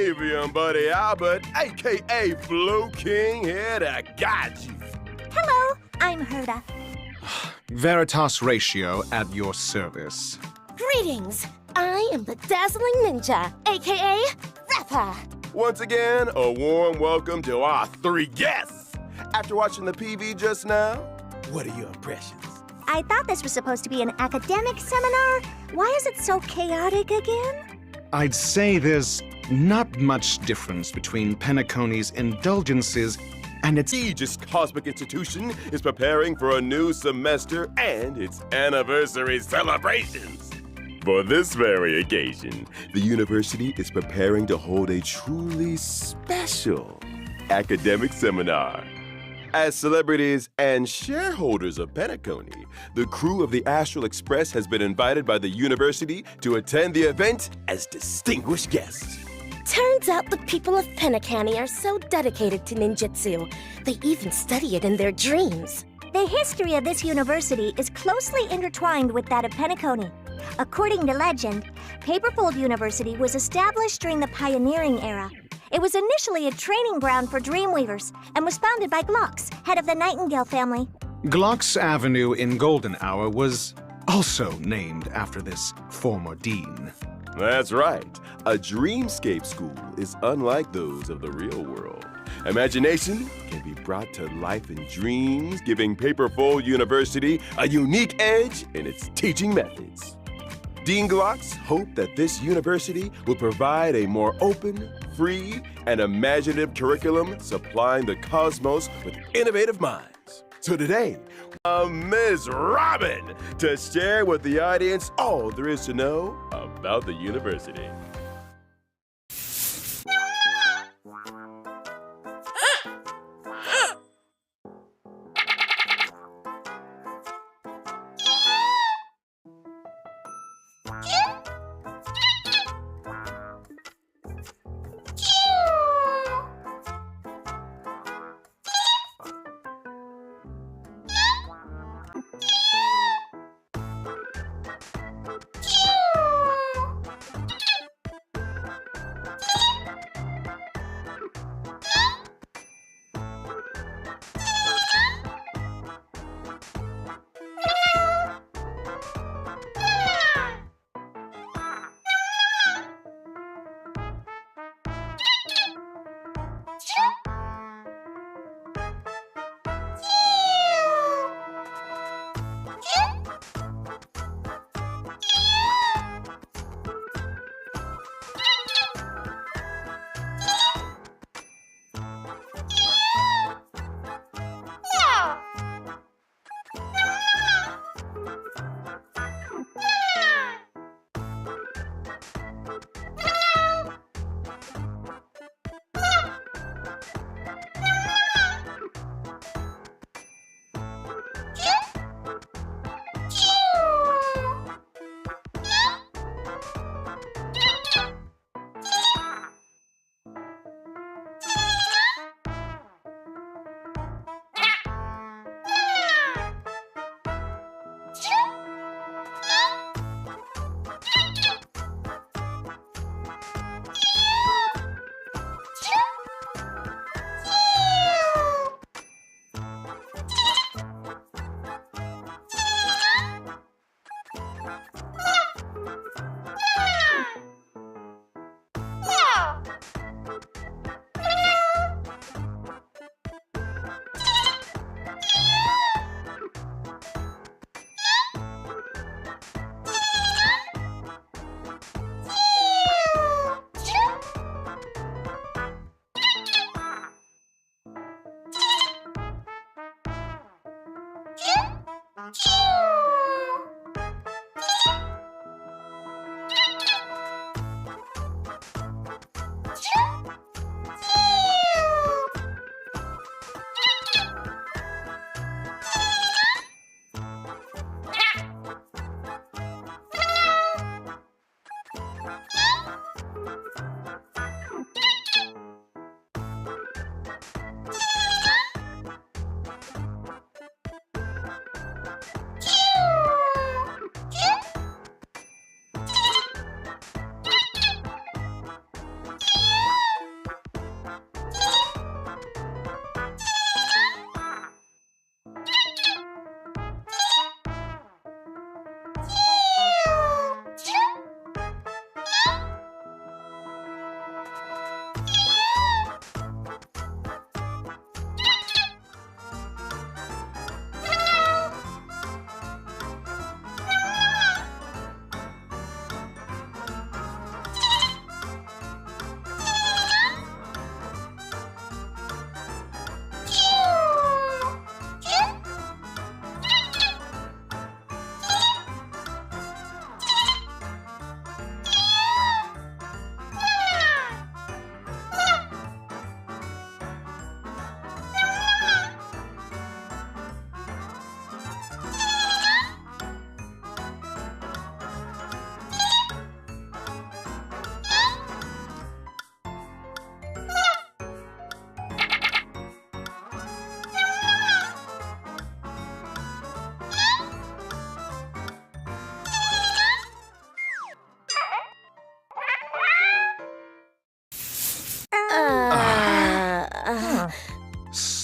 Evian Buddy Albert, a.k.a. Blue King here to guide you. Hello, I'm Herda. Veritas Ratio at your service. Greetings! I am the Dazzling Ninja, aka Rapper. Once again, a warm welcome to our 3 guests. After watching the PV just now, what are your impressions? I thought this was supposed to be an academic seminar. Why is it so chaotic again? I'd say there's not much difference between Penacony's indulgences and its Prestigious cosmic institution is preparing for a new semester and its anniversary celebrations. For this very occasion, the university is preparing to hold a truly special academic seminar. As celebrities and shareholders of Penacony, the crew of the Astral Express has been invited by the university to attend the event as distinguished guests. Turns out the people of Penacony are so dedicated to ninjutsu, they even study it in their dreams. The history of this university is closely intertwined with that of Penacony. According to legend, Paperfold University was established during the pioneering era. It was initially a training ground for dreamweavers and was founded by Glox, head of the Nightingale family. Glox Avenue in Golden Hour was also named after this former dean. That's right. A dreamscape school is unlike those of the real world. Imagination can be brought to life in dreams, giving Paperfold University a unique edge in its teaching methods. Dean Glox hoped that this university will provide a more open, free, and imaginative curriculum supplying the cosmos with innovative minds. So today, Ms. Robin to share with the audience all there is to know about the university.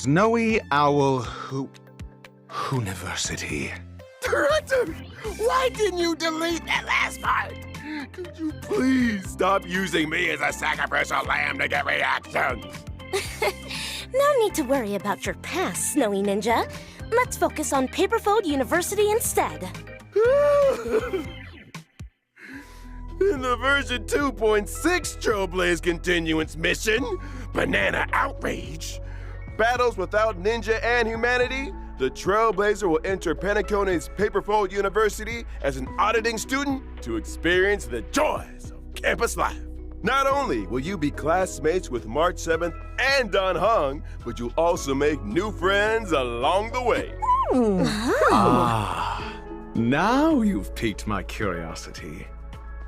Snowy Owl University. Director, why didn't you delete that last part? Could you please stop using me as a sacrificial lamb to get reactions? No need to worry about your past, Snowy Ninja. Let's focus on Paperfold University instead. In the version 2.6 Trailblaze Continuance mission, Banana Outrage, battles without ninja and humanity, the Trailblazer will enter Penacony's Paperfold University as an auditing student to experience the joys of campus life. Not only will you be classmates with March 7th and Don Hung, but you'll also make new friends along the way. Now you've piqued my curiosity.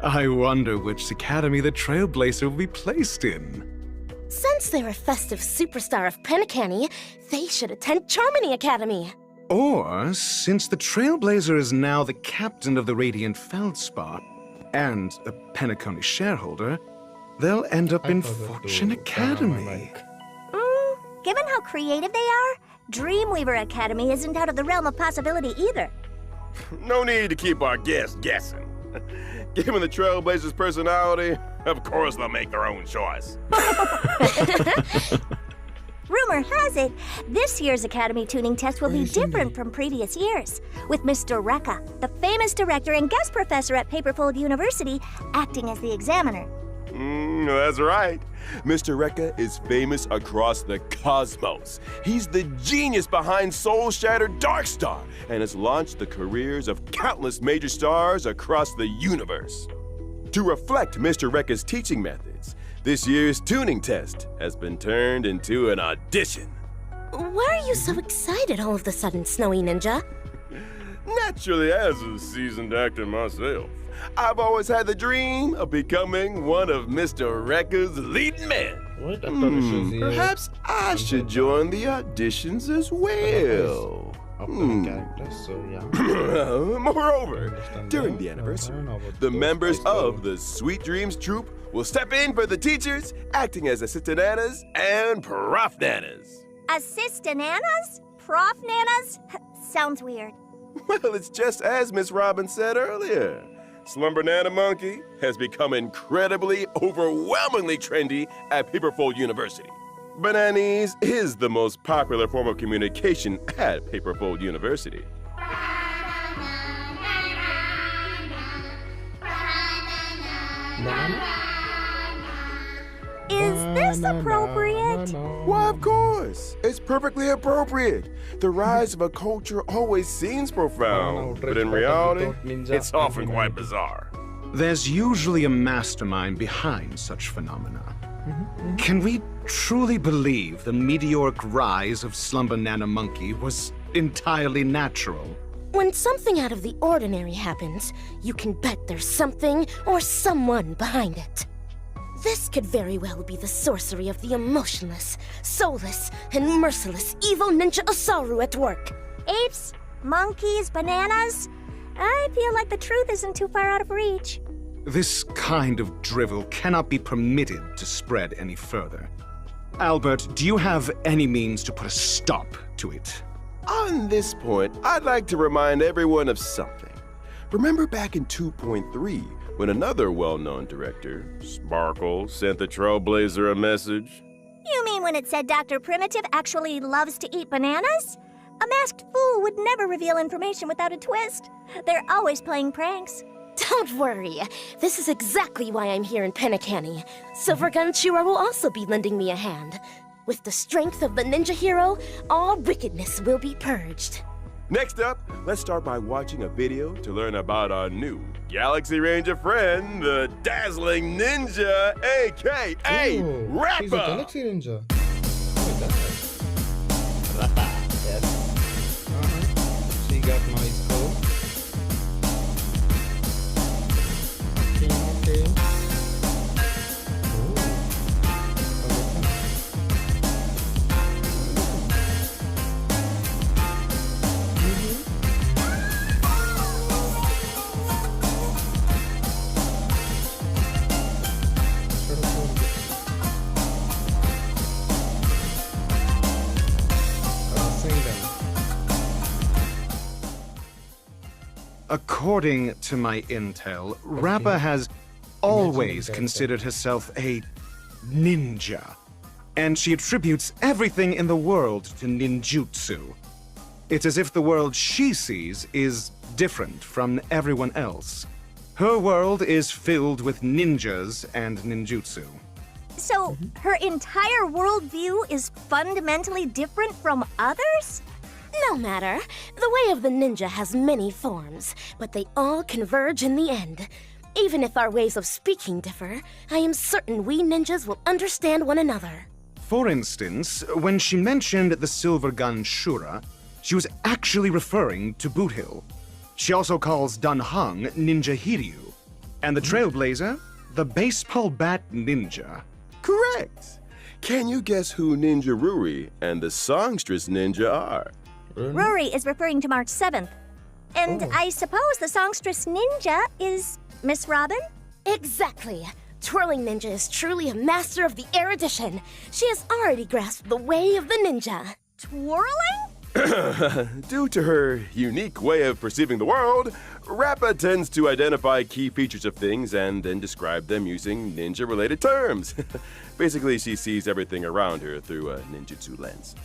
I wonder which academy the Trailblazer will be placed in. Since they're a festive superstar of Penacony, they should attend Charmony Academy. Or, since the Trailblazer is now the captain of the Radiant Feldspar and a Penacony shareholder, they'll end up in Fortune Academy. Given how creative they are, Dreamweaver Academy isn't out of the realm of possibility either. No need to keep our guests guessing. Given the Trailblazers' personality, of course they'll make their own choice. Rumor has it, this year's Academy tuning test will be different from previous years, with Mr. Rekka, the famous director and guest professor at Paperfold University, acting as the examiner. That's right. Mr. Rekka is famous across the cosmos. He's the genius behind Soul Shattered Darkstar and has launched the careers of countless major stars across the universe. To reflect Mr. Rekka's teaching methods, this year's tuning test has been turned into an audition. Why are you so excited all of a sudden, Snowy Ninja? Naturally, as a seasoned actor myself, I've always had the dream of becoming one of Mr. Rekka's leading men. Perhaps I should join the auditions as well. Moreover, during the anniversary, the members of the Sweet Dreams troupe will step in for the teachers, acting as assistant nanas and prof nanas. Assistant nanas? Prof nanas? Sounds weird. Well, it's just as Miss Robin said earlier. Slumber Nana Monkey has become incredibly, overwhelmingly trendy at Paperfold University. Bananese is the most popular form of communication at Paperfold University. Is this appropriate? Why, of course. It's perfectly appropriate. The rise of a culture always seems profound, but in reality, it's often quite bizarre. There's usually a mastermind behind such phenomena. Can we truly believe the meteoric rise of Slumber Nana Monkey was entirely natural? When something out of the ordinary happens, you can bet there's something or someone behind it. This could very well be the sorcery of the emotionless, soulless, and merciless evil ninja Osaru at work. Apes, monkeys, bananas? I feel like the truth isn't too far out of reach. This kind of drivel cannot be permitted to spread any further. Albert, do you have any means to put a stop to it? On this point, I'd like to remind everyone of something. Remember back in 2.3, when another well-known director, Sparkle, sent the Trailblazer a message? You mean when it said Dr. Primitive actually loves to eat bananas? A masked fool would never reveal information without a twist. They're always playing pranks. Don't worry. This is exactly why I'm here in Penacony. Silvergun Chiro will also be lending me a hand. With the strength of the ninja hero, all wickedness will be purged. Next up, let's start by watching a video to learn about our new Galaxy Ranger friend, the Dazzling Ninja, a.k.a. Rapper! She's a Galaxy Ninja. Oh my god. Yes. She got my scope. Okay. According to my intel, Rappa has always considered herself a ninja, and she attributes everything in the world to ninjutsu. It's as if the world she sees is different from everyone else. Her world is filled with ninjas and ninjutsu. So, her entire worldview is fundamentally different from others? No matter. The way of the ninja has many forms, but they all converge in the end. Even if our ways of speaking differ, I am certain we ninjas will understand one another. For instance, when she mentioned the silver gun Shura, she was actually referring to Boot Hill. She also calls Dunhung Ninja Hiryu, and the Trailblazer, the baseball bat ninja. Correct. Can you guess who Ninja Ruri and the songstress ninja are? Rory is referring to March 7th. And I suppose the songstress ninja is Miss Robin? Exactly. Twirling Ninja is truly a master of the erudition. She has already grasped the way of the ninja. Twirling? Due to her unique way of perceiving the world, Rappa tends to identify key features of things and then describe them using ninja-related terms. Basically, she sees everything around her through a ninjutsu lens.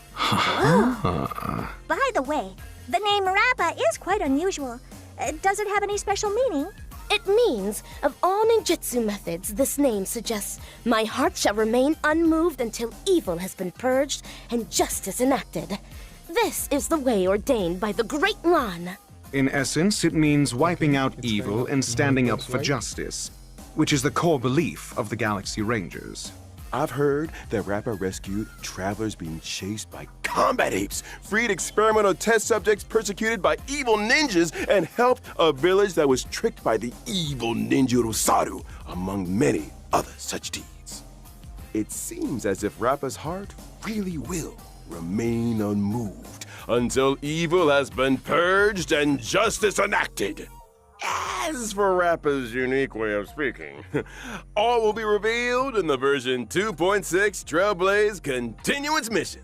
By the way, the name Rappa is quite unusual. Does it have any special meaning? It means, of all ninjutsu methods, this name suggests, my heart shall remain unmoved until evil has been purged and justice enacted. This is the way ordained by the Great Lan. In essence, it means wiping out evil and standing up for justice, which is the core belief of the Galaxy Rangers. I've heard that Rappa rescued travelers being chased by combat apes, freed experimental test subjects persecuted by evil ninjas, and helped a village that was tricked by the evil ninja Rosaru, among many other such deeds. It seems as if Rappa's heart really will remain unmoved until evil has been purged and justice enacted. As for Rappa's unique way of speaking, all will be revealed in the version 2.6 Trailblaze Continuance Mission.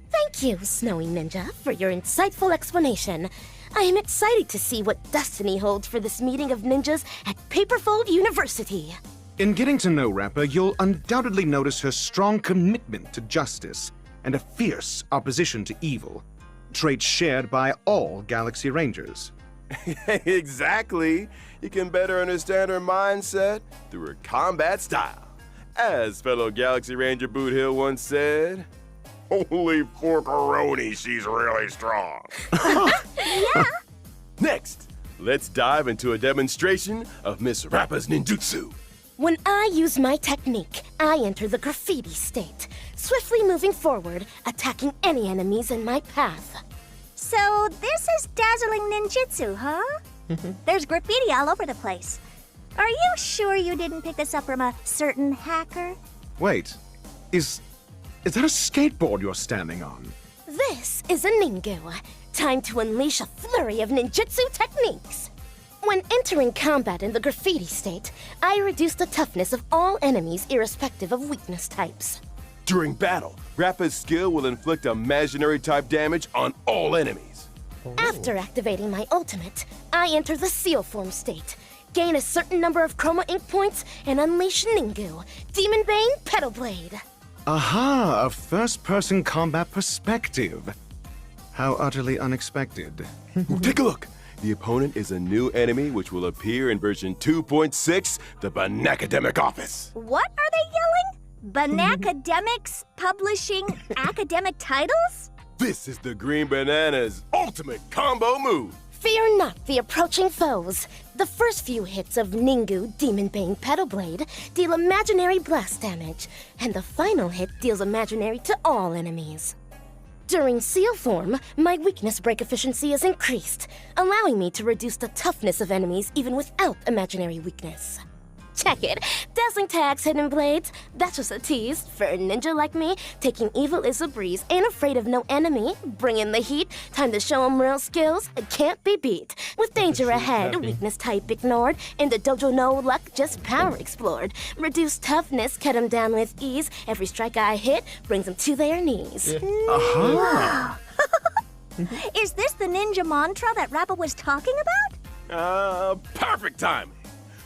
Thank you, Snowy Ninja, for your insightful explanation. I am excited to see what destiny holds for this meeting of ninjas at Paperfold University. In getting to know Rappa, you'll undoubtedly notice her strong commitment to justice and a fierce opposition to evil, traits shared by all Galaxy Rangers. Exactly. You can better understand her mindset through her combat style. As fellow Galaxy Ranger Boot Hill once said, "Holy forkaroni, she's really strong." Yeah. Next, let's dive into a demonstration of Miss Rappa's ninjutsu. When I use my technique, I enter the graffiti state, swiftly moving forward, attacking any enemies in my path. So this is dazzling ninjutsu, huh? There's graffiti all over the place. Are you sure you didn't pick this up from a certain hacker? Wait, is that a skateboard you're standing on? This is a Ningu. Time to unleash a flurry of ninjutsu techniques. When entering combat in the graffiti state, I reduce the toughness of all enemies irrespective of weakness types. During battle, Rappa's skill will inflict imaginary type damage on all enemies. After activating my ultimate, I enter the seal form state, gain a certain number of chroma ink points, and unleash Ningu, Demon Bane Petal Blade. Aha, a first-person combat perspective. How utterly unexpected. Take a look. The opponent is a new enemy which will appear in version 2.6, the Banacademic Office. What are they yelling? Banacademics publishing academic titles? This is the Green Banana's ultimate combo move. Fear not the approaching foes. The first few hits of Ningu Demon Bane Petal Blade deal imaginary blast damage, and the final hit deals imaginary to all enemies. During seal form, my weakness break efficiency is increased, allowing me to reduce the toughness of enemies even without imaginary weakness. Check it! Dazzling tags, hidden blades. That's just a tease. For a ninja like me, taking evil is a breeze. Ain't afraid of no enemy. Bring in the heat. Time to show 'em real skills. It can't be beat. With danger ahead, weakness type ignored. In the dojo no luck, just power explored. Reduce toughness, cut 'em down with ease. Every strike I hit brings 'em to their knees. Aha! Is this the ninja mantra that Rappa was talking about? Perfect timing.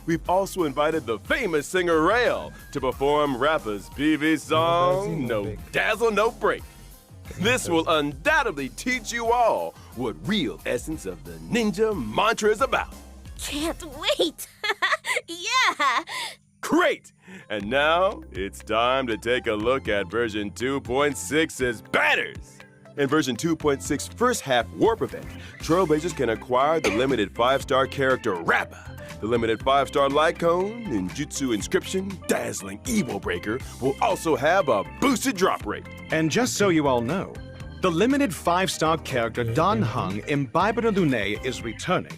We've also invited the famous singer Rail to perform rapper's PV song, No Dazzle, No Break. This will undoubtedly teach you all what real essence of the ninja mantra is about. Can't wait! Yeah! Great! And now it's time to take a look at version 2.6's banners. In version 2.6 first half warp event, Trailblazers can acquire the limited 5-star character Rappa. The limited 5-star light cone, ninjutsu inscription, dazzling evil breaker will also have a boosted drop rate. And just so you all know, the limited 5-star character Don Hung Imbibiter Lune is returning.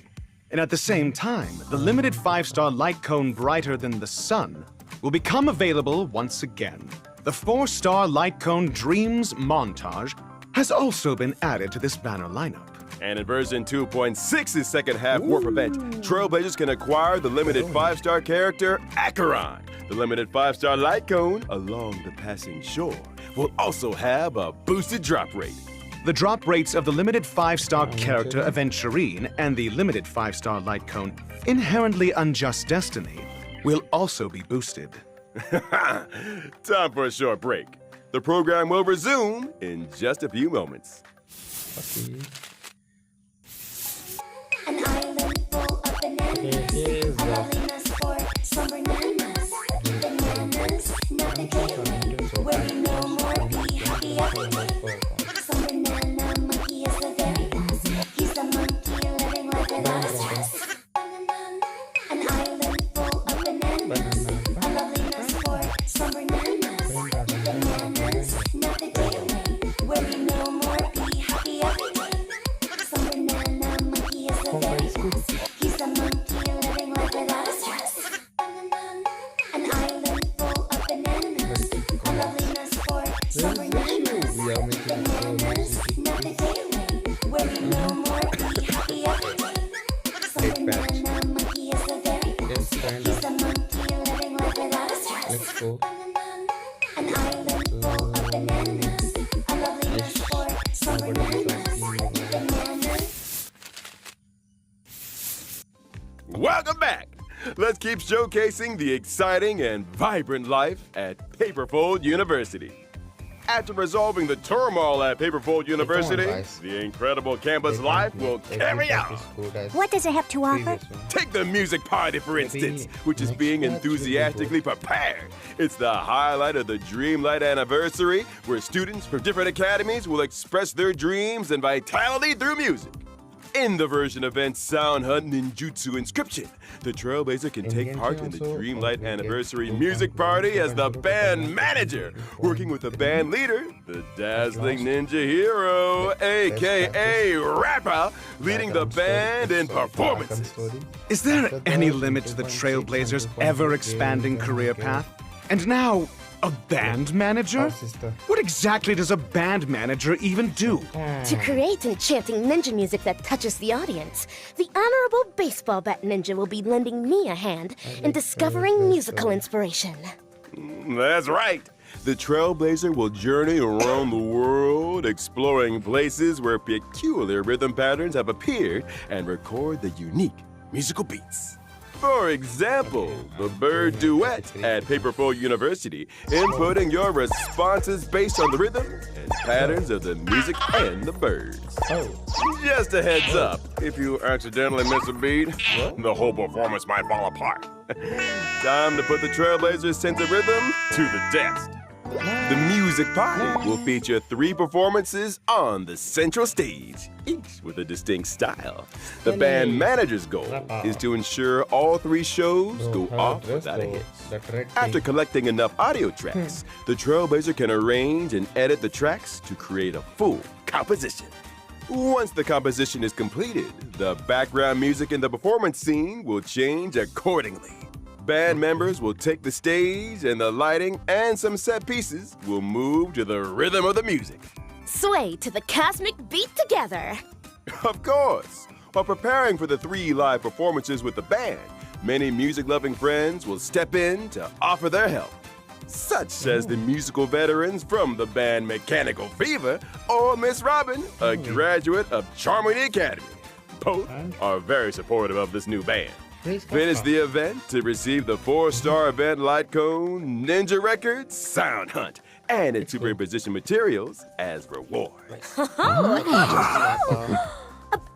And at the same time, the limited 5-star light cone Brighter Than the Sun will become available once again. The 4-star light cone Dreams Montage has also been added to this banner lineup. And in version 2.6's second half warp event, Trailblazers can acquire the limited 5-star character Acheron. The limited 5-star light cone along the passing shore will also have a boosted drop rate. The drop rates of the limited 5-star character Aventurine and the limited 5-star light cone Inherently Unjust Destiny will also be boosted. Time for a short break. The program will resume in just a few moments. Okay. An island full of bananas. Here's the Loveliness for some bananas. Bananas, not the daily. Where we no more be happy every day. Some banana monkey is the very best. He's a monkey living life without a stress. An island full of bananas. A loveliness for some bananas. Bananas, not the daily. Where we no more be happy every day. Some banana monkey is the very best. He's a monkey living life without a stress. An island full of bananas. A loveliness for some bananas. we are making Bananas, not the daily. Where we no more be happy every day. Some banana monkey is the very best. Yes, kind He's of. a monkey living life without a stress. Let's go. An island full of bananas. A loveliness for some bananas. Bananas. Welcome back! Let's keep showcasing the exciting and vibrant life at Paperfold University. After resolving the turmoil at Paperfold University, guys. the incredible campus life will carry on. What does it have to offer? Take the music party, for instance, which is next being batch will be enthusiastically prepared. It's the highlight of the Dreamlight anniversary, where students from different academies will express their dreams and vitality through music. In the version event Sound Hunt Ninjutsu Inscription, the Trailblazer can take part in the Dreamlight Anniversary music party as the band manager, working with the band leader, the dazzling ninja hero, aka Rappa, leading the band in performances. Is there any limit to the Trailblazers' ever-expanding career path? And now, a band manager? What exactly does a band manager even do? To create enchanting ninja music that touches the audience, the Honorable Baseball Bat Ninja will be lending me a hand in discovering musical inspiration. That's right. The Trailblazer will journey around the world, exploring places where peculiar rhythm patterns have appeared and record the unique musical beats. For example, the Bird Duet at Paperfold University, inputting your responses based on the rhythm and patterns of the music and the birds. Just a heads up, if you accidentally miss a beat, the whole performance might fall apart. Time to put the Trailblazers' sense of rhythm to the test. The music party will feature 3 performances on the central stage, each with a distinct style. The band manager's goal is to ensure all 3 shows go off without a hitch. After collecting enough audio tracks, the Trailblazer can arrange and edit the tracks to create a full composition. Once the composition is completed, the background music in the performance scene will change accordingly. Band members will take the stage, and the lighting and some set pieces will move to the rhythm of the music. Sway to the cosmic beat together. Of course, while preparing for the 3 live performances with the band, many music-loving friends will step in to offer their help, such as the musical veterans from the band Mechanical Fever or Miss Robin, a graduate of Charmony Academy. both are very supportive of this new band. Please Finish the event to receive the 4-star event light cone, ninja records, sound hunt, and its superimposition materials as rewards.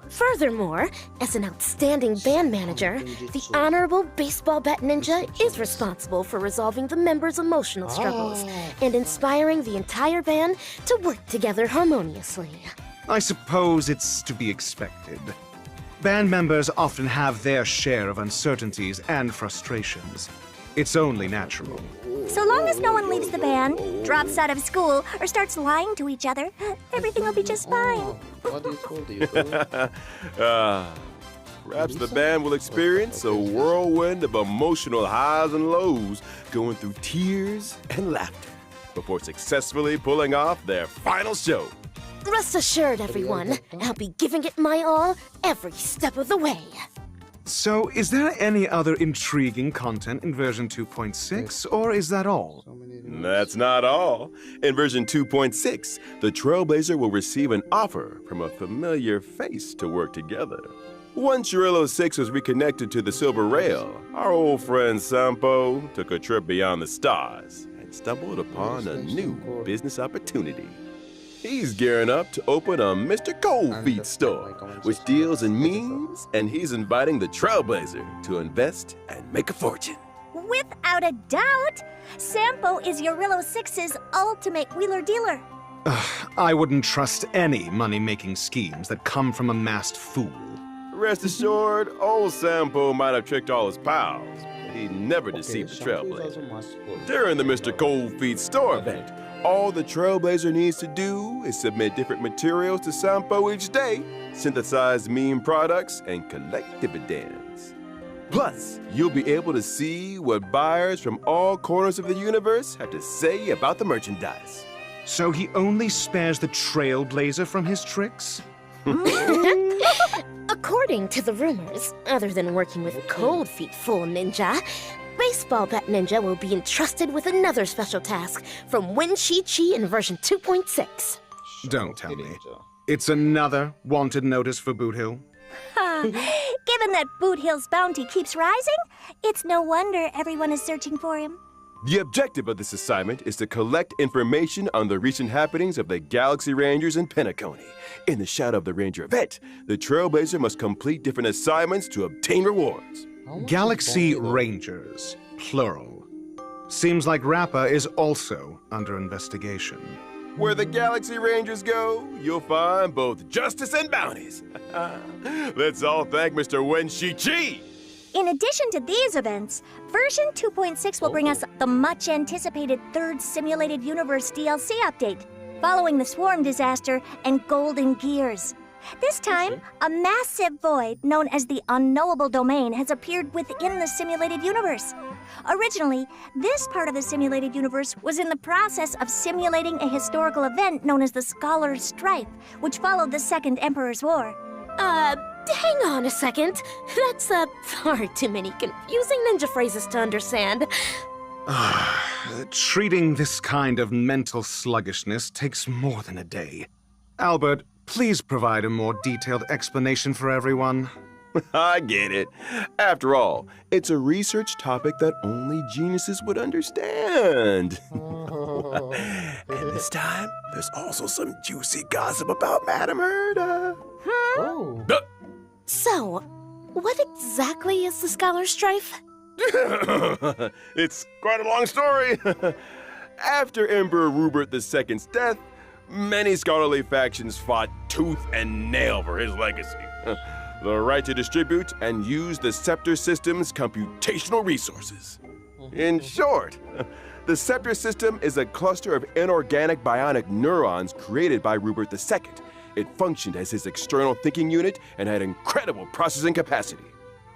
Furthermore, as an outstanding band manager, the Honorable Baseball Bat Ninja is responsible for resolving the members' emotional struggles and inspiring the entire band to work together harmoniously. I suppose it's to be expected. Band members often have their share of uncertainties and frustrations. It's only natural. So long as no one leaves the band, drops out of school, or starts lying to each other, everything will be just fine. What is called you? Perhaps the band will experience a whirlwind of emotional highs and lows, going through tears and laughter, before successfully pulling off their final show. Rest assured, everyone, I'll be giving it my all every step of the way. So, is there any other intriguing content in version 2.6, or is that all? That's not all. In version 2.6, the Trailblazer will receive an offer from a familiar face to work together. Once Shirillo 6 was reconnected to the Silver Rail, our old friend Sampo took a trip beyond the stars and stumbled upon a new business opportunity. He's gearing up to open a Mr. Cold Feet store, which deals in memes, and he's inviting the Trailblazer to invest and make a fortune. Without a doubt, Sampo is Shirillo 6's ultimate wheeler-dealer. I wouldn't trust any money-making schemes that come from a masked fool. Rest assured, old Sampo might have tricked all his pals, but he never deceived the Trailblazer. During the Mr. Cold Feet store event, all the Trailblazer needs to do is submit different materials to Sampo each day, synthesize meme products, and collect dividends. Plus, you'll be able to see what buyers from all corners of the universe have to say about the merchandise. So he only spares the Trailblazer from his tricks? According to the rumors, other than working with Cold Feet Full Ninja, Baseball Bat Ninja will be entrusted with another special task from Wen Chi in version 2.6. Don't tell me. It's another wanted notice for Boot Hill? Given that Boot Hill's bounty keeps rising, it's no wonder everyone is searching for him. The objective of this assignment is to collect information on the recent happenings of the Galaxy Rangers in Penacony. In the shadow of the Ranger event, the Trailblazer must complete different assignments to obtain rewards. Galaxy Rangers, plural. Seems like Rappa is also under investigation. Where the Galaxy Rangers go, you'll find both justice and bounties. Let's all thank Mr. Wen Chi. In addition to these events, version 2.6 will bring us the much-anticipated third Simulated Universe DLC update, following the Swarm disaster and Golden Gears. This time, a massive void known as the Unknowable Domain has appeared within the Simulated Universe. Originally, this part of the Simulated Universe was in the process of simulating a historical event known as the Scholar's Strife, which followed the Second Emperor's War. Hang on a second. That's, far too many confusing ninja phrases to understand. Treating this kind of mental sluggishness takes more than a day. Albert, please provide a more detailed explanation for everyone. I get it. After all, it's a research topic that only geniuses would understand. And this time, there's also some juicy gossip about Madame Herda. So, what exactly is the Scholar's Strife? It's quite a long story. After Emperor Rupert II's death, many scholarly factions fought tooth and nail for his legacy. The right to distribute and use the Scepter System's computational resources. In short, the Scepter System is a cluster of inorganic bionic neurons created by Rupert II. It functioned as his external thinking unit and had incredible processing capacity.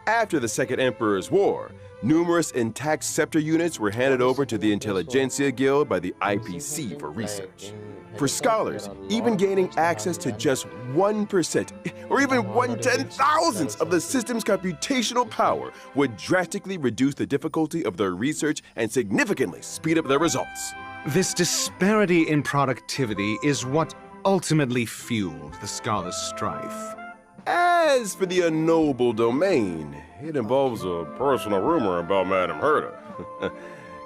After the Second Emperor's War, numerous intact Scepter units were handed over to the Intelligentsia Guild by the IPC for research. For scholars, even gaining access to just 1% or even 1/10,000th of the system's computational power would drastically reduce the difficulty of their research and significantly speed up their results. This disparity in productivity is what ultimately fueled the Scholar's Strife. As for the unknowable domain, it involves a personal rumor about Madame Herta.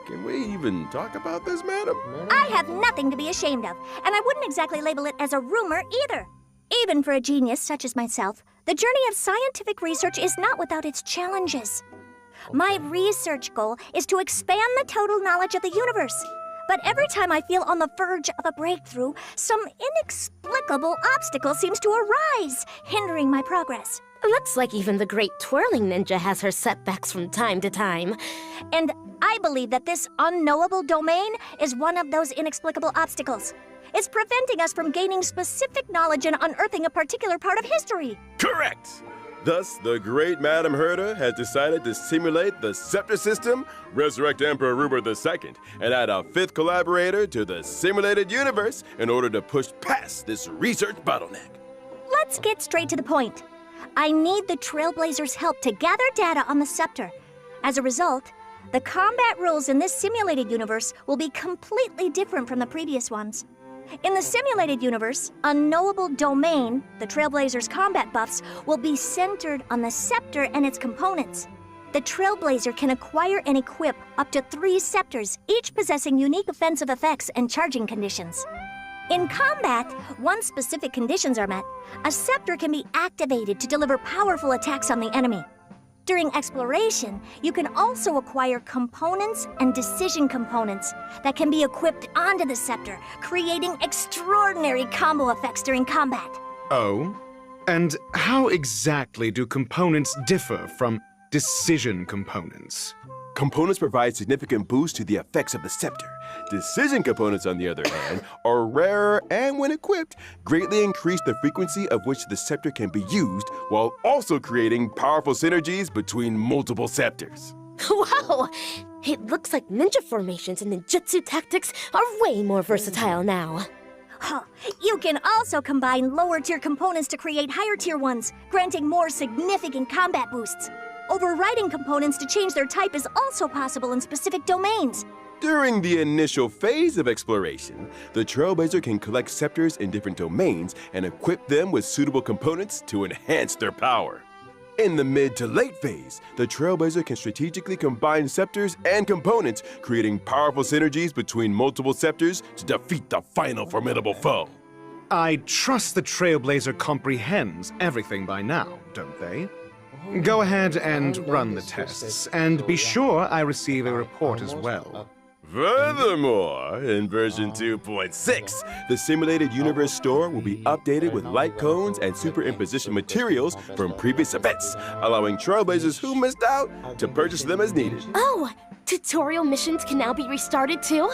Can we even talk about this, madam? I have nothing to be ashamed of, and I wouldn't exactly label it as a rumor either. Even for a genius such as myself, the journey of scientific research is not without its challenges. My research goal is to expand the total knowledge of the universe. But every time I feel on the verge of a breakthrough, some inexplicable obstacle seems to arise, hindering my progress. Looks like even the great twirling ninja has her setbacks from time to time. And I believe that this unknowable domain is one of those inexplicable obstacles. It's preventing us from gaining specific knowledge and unearthing a particular part of history. Correct! Thus, the great Madame Herta has decided to simulate the scepter system, resurrect Emperor Rupert II, and add a fifth collaborator to the simulated universe in order to push past this research bottleneck. Let's get straight to the point. I need the Trailblazers' help to gather data on the scepter. As a result, the combat rules in this simulated universe will be completely different from the previous ones. In the simulated universe, unknowable domain, the Trailblazers' combat buffs, will be centered on the scepter and its components. The Trailblazer can acquire and equip up to 3 scepters, each possessing unique offensive effects and charging conditions. In combat, once specific conditions are met, a scepter can be activated to deliver powerful attacks on the enemy. During exploration, you can also acquire components and decision components that can be equipped onto the scepter, creating extraordinary combo effects during combat. Oh? And how exactly do components differ from decision components? Components provide significant boosts to the effects of the scepter. Decision components, on the other hand, are rarer and, when equipped, greatly increase the frequency of which the scepter can be used, while also creating powerful synergies between multiple scepters. Wow! It looks like ninja formations and ninjutsu tactics are way more versatile now. Huh. You can also combine lower-tier components to create higher-tier ones, granting more significant combat boosts. Overriding components to change their type is also possible in specific domains. During the initial phase of exploration, the Trailblazer can collect scepters in different domains and equip them with suitable components to enhance their power. In the mid to late phase, the Trailblazer can strategically combine scepters and components, creating powerful synergies between multiple scepters to defeat the final formidable foe. I trust the Trailblazer comprehends everything by now, don't they? Go ahead and run the tests, and be sure I receive a report as well. Furthermore, in version 2.6, the simulated universe store will be updated with light cones and superimposition materials from previous events, allowing Trailblazers who missed out to purchase them as needed. Oh, tutorial missions can now be restarted too?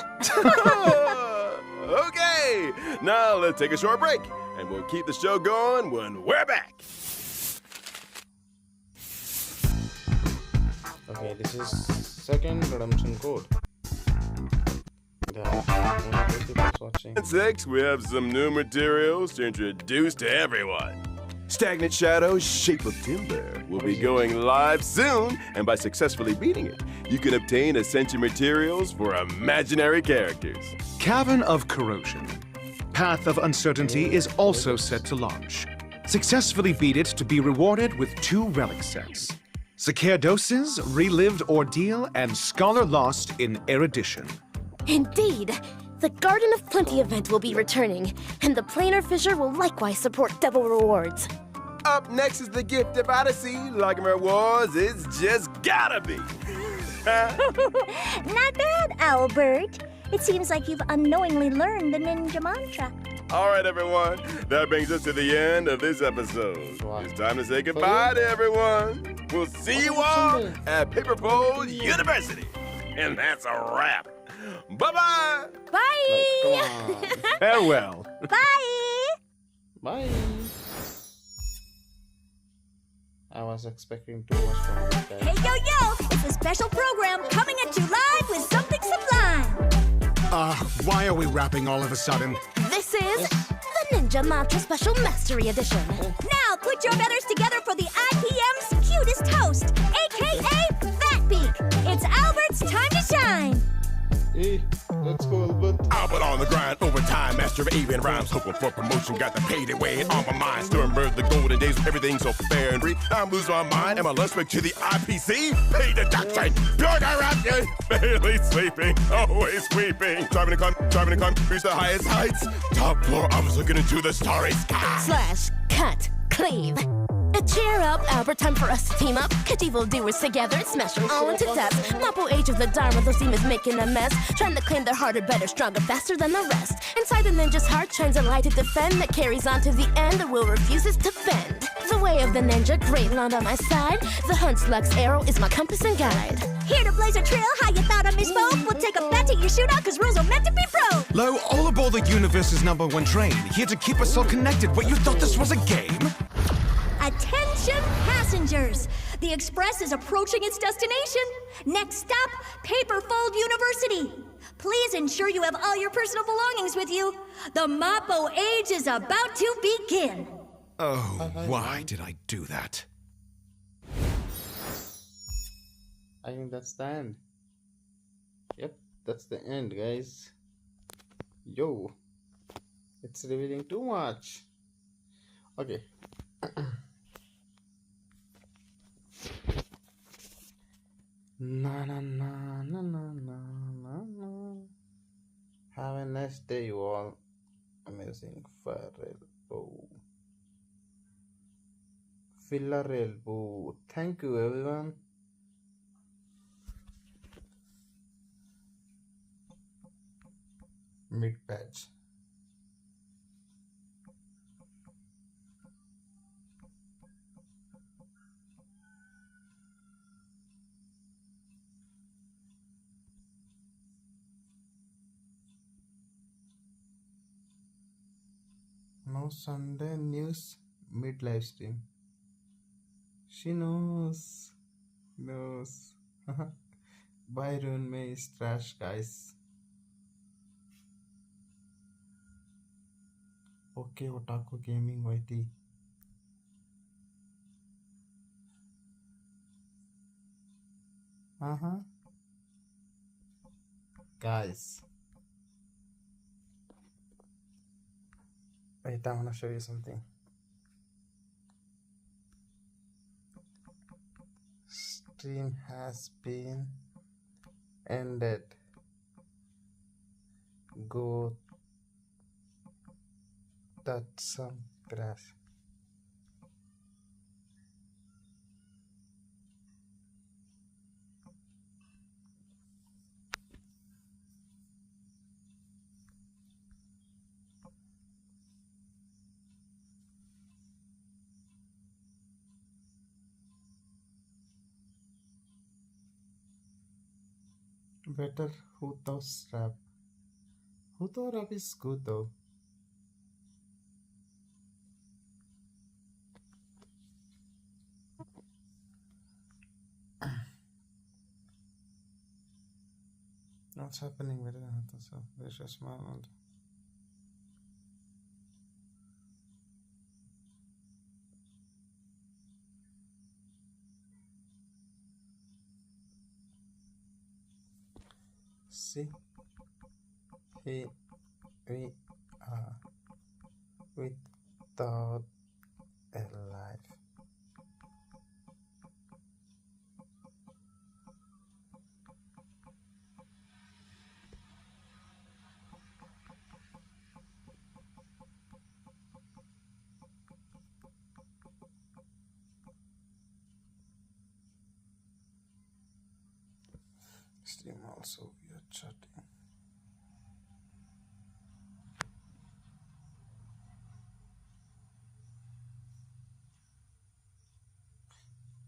Okay, now let's take a short break, and we'll keep the show going when we're back. Okay, this is second redemption code. In 6, we have some new materials to introduce to everyone. Stagnant Shadow's Shape of Timber will be going live soon, and by successfully beating it, you can obtain Ascension materials for imaginary characters. Cavern of Corrosion. Path of Uncertainty is also set to launch. Successfully beat it to be rewarded with 2 relic sets. Sacerdosis, Relived Ordeal, and Scholar Lost in Erudition. Indeed. The Garden of Plenty event will be returning, and the Planar Fissure will likewise support double rewards. Up next is the Gift of Odyssey. Like Wars, it's just gotta be. Not bad, Albert. It seems like you've unknowingly learned the ninja mantra. All right, everyone. That brings us to the end of this episode. Wow. It's time to say goodbye to everyone. We'll see you all at Paperfold University. And that's a wrap. Bye-bye. Bye! Farewell. Bye! Bye. I was expecting too much from this guy. Hey, yo! It's a special program coming at you live with something sublime. Why are we rapping all of a sudden? This is the Ninja Mantra Special Mastery Edition. Now put your feathers together for the IPM's cutest host, a.k.a. Fat Peak. It's Albert's time to shine. Hey, let's go, Albert. Albert on the grind, overtime, master of even rhymes, hoping for promotion, got the pay away on my mind. Stormbird, the golden days, everything's so fair and free. Now I'm losing my mind, and my lunch break to the IPC. Pay deduction, pure corruption. Barely sleeping, always weeping. Driving to climb, reach the highest heights. Top floor, I was looking into the starry sky. Slash, cut, cleave. Cheer up, Albert, time for us to team up. Catch evildoers together and smash them all into dust. Mappo age of the Dharma, those demons making a mess. Trying to claim they're harder, better, stronger, faster than the rest. Inside the ninja's heart shines a light to defend that carries on to the end. The will refuses to bend. The way of the ninja, great land on my side. The Huntslug's arrow is my compass and guide. Here to blaze a trail, how you thought I misspoke? We'll take a bet to your shootout, cause rules are meant to be broke. Lo, all aboard the universe's #1 train, here to keep us all connected. What, you thought this was a game? Attention passengers! The express is approaching its destination. Next stop, Paperfold University. Please ensure you have all your personal belongings with you. The Mappo age is about to begin. Oh, why did I do that? I think that's the end. Yep, that's the end, guys. Yo, it's revealing too much. Okay. Na na na na na na na na. Have a nice day, you all. Amazing fire rail. Oh. Filler rail. Oh. Thank you, everyone. Mid patch. No Sunday news mid live stream. She knows. Knows. Byron May is trash, guys. Okay, Otaku Gaming YT. Guys. Wait, I wanna show you something. Stream has been ended. Go. That's some crash. Better Huto's rap. Huto rap is good though. What's happening better than Huto's rap? There's a small one. See, we are without a life. Stream also we are chatting.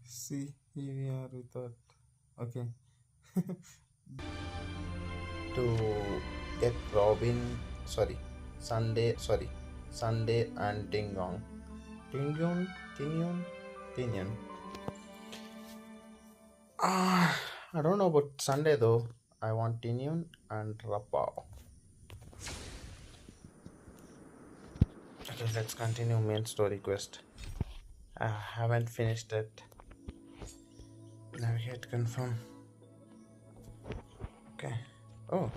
See, here we are without. Okay. To get Robin, Sunday and Tingyong. Tingyong. I don't know about Sunday though. I want Tingyong and Rapao. Okay, let's continue main story quest. I haven't finished it. Navigate, confirm. Okay. Oh.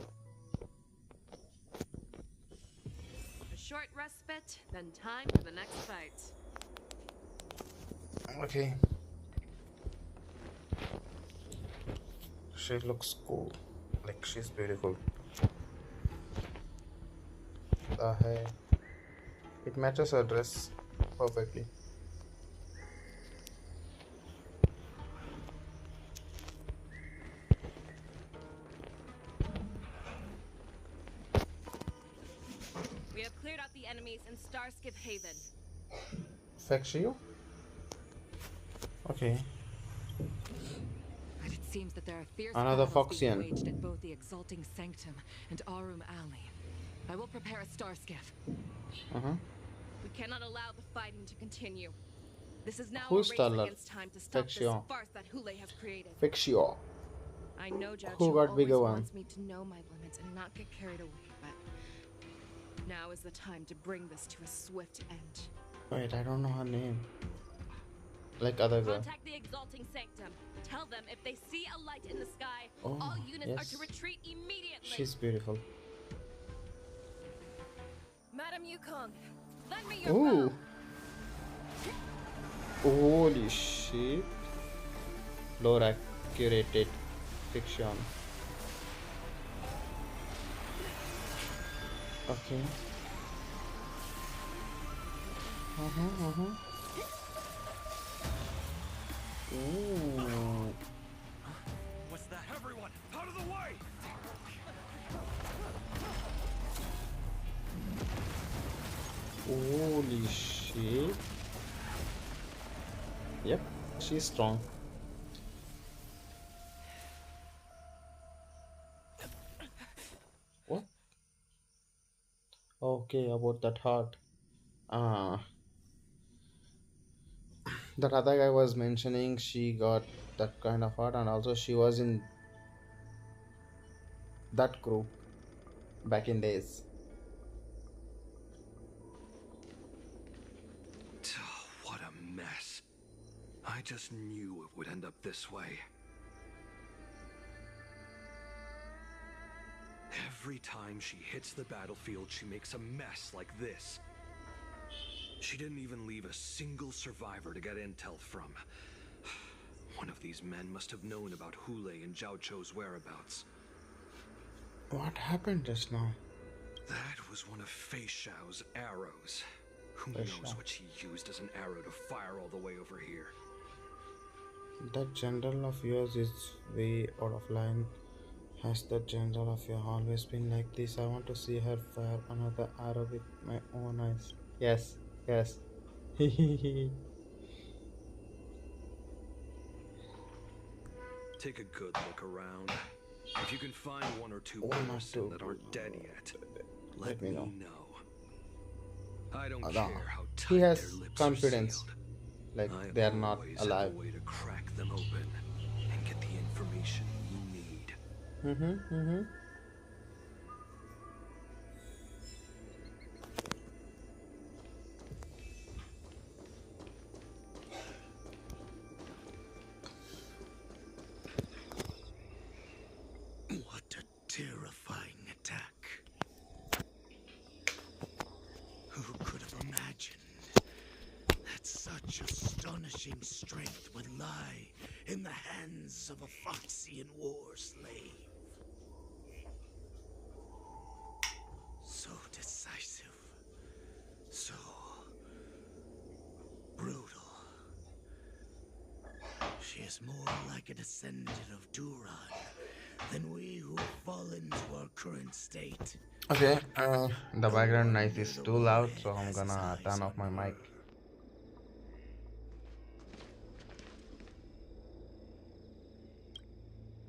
short respite, then time for the next fight. Okay. She looks cool. Like she's beautiful. The hair. It matches her dress perfectly. We have cleared out the enemies in Starskip Haven. Fexio? Okay. And it seems that there are fierce Another battles being Foxian. waged at both the Exalting Sanctum and Arum Alley. I will prepare a star skiff. We cannot allow the fighting to continue. This is now Who's a race taller? against time to stop this Fexio. farce that Hule has created. Fexio. I know Jiao Who Chu got always bigger one? wants me to know my limits and not get carried away, but now is the time to bring this to a swift end. Wait, I don't know her name. Like other girl. Contact the Exalting Sanctum. Tell them if they see a light in the sky, Oh, all units yes. are to retreat immediately. She's beautiful. Madam Yukong, lend me your Ooh. bow. Holy shit. Lower accurated fiction. Okay. Ooh. What's that? Everyone, out of the way! Holy shit. Yep, she's strong. What? Okay, about that heart. That other guy was mentioning she got that kind of heart, and also she was in that group back in days. What a mess. I just knew it would end up this way. Every time she hits the battlefield, she makes a mess like this. She didn't even leave a single survivor to get intel from. One of these men must have known about Hule and Jiao Chou's whereabouts. What happened just now? That was one of Fei Xiao's arrows. Who Fei knows Xiao. what she used as an arrow to fire all the way over here? That general of yours is way out of line. Has the general of yours always been like this? I want to see her fire another arrow with my own eyes. Yes, yes. Take a good look around. If you can find one or two One or Emerson two. that aren't dead yet, Let me know. I don't Ada. care how tight He has their lips confidence. are sealed. Like I they are not always have alive. a way to crack them open and get the information you need. What a terrifying attack. Who could have imagined that such astonishing strength would lie in the hands of a Foxian war slave? So decisive, so brutal. She is more like a descendant of Duran than we who have fallen to our current state. Okay, the background noise is too loud, so I'm gonna turn off my mic.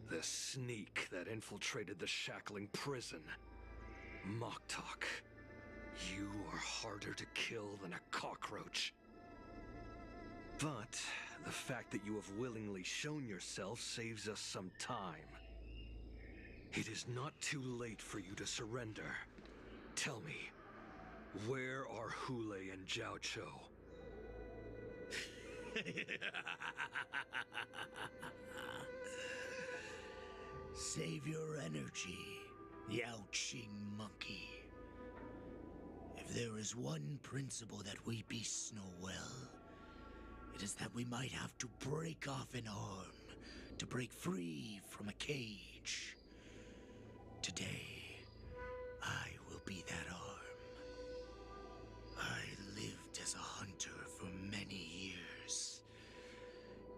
The sneak that infiltrated the shackling prison. Moktok, you are harder to kill than a cockroach. But the fact that you have willingly shown yourself saves us some time. It is not too late for you to surrender. Tell me, where are Hule and Jiao Chou? Save your energy, Yao Qing monkey. If there is one principle that we beasts know well. It is that we might have to break off an arm to break free from a cage. Today, I will be that arm. I lived as a hunter for many years,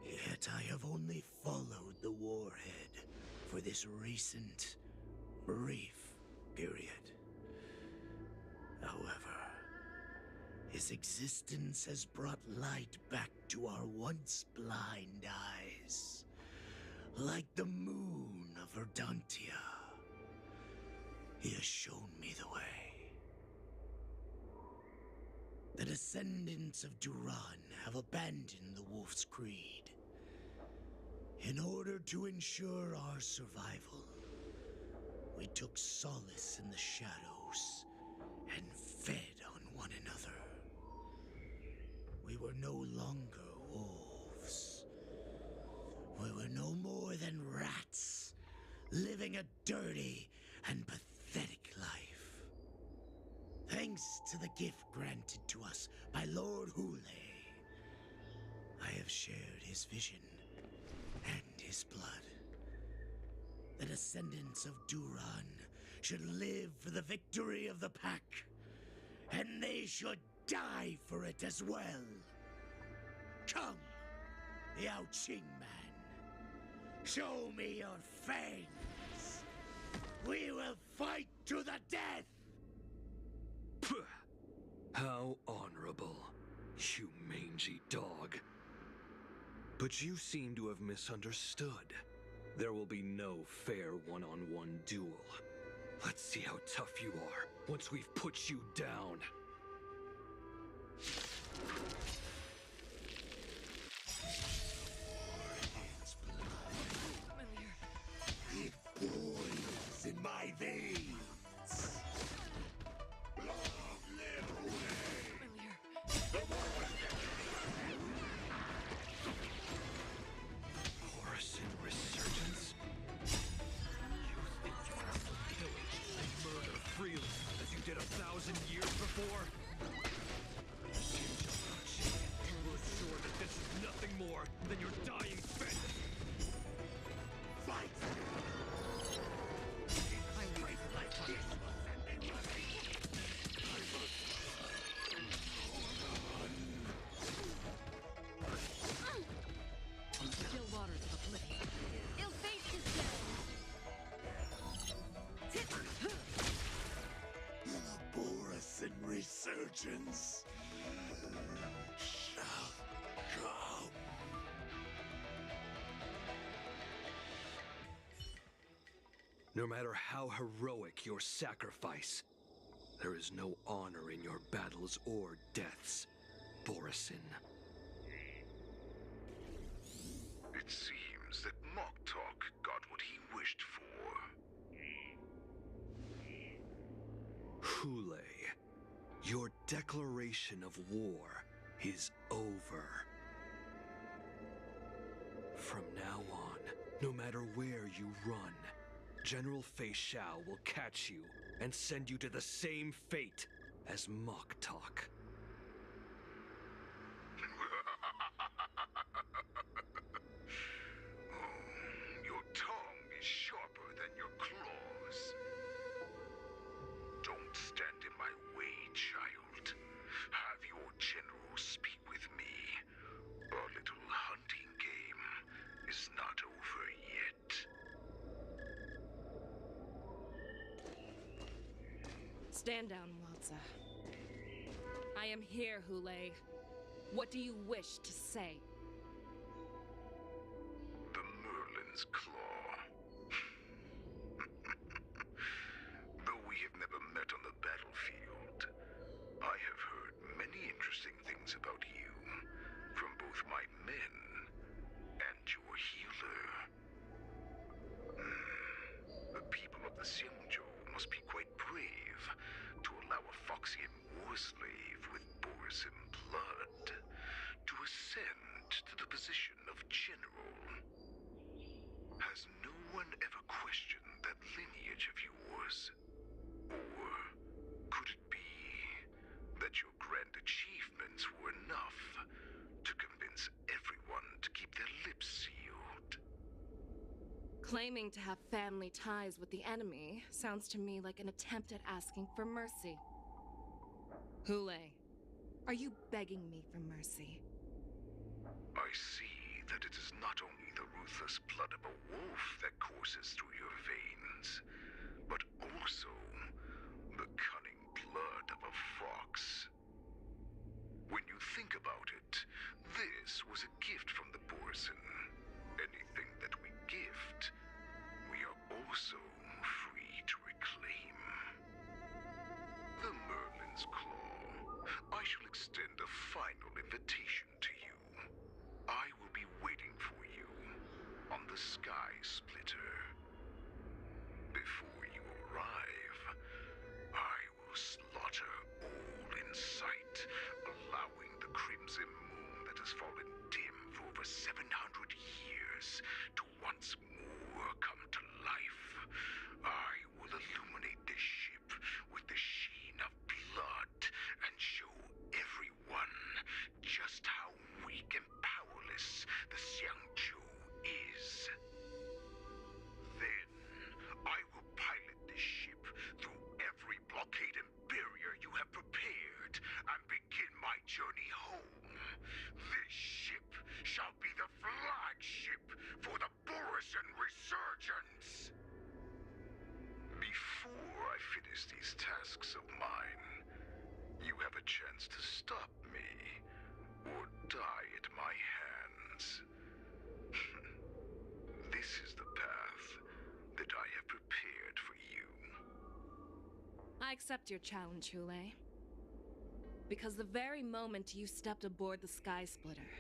yet I have only followed the warhead for this recent, brief period. However, his existence has brought light back to our once blind eyes, like the moon of Verdantia. He has shown me the way. The descendants of Duran have abandoned the Wolf's Creed. In order to ensure our survival, we took solace in the shadows and fed on one another. We were no longer wolves. We were no more than rats, living a dirty and pathetic life. Thanks to the gift granted to us by Lord Hule, I have shared his vision and his blood. The descendants of Duran should live for the victory of the pack, and they should die for it as well. Come, Yao Qing man. Show me your fangs. We will fight to the death! How honorable, you mangy dog. But you seem to have misunderstood. There will be no fair one-on-one duel. Let's see how tough you are once we've put you down. It boils in my veins. Borusan resurgence? You think you have to pillage and murder freely as you did 1,000 years before? We're sure that this is nothing more than your dying fantasy. Fight! I wait like this. Still waters of oblivion. Ill fate is The Borusan resurgence shall come. No matter how heroic your sacrifice, there is no honor in your battles or deaths, Borusan. It seems that Moktok got what he wished for. Hule, your declaration of war is over. From now on, no matter where you run, General Fei Xiao will catch you and send you to the same fate as Moktok. Your tongue is sharper than your claws. Don't stand in my way, child. Have your general speak with me. Our little hunting game is not over yet. Stand down, Walza. I am here, Hule. What do you wish to say? The Merlin's Claw. Though we have never met on the battlefield, I have heard many interesting things about you from both my men and your healer. The people of the Xiongzhou must be quite brave to allow a Foxian war slave with Borusan blood to ascend to the position of general. Has no one ever questioned that lineage of yours? Or could it be Claiming to have family ties with the enemy sounds to me like an attempt at asking for mercy. Hule, are you begging me for mercy? I see that it is not only the ruthless blood of a wolf that courses through your veins, but also the cunning blood of a fox. When you think about it, this was a gift from the Borson. Anything that we gift, we are also free to reclaim. The Merlin's Claw. I shall extend a final invitation to you. I will be waiting for you on the Sky Splitter. Before you arrive, I will slaughter all in sight, allowing the crimson moon that has fallen dim for over 700 years to once more come to life. I will illuminate this ship with the sheen of blood and show everyone just how weak and powerless the Xiangzhou is. Then, I will pilot this ship through every blockade and barrier you have prepared and begin my journey home. This ship shall be the flagship for the Borison Resurgence. Before I finish these tasks of mine, you have a chance to stop me or die at my hands. This is the path that I have prepared for you. I accept your challenge, Hule. Because the very moment you stepped aboard the Sky Splitter,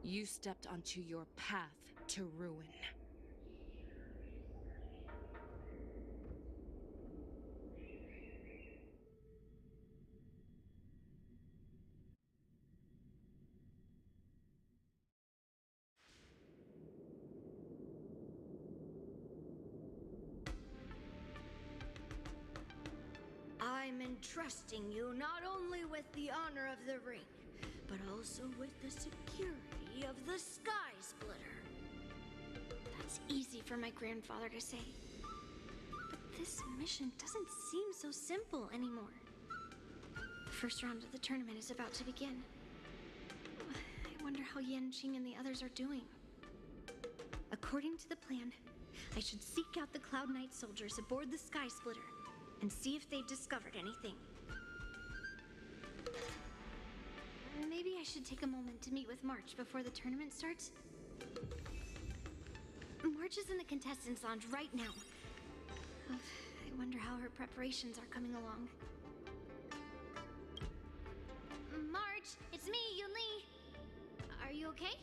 you stepped onto your path to ruin. I'm entrusting you not only with the honor of the ring, but also with the security of the Sky Splitter. That's easy for my grandfather to say. But this mission doesn't seem so simple anymore. The first round of the tournament is about to begin. I wonder how Yanqing and the others are doing. According to the plan, I should seek out the Cloud Knight soldiers aboard the Sky Splitter and see if they've discovered anything. Maybe I should take a moment to meet with March before the tournament starts. March is in the contestants' lounge right now. I wonder how her preparations are coming along. March, it's me, Yunli. Are you okay?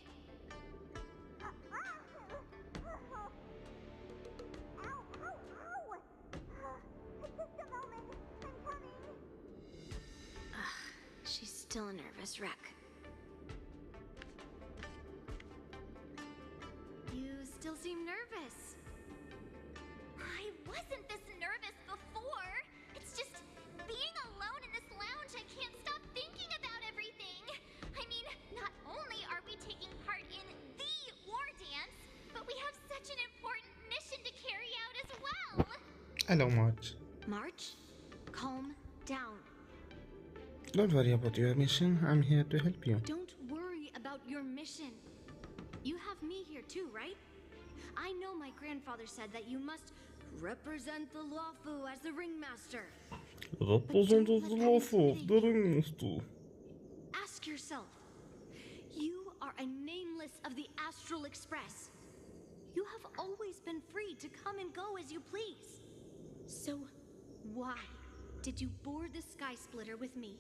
She's still a nervous wreck. You still seem nervous. I wasn't this nervous before. It's just being alone in this lounge, I can't stop thinking about everything. I mean, not only are we taking part in the war dance, but we have such an important mission to carry out as well. Hello, March. March, calm down. Don't worry about your mission. I'm here to help you. Don't worry about your mission. You have me here too, right? I know my grandfather said that you must represent the Luofu as the ringmaster. Represent as the Luofu, the ringmaster. Ask yourself. You are a nameless of the Astral Express. You have always been free to come and go as you please. So, why did you board the Sky Splitter with me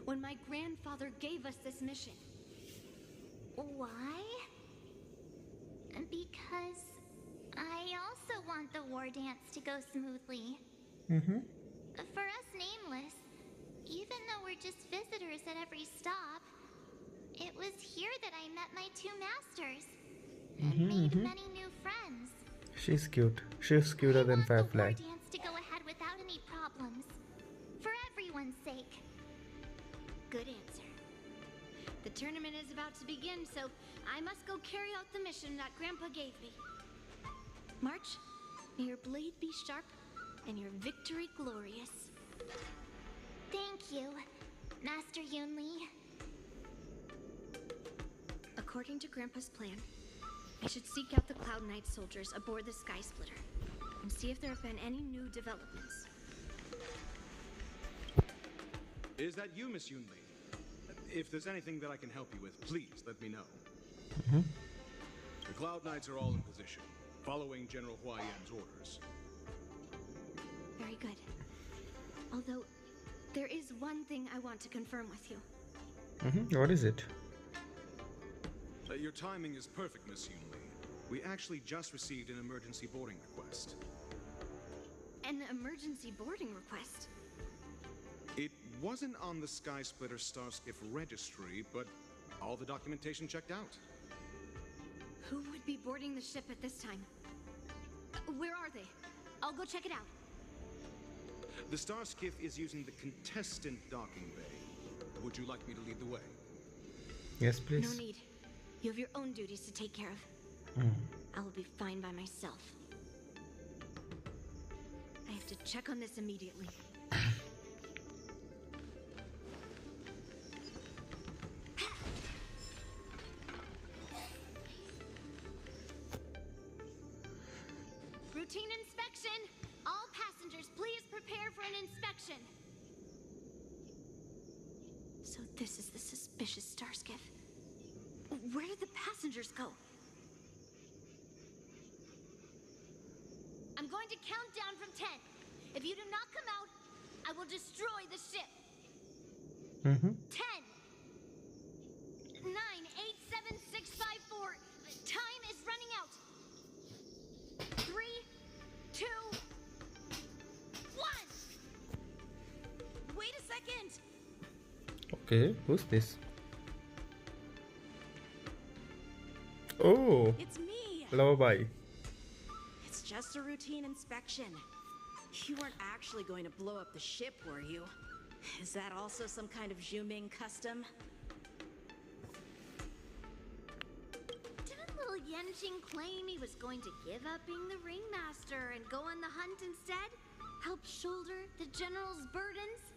when my grandfather gave us this mission? Why? Because I also want the war dance to go smoothly. For us nameless, even though we're just visitors at every stop, it was here that I met my two masters and made many new friends. She's cute. She's cuter than Firefly. I want the war dance to go ahead without any problems. For everyone's sake. Good answer. The tournament is about to begin, so I must go carry out the mission that Grandpa gave me. March, may your blade be sharp and your victory glorious. Thank you, Master Yunli. According to Grandpa's plan, I should seek out the Cloud Knight soldiers aboard the Sky Splitter and see if there have been any new developments. Is that you, Miss Yunli? If there's anything that I can help you with, please let me know. The Cloud Knights are all in position, following General Hua Yan's orders. Very good. Although, there is one thing I want to confirm with you. What is it? Your timing is perfect, Miss Yunli. We actually just received an emergency boarding request. An emergency boarding request? It wasn't on the Sky Splitter Starskiff registry, but all the documentation checked out. Who would be boarding the ship at this time? Where are they? I'll go check it out. The Starskiff is using the contestant docking bay. Would you like me to lead the way? Yes, please. No need. You have your own duties to take care of. I will be fine by myself. I have to check on this immediately. Routine inspection! All passengers, please prepare for an inspection. So this is the suspicious Starskiff. Where did the passengers go? I'm going to count down from 10. If you do not come out, I will destroy the ship. 10, 9, 8, 7, 6, 5, 4. Time is running out. 3, 2, 1. Wait a second. Okay, who's this? Oh, It's me. Lullaby. It's just a routine inspection. You weren't actually going to blow up the ship, were you? Is that also some kind of Zhuming custom? Didn't little Yenjing claim he was going to give up being the ringmaster and go on the hunt instead? Help shoulder the general's burdens?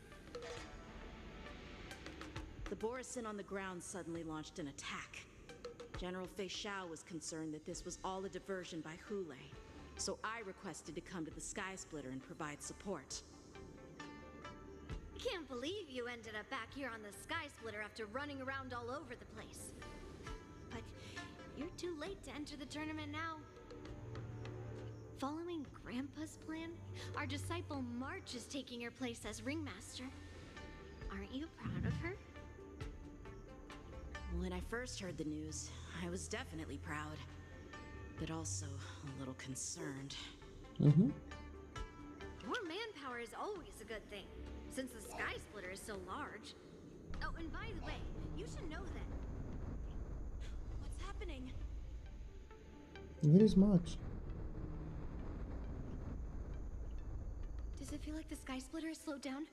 The Borisin on the ground suddenly launched an attack. General Fei Xiao was concerned that this was all a diversion by Hule, so I requested to come to the Sky Splitter and provide support. Can't believe you ended up back here on the Sky Splitter after running around all over the place. But you're too late to enter the tournament now. Following Grandpa's plan, our disciple March is taking your place as ringmaster. Aren't you proud of her? When I first heard the news, I was definitely proud, but also a little concerned. More manpower is always a good thing, since the Sky Splitter is so large. Oh, and by the way, you should know that. What's happening? Where is March? Does it feel like the Sky Splitter is slowed down?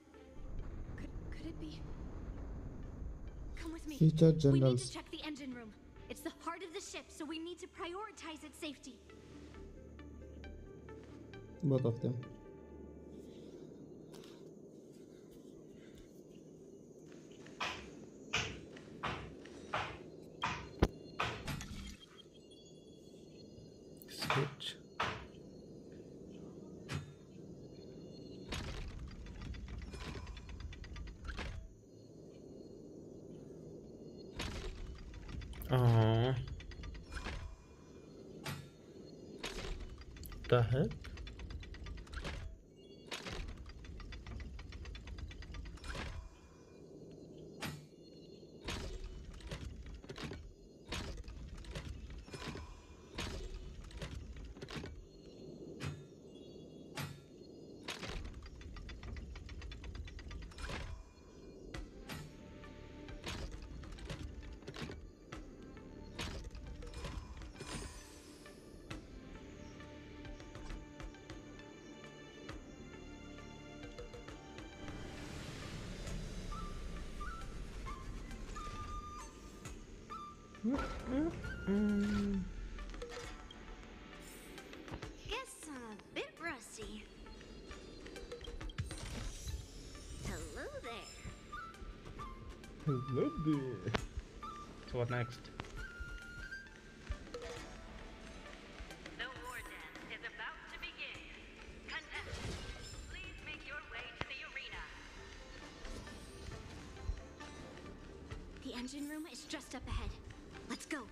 Could it be? Come with me. Future We need generals. to check the engine room. It's the heart of the ship, so we need to prioritize its safety. Both of them. Switch. Oh, the heck? Love it. So what next? The war dance is about to begin. Contestants, please make your way to the arena. The engine room is just up ahead. Let's go.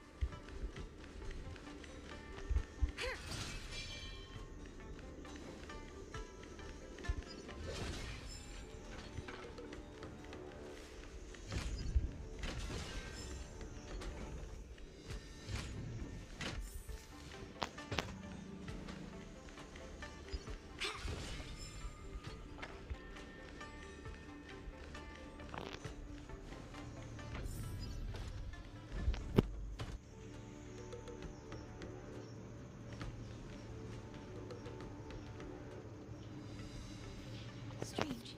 Strange.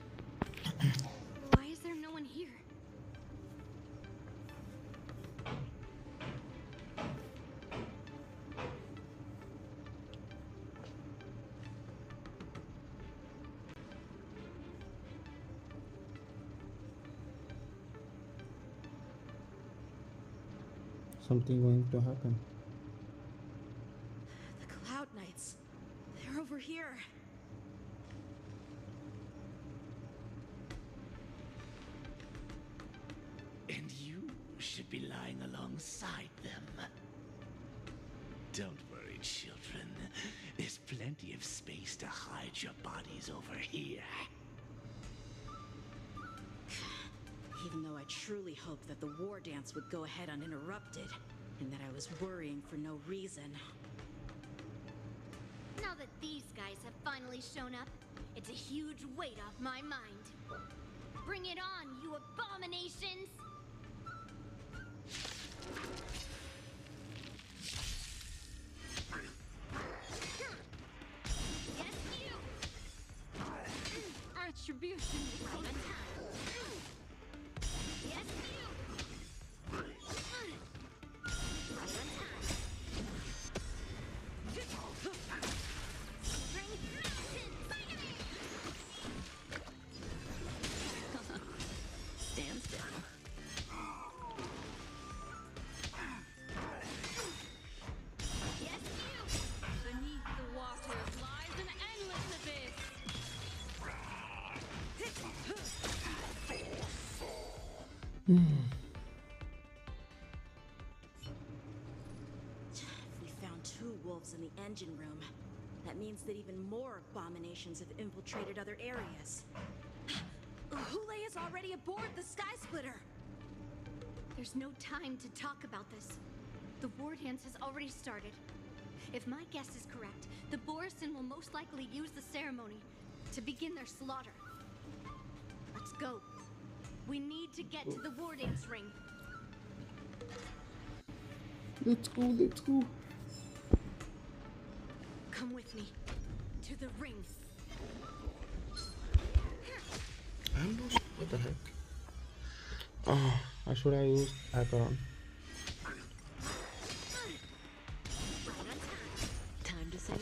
Why is there no one here? Something going to happen. The Cloud Knights. They're over here. And you should be lying alongside them. Don't worry, children. There's plenty of space to hide your bodies over here. Even though I truly hoped that the war dance would go ahead uninterrupted, and that I was worrying for no reason. Now that these guys have finally shown up, it's a huge weight off my mind. Bring it on, you abominations! Yes, you! Attribution. Right on time. Yes, you! Right on time. Bring mountain spider-man! Stand still. Yes, you! Beneath the waters lies an endless abyss. If we found 2 wolves in the engine room, that means that even more abominations have infiltrated other areas. Hule is already aboard the Sky Splitter! There's no time to talk about this. The war dance has already started. If my guess is correct, the Borison will most likely use the ceremony to begin their slaughter. Let's go. We need to get to the war dance ring. Let's go, let's go. Come with me. To the ring. I'm lost. What the heck? Oh, I should have used Acheron. Time to say bye.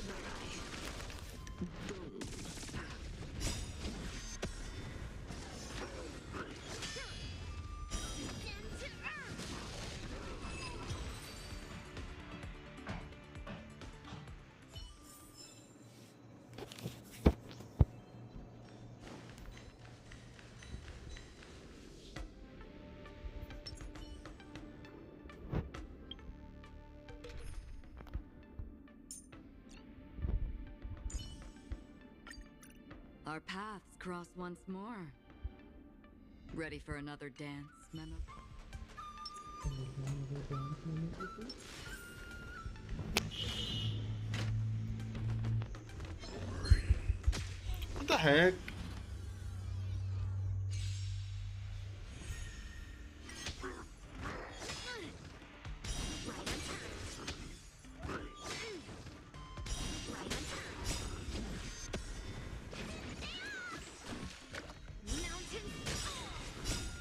Our paths cross once more. Ready for another dance, Memo? What the heck?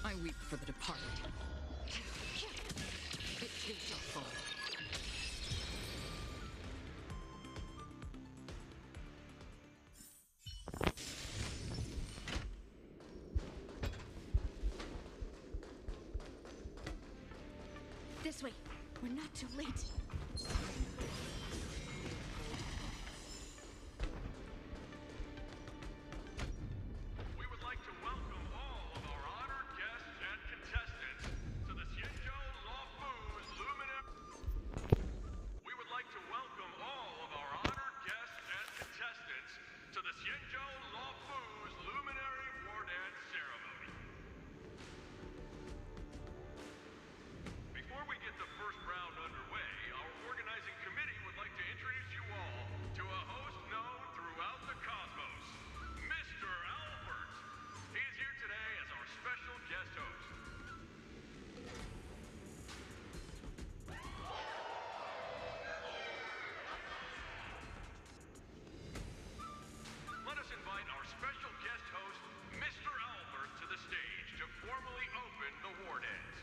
I weep for the departed. It too shall fall. This way. We're not too late. We would like to welcome all of our honored guests and contestants to the Xianzhou Luofu's Luminary. We would like to welcome all of our honored guests and contestants to the Xianzhou Luofu's Luminary War Dance Ceremony. Before we get the first round underway, our organizing committee would like to introduce you all to a host known throughout the cosmos, Mr. Albert. He is here today as our special guest host. Let us invite our special guest host, Mr. Albert, to the stage to formally open the war dance.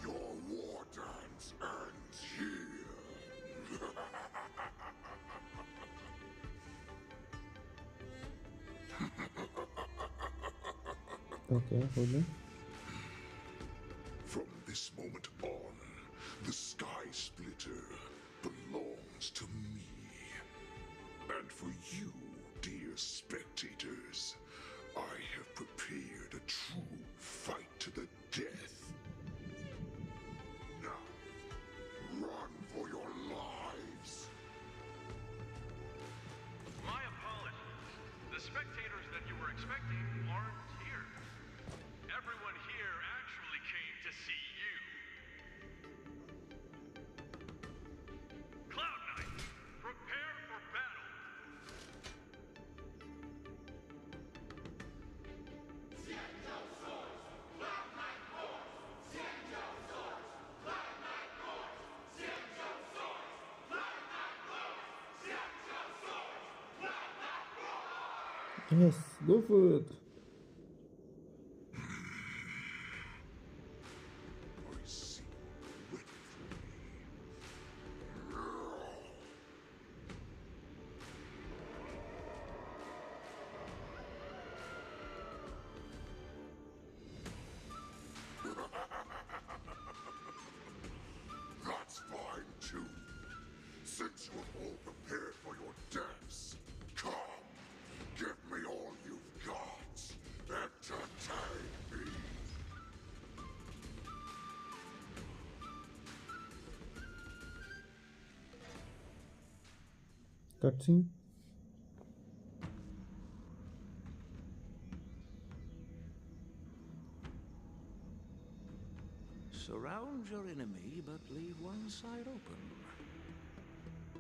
Your war dance ends here. Okay, hold on. From this moment on, the Sky Splitter belongs to me. And for you, dear spectators, I have prepared a true fight to the death. Now, run for your lives. My apologies. The spectators that you were expecting aren't here. Everyone here actually came to see you. Cloud Knight, prepare for battle. Yes, go for it. I see you ready for me. That's fine too. Since you have all prepared for your deaths, come, give me all you've got. Entertain me. Cutscene. Surround your enemy, but leave one side open.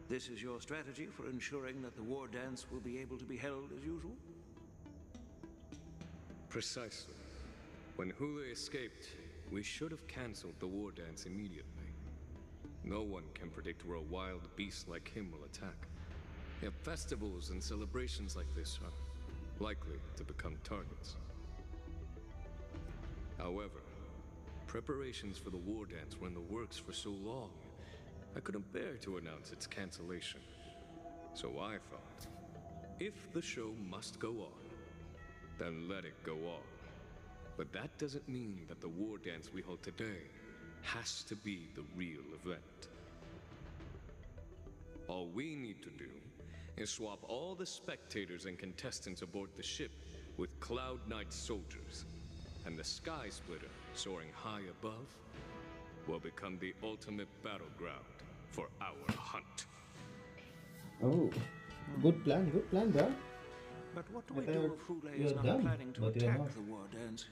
This is your strategy for ensuring that the war dance will be able to be held as usual? Precisely. When Hule escaped, we should have cancelled the war dance immediately. No one can predict where a wild beast like him will attack. Yet festivals and celebrations like this are likely to become targets. However, preparations for the war dance were in the works for so long, I couldn't bear to announce its cancellation. So I thought, if the show must go on, then let it go on. But that doesn't mean that the war dance we hold today has to be the real event. All we need to do is swap all the spectators and contestants aboard the ship with Cloud Knight soldiers, and the Sky Splitter, soaring high above, will become the ultimate battleground for our hunt. Oh, good plan, bro. But what do I we do thought if Hule you're is not done, planning to but you're attack not. the war dance?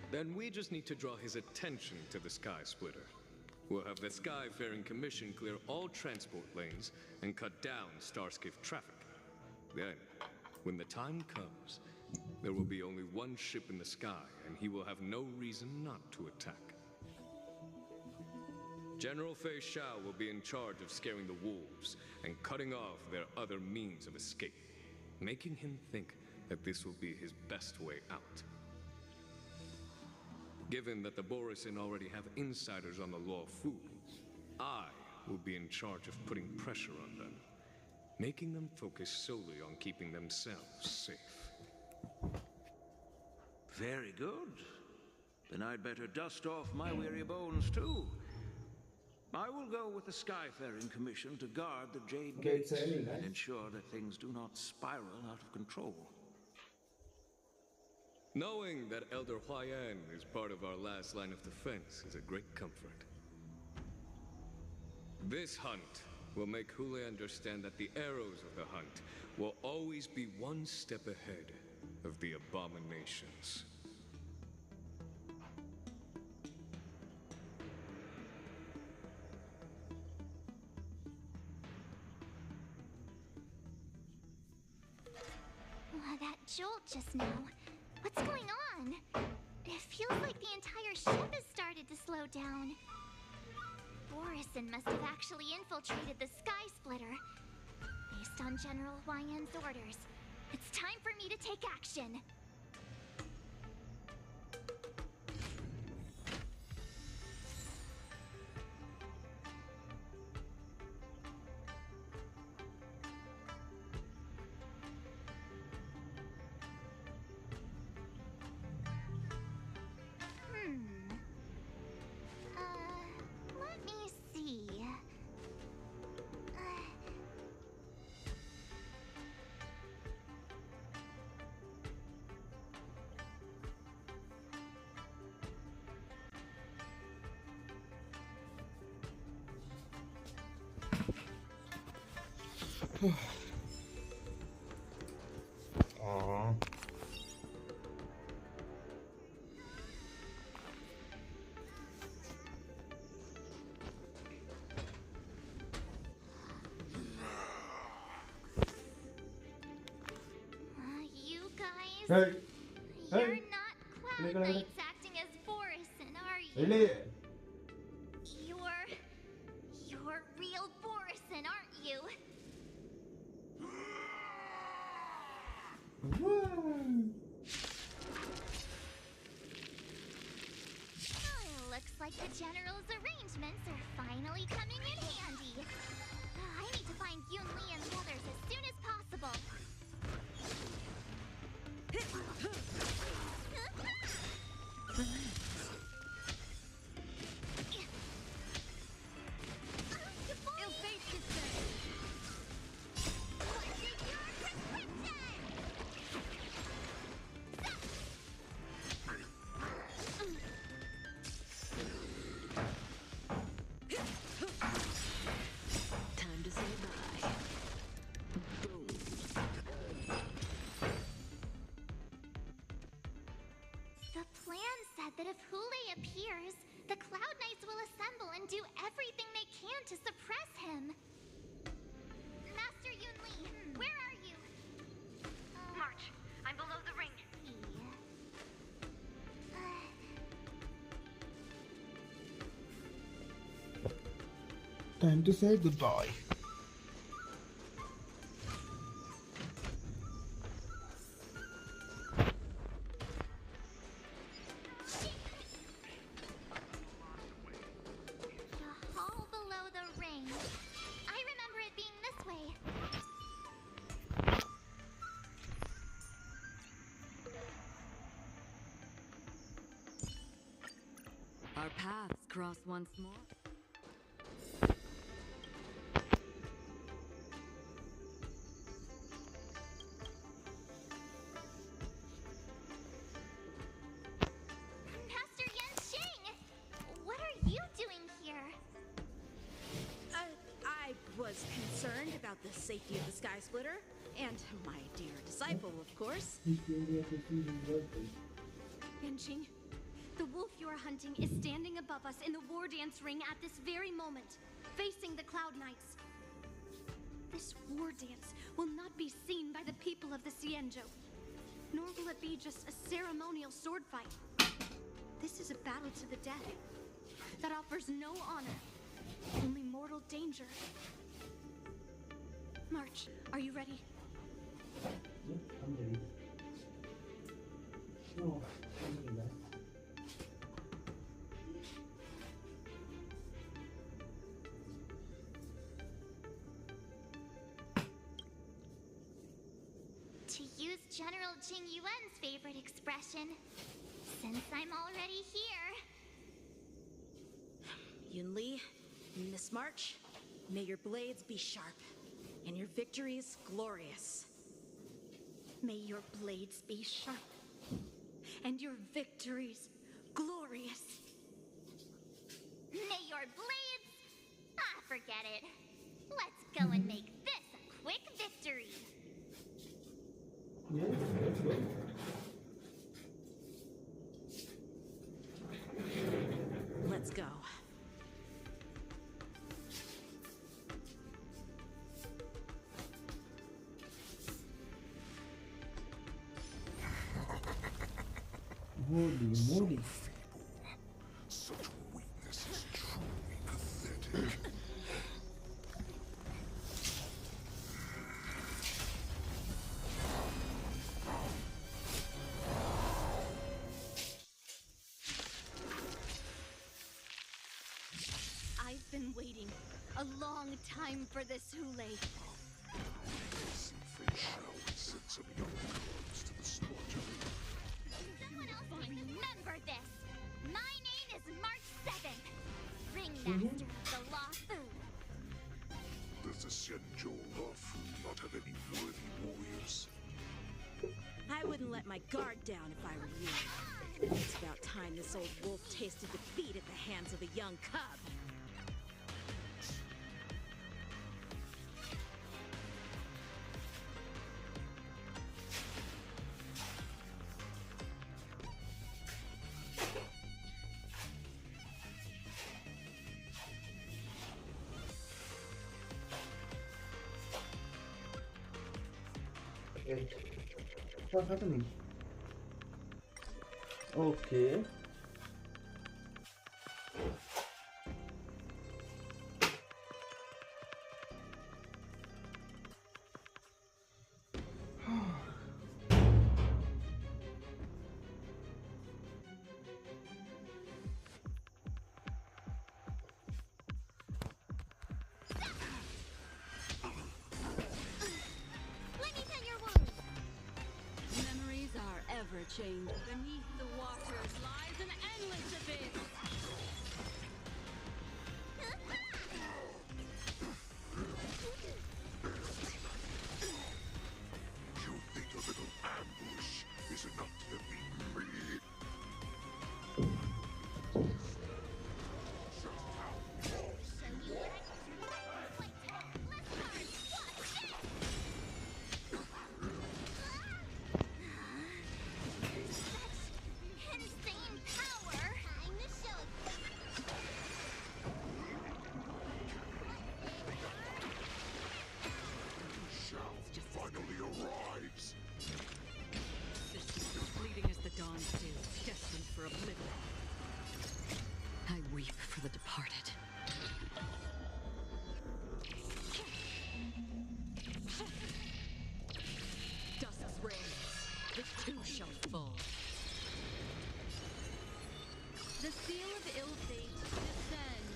Then we just need to draw his attention to the Sky Splitter. We'll have the Skyfaring Commission clear all transport lanes and cut down Starskiff traffic. Then, when the time comes, there will be only one ship in the sky, and he will have no reason not to attack. General Fei Xiao will be in charge of scaring the wolves and cutting off their other means of escape, making him think that this will be his best way out. Given that the Borisin already have insiders on the Luofu, I will be in charge of putting pressure on them. making them focus solely on keeping themselves safe. Very good. Then I'd better dust off my weary bones too. I will go with the Skyfaring Commission to guard the Jade Gates and ensure that things do not spiral out of control. Knowing that Elder Huayan is part of our last line of defense is a great comfort. This hunt will make Hule understand that the arrows of the hunt will always be one step ahead of the abominations. That jolt just now. What's going on? It feels like the entire ship has started to slow down. Borison must have actually infiltrated the Sky Splitter. Based on General Huayan's orders, it's time for me to take action. Let me see. Aww. You guys? Hey! You're Hey! not Ini Cloud kan Knights acting as Borison, are you? Ini! You're real Borison, aren't you? Looks like the General's arrangements are finally coming in handy. I need to find Yunli and the others as soon as possible. Ill fate is dead. What's your prescription? Time to say bye. Boom. The plan said that if Hule appears, the Cloud Knights will assemble and do everything they can to suppress him. Master Yunli, where are you? March. I'm below the ring. Time to say goodbye. The hall below the ring. I remember it being this way. Our paths cross once more. Master Yanxing! What are you doing here? I was concerned about the safety of the Sky Splitter, and my dear disciple, of course. Genshin, the wolf you are hunting is standing above us in the war dance ring at this very moment, facing the Cloud Knights. This war dance will not be seen by the people of the Xianzhou, nor will it be just a ceremonial sword fight. This is a battle to the death that offers no honor, only mortal danger. March, are you ready? I'm ready. No, I'm ready. use General Jing Yuan's favorite expression, since I'm already here. Yunli, Miss March, may your blades be sharp, and your victories glorious. May your blades be sharp, and your victories glorious. May your blades... Ah, forget it. Let's go and make this a quick victory. Yes, let's go. Let's go. Moody, moody. Such weakness is truly pathetic. I've been waiting a long time for this, Hule. Fei Shao would send some young cubs to the slaughter. Someone else can remember this. My name is March 7th, Ringmaster of the Law Fu. Does the Xianzhou Law Fu not have any worthy warriors? I wouldn't let my guard down if I were you. It's about time this old wolf tasted defeat at the hands of a young cub. Wait, what's happening? Okay. Let me tend your wounds. Memories are ever changed. Beneath the waters lies an endless abyss. You think a little ambush is enough to defeat me? Insane power! Time to show Shao finally arrives. Systems as fleeting as the dawn's dew, destined for oblivion. I weep for the departed. Dusk's reign, the two shall fall. The seal of ill fate descends.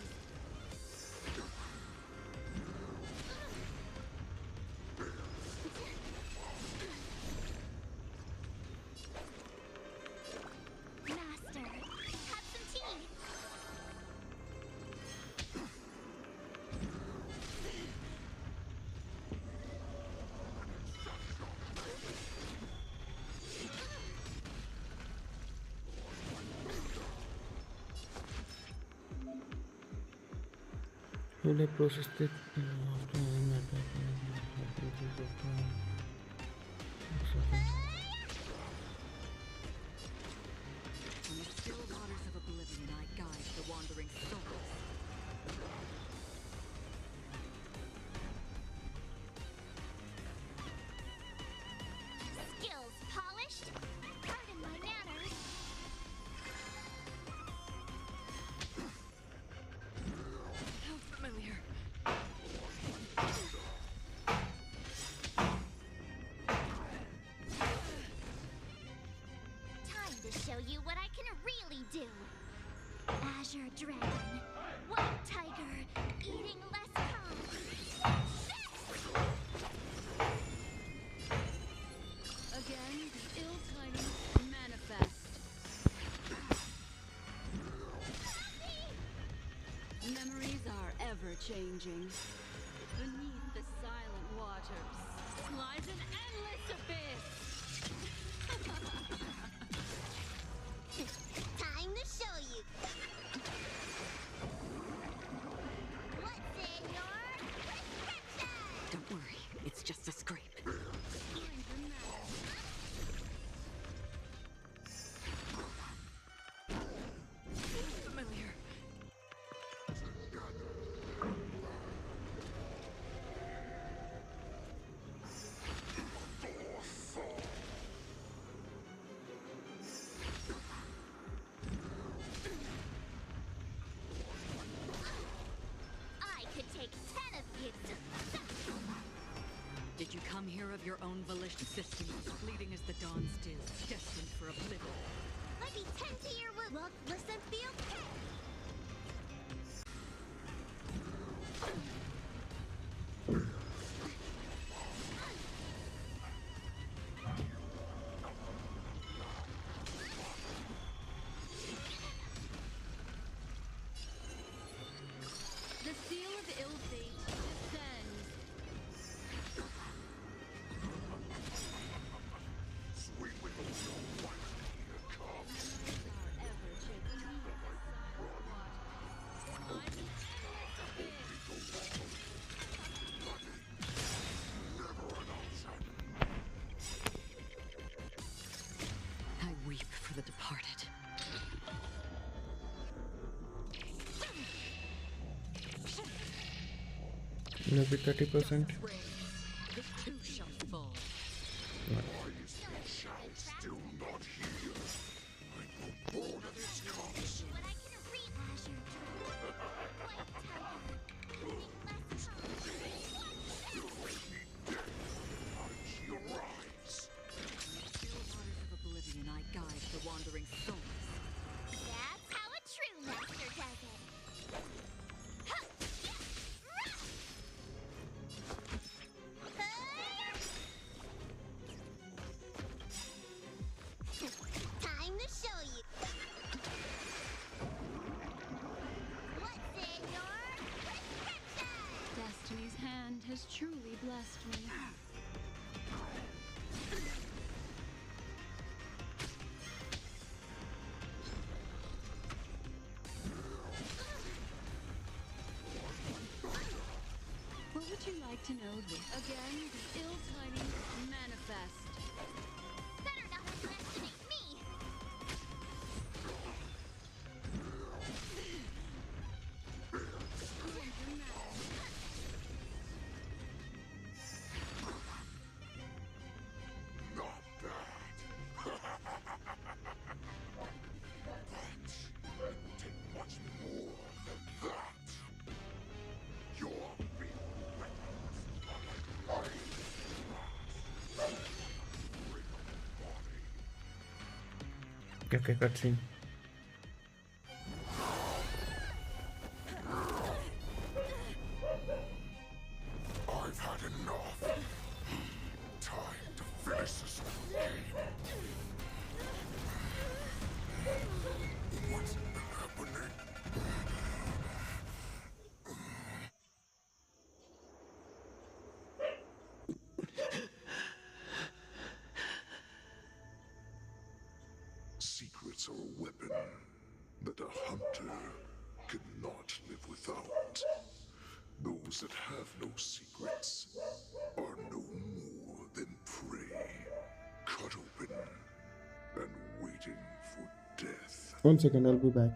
Master, have some tea. Will I process it after an attack? In the still waters of oblivion, I guide the wandering souls. Skills polished. Pardon my manners. How familiar. Time to show you what I can really do. Azure Dragon, White Tiger, eating less calm. Beneath the silent waters lies an endless abyss. Time to show you. What's in your prescription? Don't worry, it's just a scrape. Familiar. I could take 10 of you. Did you come here of your own volition? Systems as fleeting as the dawn's dew, destined for oblivion. Let me tend to your wound. Look, listen, feel, care. The seal of ill fate descends. Sweet little one, here comes. I weep for the departed. Maybe 30%. This too shall fall. Shall still not hear. I will born of its comes. But I can read She arrives. Still waters of oblivion I guide the wandering souls. That's how a true master does it. Huh. Yeah. Time to show you. What's in your prescription? Destiny's hand has truly blessed me. What would you like to know this? Again, the ill tidings manifest. Better not underestimate me. Not bad. But it will take much more than that. Your real weapons are like Okay, cutscene. I've had enough. Time to finish this game. What's happening? Secrets are a weapon that a hunter cannot live without. Those that have no secrets are no more than prey, cut open and waiting for death. 1 second, I'll be back.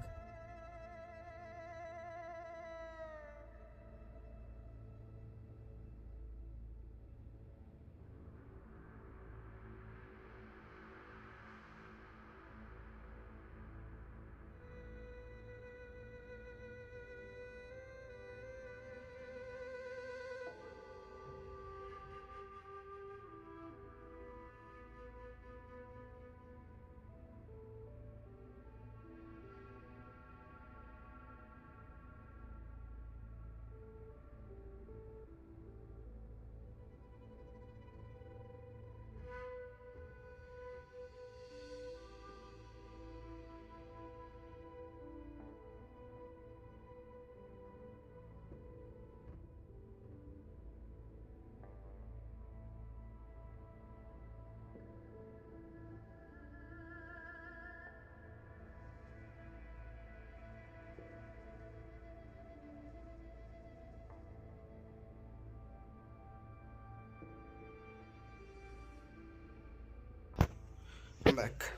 Welcome back.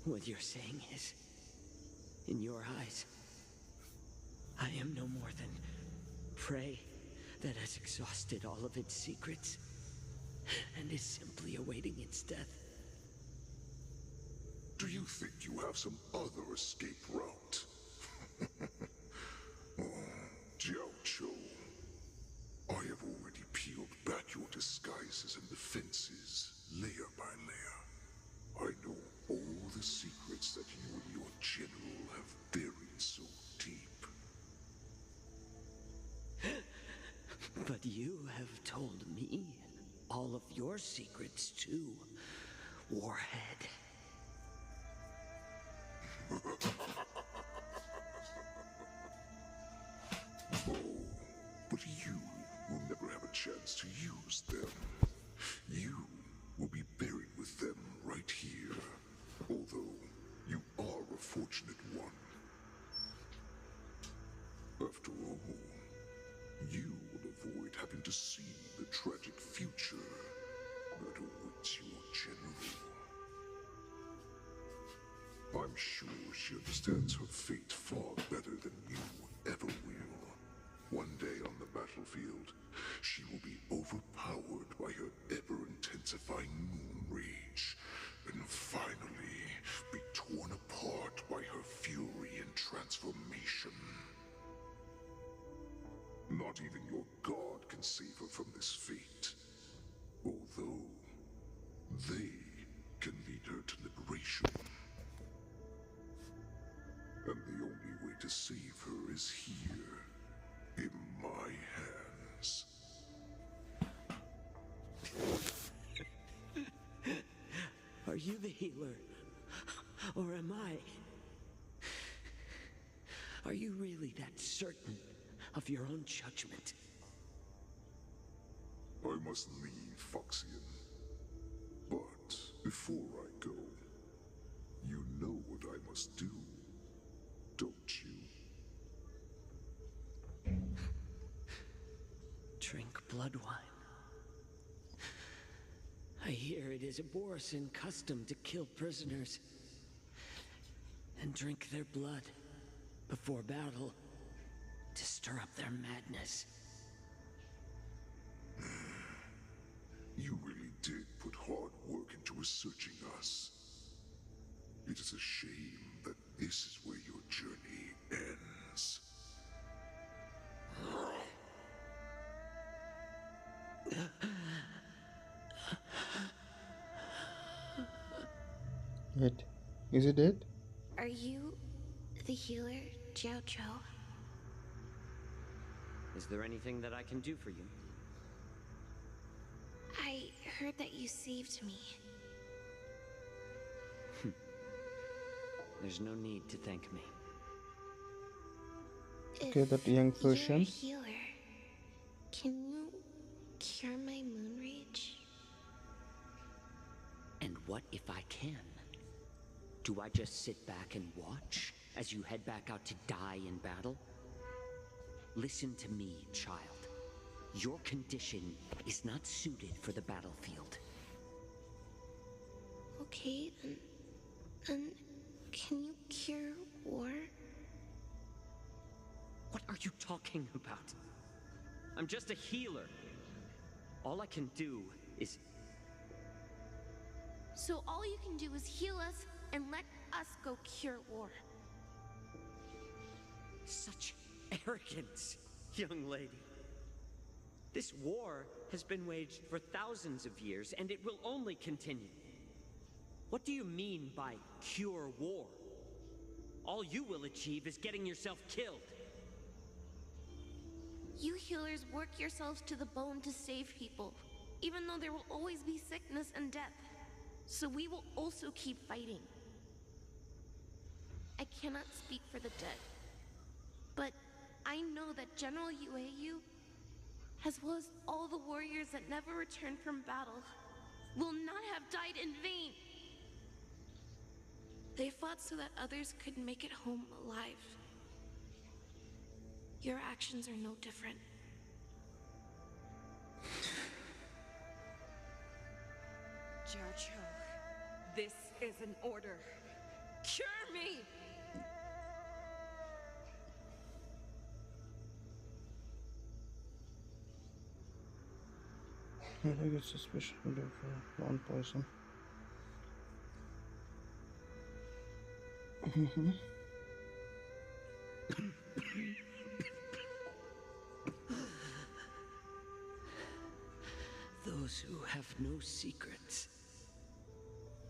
What you're saying is, in your eyes, I am no more than prey that has exhausted all of its secrets and is simply awaiting its death. Do you think you have some other escape route? Oh, Jiao Cho, I have already peeled back your disguises and defenses, layer by layer. I know all the secrets that you and your general have buried so deep. But you have told me all of your secrets too, Warhead. Oh, but you will never have a chance to use them. You will be buried with them right here, although you are a fortunate one. After all, you will avoid having to see the tragic future that awaits your general. I'm sure she understands her fate far better than you ever will. One day on the battlefield, she will be overpowered by her ever-intensifying moon rage, and finally be torn apart by her fury and transformation. Not even your god can save her from this fate, although they can lead her to liberation. And the only way to save her is here, in my hands. Are you the healer? Or am I? Are you really that certain of your own judgment? I must leave, Foxian. But before I go, you know what I must do, don't you? Drink blood wine. I hear it is a Borisin custom to kill prisoners and drink their blood before battle to stir up their madness. You really did put hard work into researching us. It is a shame that this is where your journey ends. It is it it? Are you the healer, Jiao Cho? Is there anything that I can do for you? I heard that you saved me. There's no need to thank me. Okay, that young You're a version. healer. Can you cure my moon rage? And what if I can? Do I just sit back and watch as you head back out to die in battle? Listen to me, child. Your condition is not suited for the battlefield. Okay, then can you cure war? What are you talking about? I'm just a healer. All I can do is... So all you can do is heal us and let us go cure war. Such arrogance, young lady. This war has been waged for thousands of years, and it will only continue. What do you mean by cure war? All you will achieve is getting yourself killed. You healers work yourselves to the bone to save people, even though there will always be sickness and death. So we will also keep fighting. I cannot speak for the dead, but I know that General Yueyu, as well as all the warriors that never returned from battle, will not have died in vain. They fought so that others could make it home alive. Your actions are no different. Jarcho, this is an order. Cure me! I think it's suspicious for one poison. Those who have no secrets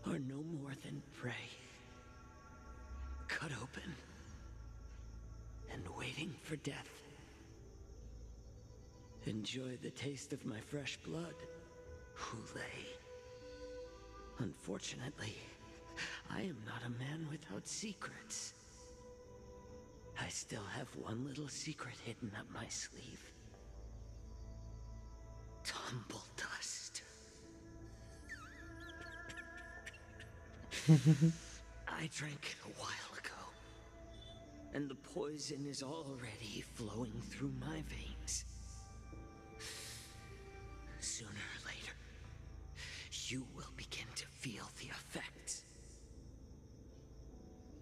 are no more than prey. Cut open and waiting for death. Enjoy the taste of my fresh blood, Hulei. Unfortunately, I am not a man without secrets. I still have one little secret hidden up my sleeve. Tumble dust. I drank it a while ago, and the poison is already flowing through my veins. Sooner or later, you will begin to feel the effects.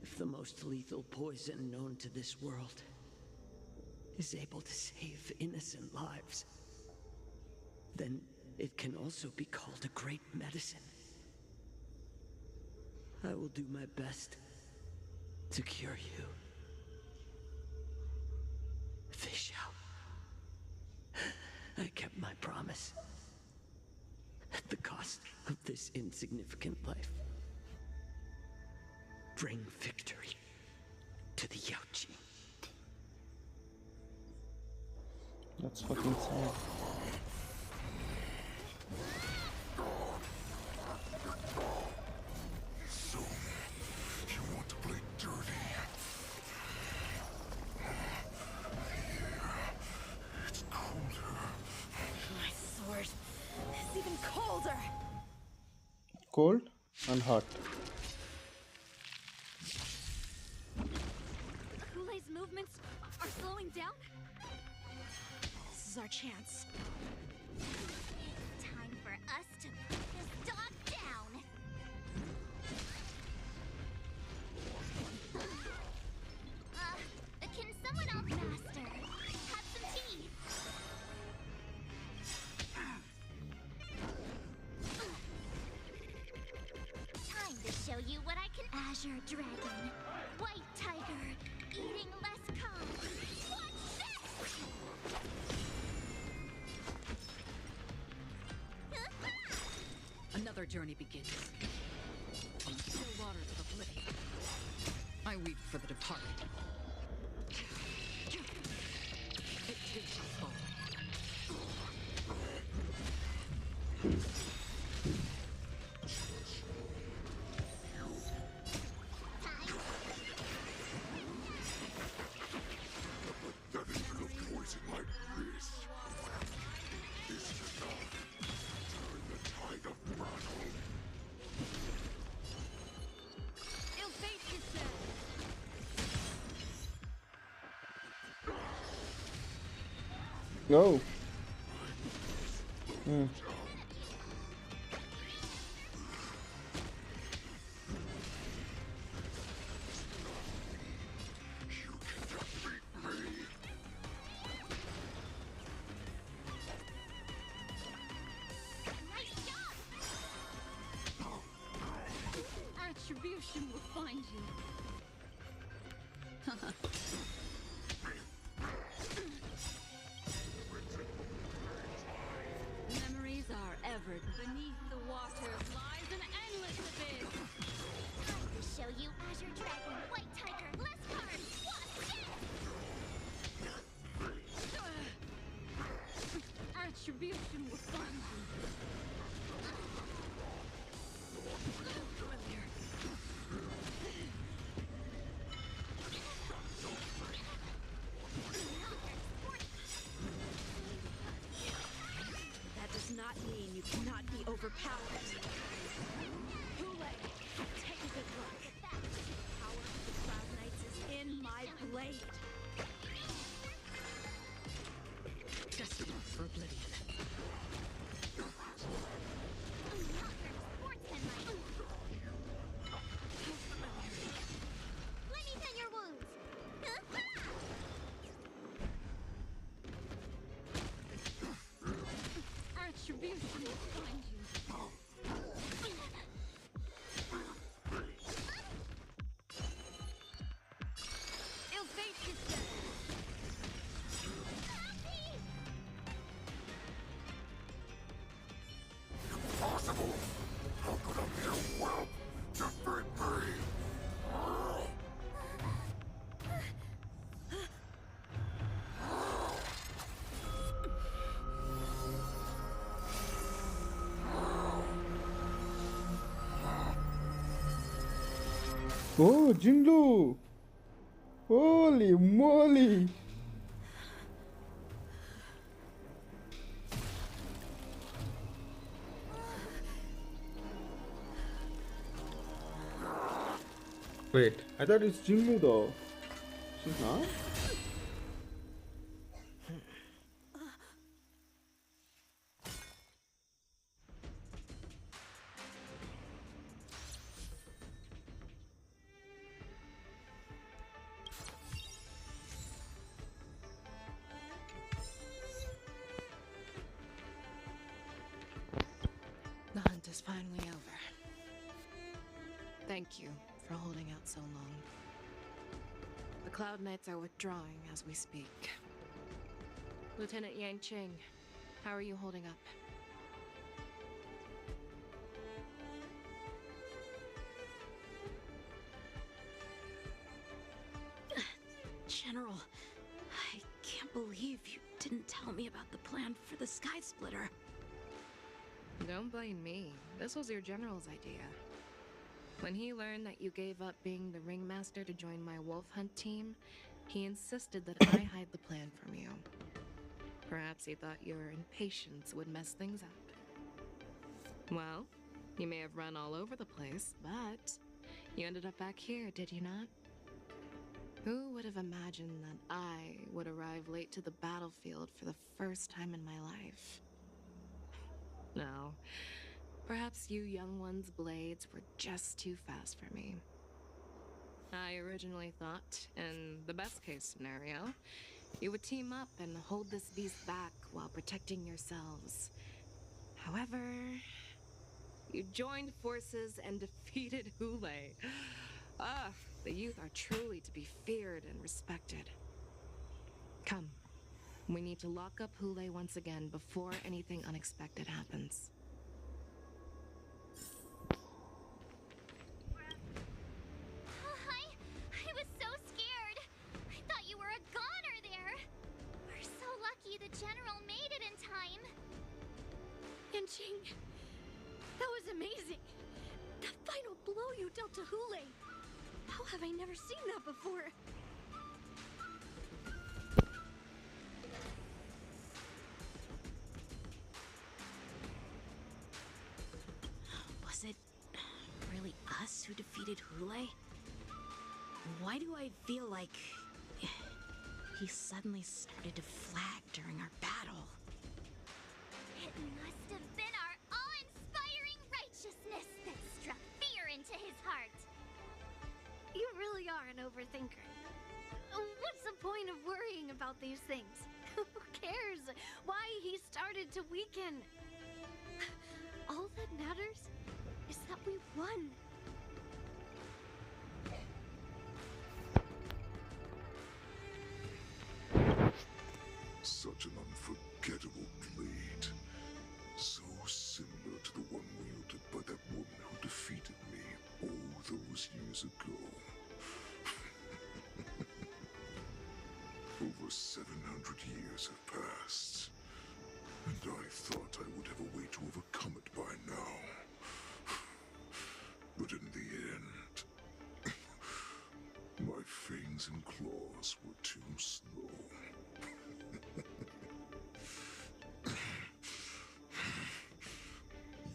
If the most lethal poison known to this world is able to save innocent lives, then it can also be called a great medicine. I will do my best to cure you. Fish out. I kept my promise. At the cost of this insignificant life. Bring victory to the Yaoqing. That's fucking sad. So, you want to play dirty? Yeah, it's colder. My sword is even colder. Cold and hot. Hulei's movements are slowing down? This is our chance. Time for us to put this dog down. Can someone else, Master, have some tea? Time to show you what I can. Azure Dragon, White Tiger, eating less carbs. Watch this! Another journey begins. From the still waters of oblivion, I weep for the departed. It too shall fall. That is enough poison like this. This is enough. Turn the tide of battle. Ill fate, you said. No. Attribution will find you. Memories are ever beneath the water lies an endless abyss. Time to show you Azure Dragon, White Tiger, less carbs. Watch this! Attribution will find you. That does not mean you cannot be overpowered. Hulei, take a good look. The power of the Cloud Knights is in my blade. Destined for oblivion. Sports Find you. Ill fate is dead. Impossible! How could a mere whelp defeat me? Oh, Jinlu! Holy moly! Wait, I thought it's Jinlu though. She's not? The hunt is finally over. Thank you for holding out so long. The Cloud Knights are withdrawing as we speak. Lieutenant Yang Ching, how are you holding up? General, I can't believe you didn't tell me about the plan for the Sky Splitter. Don't blame me. This was your general's idea. When he learned that you gave up being the ringmaster to join my wolf hunt team, he insisted that I hide the plan from you. Perhaps he thought your impatience would mess things up. Well, you may have run all over the place, but you ended up back here, did you not? Who would have imagined that I would arrive late to the battlefield for the first time in my life? No. Perhaps you young ones' blades were just too fast for me. I originally thought, in the best case scenario, you would team up and hold this beast back while protecting yourselves. However, you joined forces and defeated Hule. Ah, the youth are truly to be feared and respected. Come, we need to lock up Hule once again before anything unexpected happens. I was so scared. I thought you were a goner there. We're so lucky the general made it in time. And Ching, that was amazing. The final blow you dealt to Hule. How have I never seen that before? Was it really us who defeated Hule? Why do I feel like he suddenly started to flag during our battle? It must have been our awe-inspiring righteousness that struck fear into his heart. You really are an overthinker. What's the point of worrying about these things? Who cares why he started to weaken? All that matters is that we won. Such an unforgettable blade. So similar to the one wielded by that woman who defeated me all those years ago. Over 700 years have passed, and I thought I would have a way to overcome it by now. But in the end, my fangs and claws were too slow.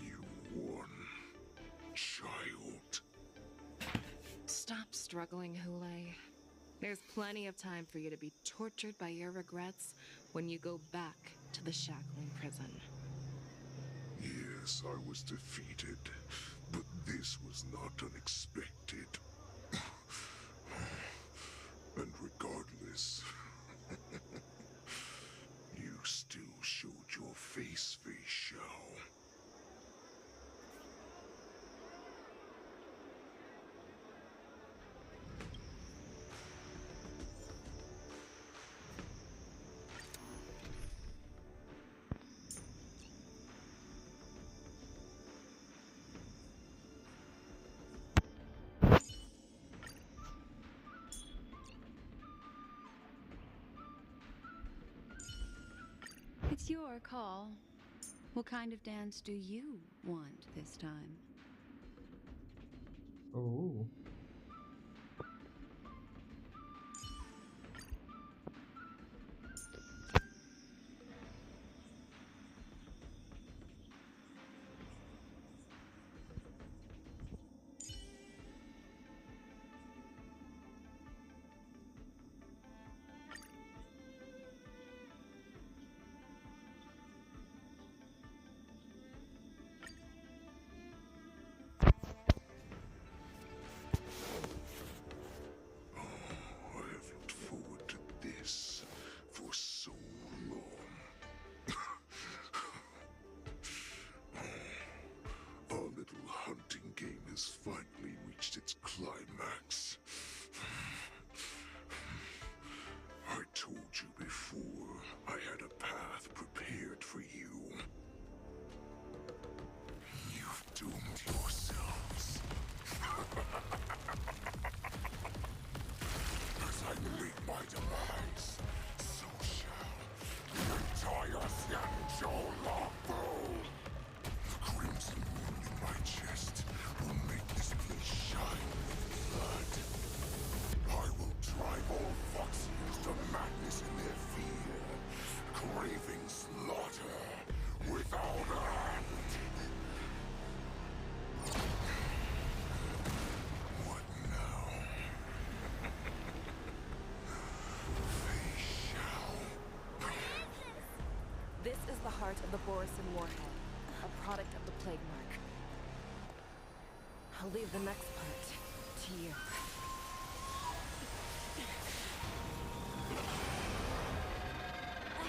You won, child. Stop struggling, Hule. There's plenty of time for you to be tortured by your regrets when you go back to the shackling prison. Yes, I was defeated, but this was not unexpected. And regardless, you still showed your face, Fei Xiao. It's your call. What kind of dance do you want this time? Oh. I have looked forward to this for so long. Our little hunting game has finally reached its climax. I told you before, I had a path prepared for you. You've doomed yourselves. As I meet my demise, so shall the entire Xianzhou Longbow. The crimson wound in my chest will make this place shine with blood. I will drive all Foxians to madness in their fear, craving slaughter without end. What now? They shall. This is the heart of the Borisin warhead, a product of the Plague Mark. I'll leave the next part to you. I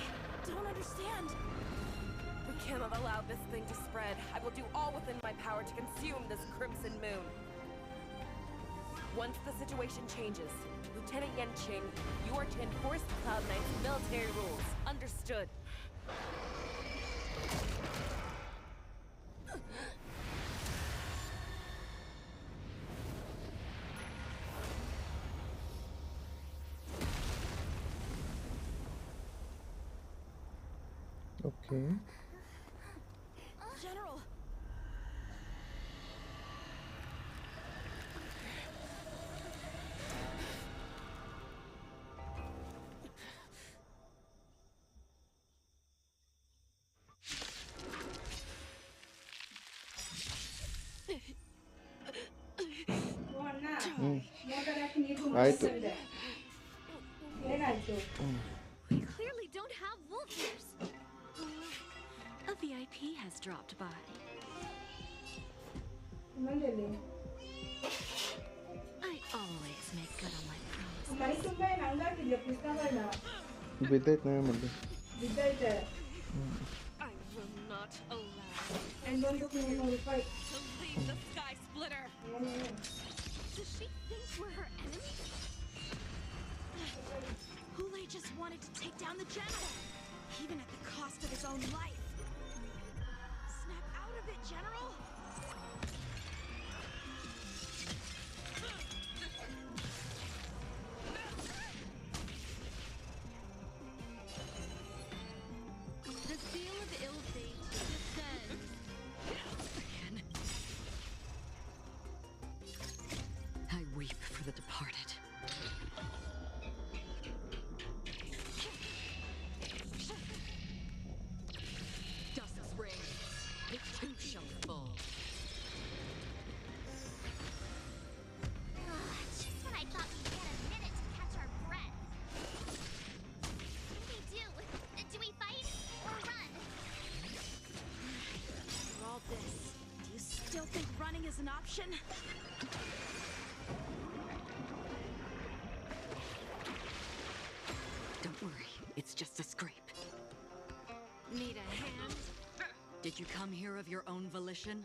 don't understand. We cannot allow this thing to spread. I will do all within my power to consume this Crimson Moon. Once the situation changes, Lieutenant Yenqing, you are to enforce the Cloud Knight's military rules. Understood. Okay. General! ಆಯ್ತು. We clearly don't have wolf ears. A VIP has dropped by. I always make good on my promises. ಬಿದ್ದೈತೆ ನೋವು ಮತ್ತೆ. I will not allow anyone to leave the Sky Splitter. Does she think we're her enemy? Hule just wanted to take down the general, even at the cost of his own life. Snap out of it, General! The seal of ill fate descends. Again. I weep for the departed. Dust's ring, it too shall fall. Just when I thought we'd get a minute to catch our breath. What do we do? Do we fight or run? For all this, do you still think running is an option? Don't worry, it's just a scrape. Need a hand? Did you come here of your own volition?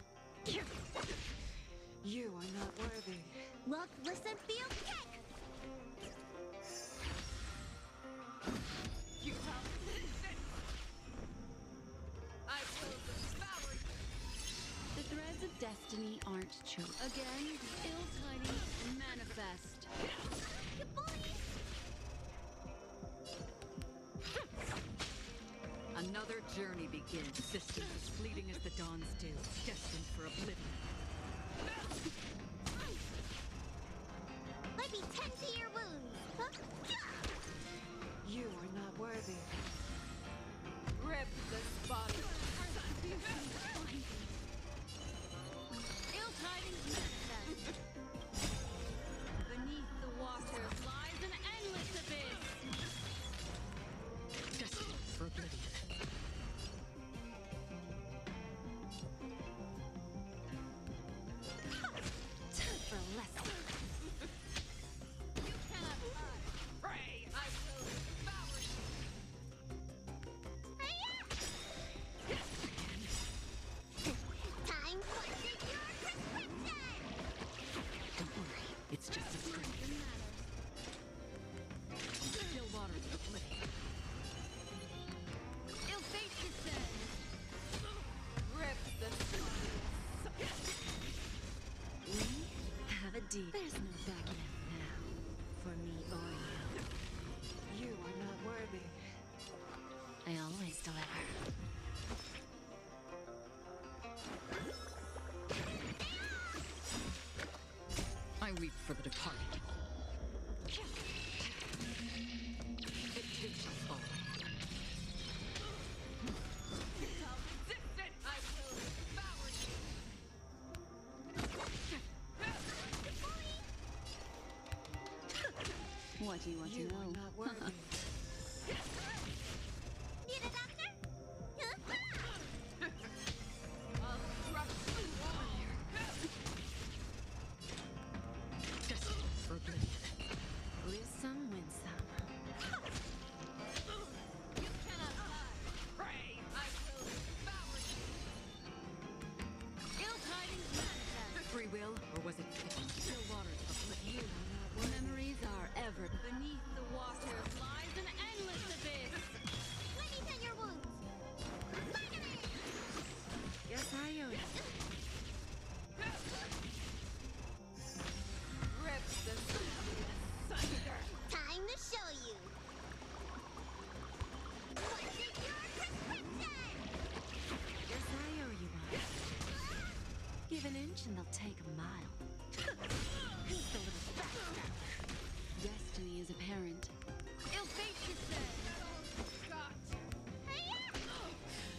You are not worthy. Look, listen, feel, kick! You tell me. I will devour you. The threads of destiny aren't chosen. Again, the ill-tiny manifest. You bully! A Another journey begins. Distance as fleeting as the dawn's dew, destined for oblivion. Let me tend to your wounds. You are not worthy. Rip this body. Ill tidings manifest. Beneath the water lies an endless abyss. Destined for oblivion. Time for a lesson. You cannot hide. Pray, I will devour you. Time for your prescription! Don't worry, it's just a scrape. Still waters of oblivion. Ill fate descends. Rip this body. We have a deal. There's no backing out now. For me or you. You are not worthy. I always deliver. I weep for the departed. It takes us all. Self-existent! I will devour you. What do you want You to know? are not worthy. Need a doctor? I'll crush you all. Destined for oblivion. Lose some, win some. You cannot hide. Pray, I will devour you. Ill tidings manifest. Free will, or was it still waters of oblivion? You are not worthy. Memories are ever beneath the water lies an endless abyss. Let me tend your wounds. Finally! Yes, I owe you. Rip this body asunder. Time to show you. What's in your prescription? Guess I owe you one. Give an inch and they'll take a mile. Who's the little backstabber? Destiny is apparent. Ill fate descends.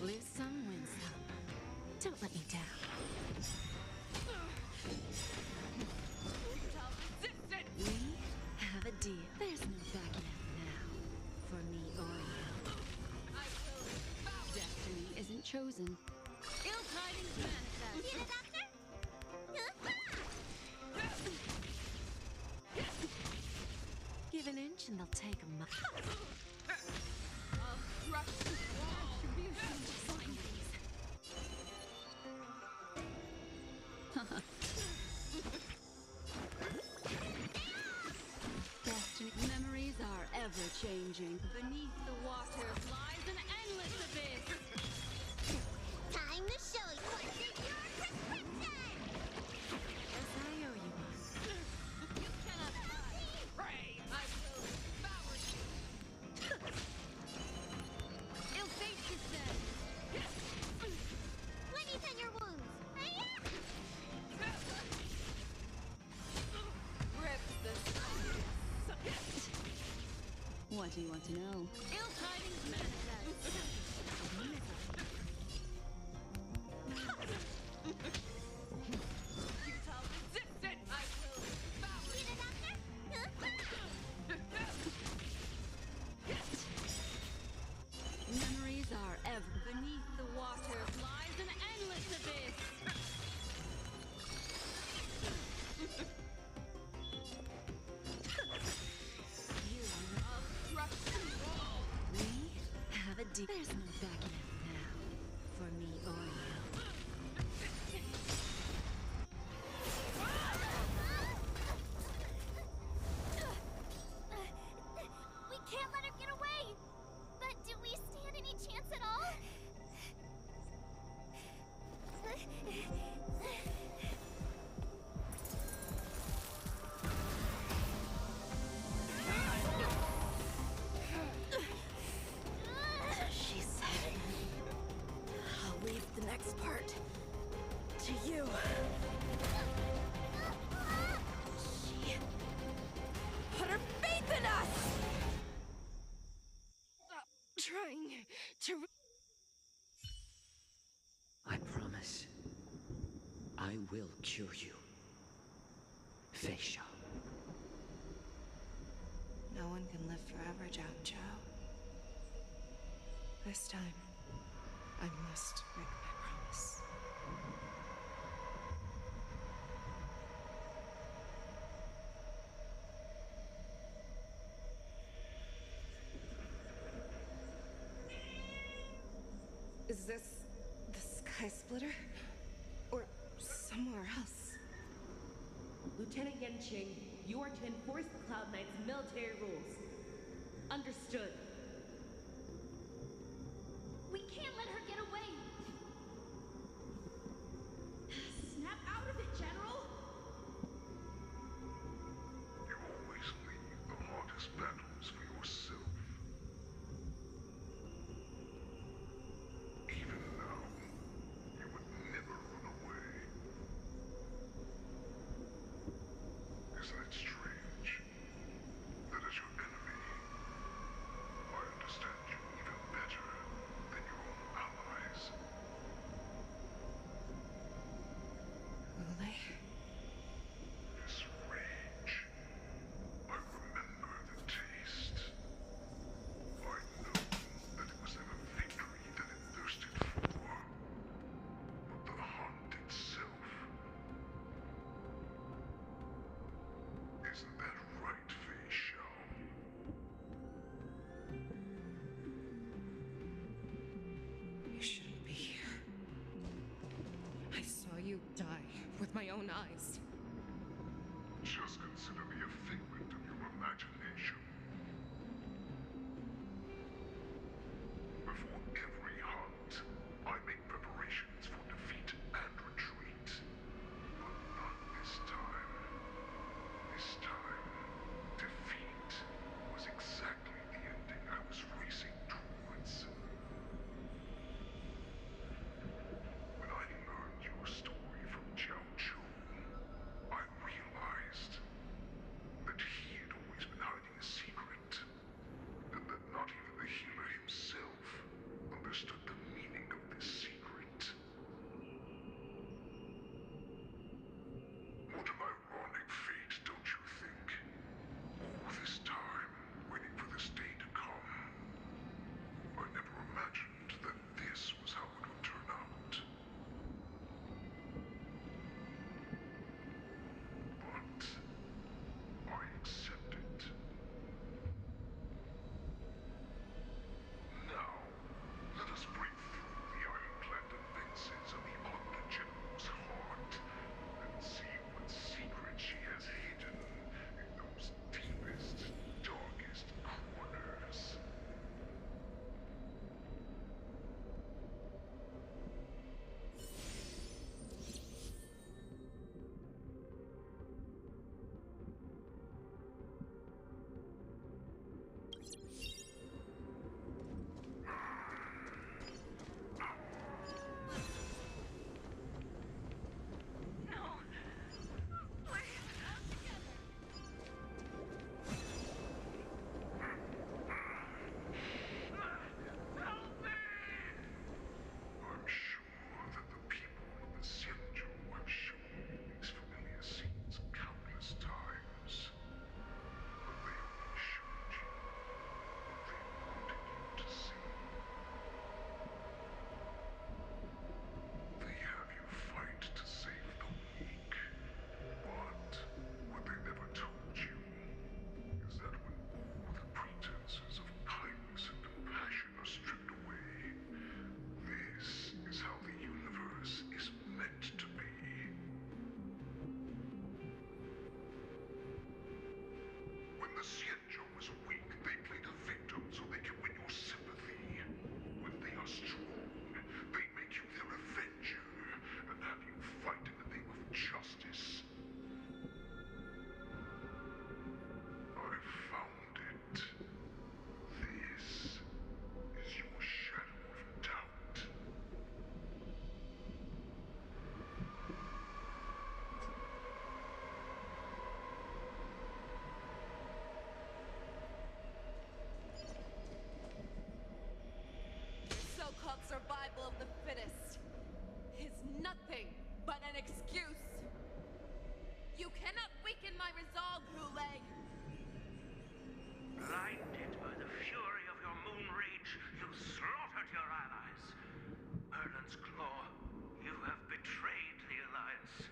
Lose some, win some. Don't let me down. Self-existent! We have a deal. There's no backing out now. For me or you. I will devour you. Destiny isn't chosen. Ill tidings manifest. Need a doctor? Give an inch and they'll take a mile. I'll crush you all. Attribution to findings. Destiny. Memories are ever changing. Beneath the water lies an endless abyss. Time to show you. What's in your prescription? Guess I owe you one. You cannot hide. Pray, I will devour you. Ill fate descends. Let me tend your wounds. Rip this body asunder. What do you want to know? Ill tidings manifest. Self-existent! I will devour Need a doctor? Memories are ever beneath the water lies an endless abyss. You are not. I'll crush you all. We have a deal. There's no backing out now. For me or you. We can't let her get away! But do we stand any chance at all? She said. will cure you. Fei Xiao. No one can live forever, Jiao Chao. This time, I must break my promise. Is this the Sky Splitter? Or somewhere else? Lieutenant Yanqing, you are to enforce the Cloud Knight's military rules. Understood. We can't let her get away! Snap out of it, General! You always leave the hardest battles for yourself. Even now, you would never run away. Isn't it strange that as your enemy, I understand you even better than your own allies? Will they? This rage, I remember the taste. I know that it was never victory that it thirsted for, but the hunt itself. Isn't that right, Fei Xiao? You shouldn't be here. I saw you die with my own eyes. Just consider me a figment of your imagination. Before every hunt, I make preparations for defeat and retreat. But not this time. This time, defeat was exactly the ending I was racing towards. When I learned your story from Jiao Chu, I realized that he had always been hiding a secret, and that not even the healer himself understood the meaning of this secret. What an ironic fate, don't you think? All this time, waiting for this day to come. I never imagined that this was how it would turn out. But I accept it. Now, let us break through the ironclad defenses of the Other General's heart and see what secret she has hidden in those deepest, darkest corners. I'm sure that the people of the Xianzhou have shown you these familiar scenes countless times. But they only showed you what they wanted you to see. They have you fight to save the weak. But what they never told you is that when all the pretenses of kindness and compassion are stripped away, this is how the universe is meant to be. When the Xianzhou is weak, they play the victim so they can win your sympathy. When they are strong, they make you their avenger and have you fight in the name of justice. I found it. This is your shadow of doubt. Your so-called survival of the fittest is nothing but an excuse. You cannot weaken my resolve, Hule. Blinded by the fury of your moon rage, you slaughtered your allies. Erland's Claw, you have betrayed the Alliance.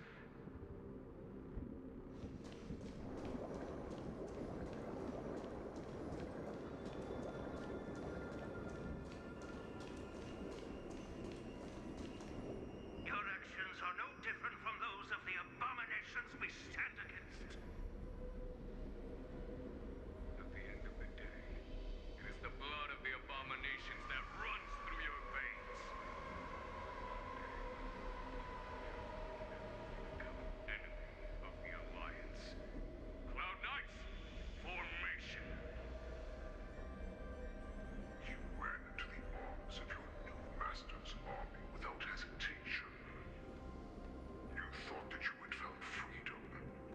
Your actions are no different from those of the abominations we stand against. At the end of the day, it is the blood of the abominations that runs through your veins. Become an enemy of the Alliance. Cloud Knights, formation. You ran into the arms of your new master's army without hesitation. You thought that you had found freedom,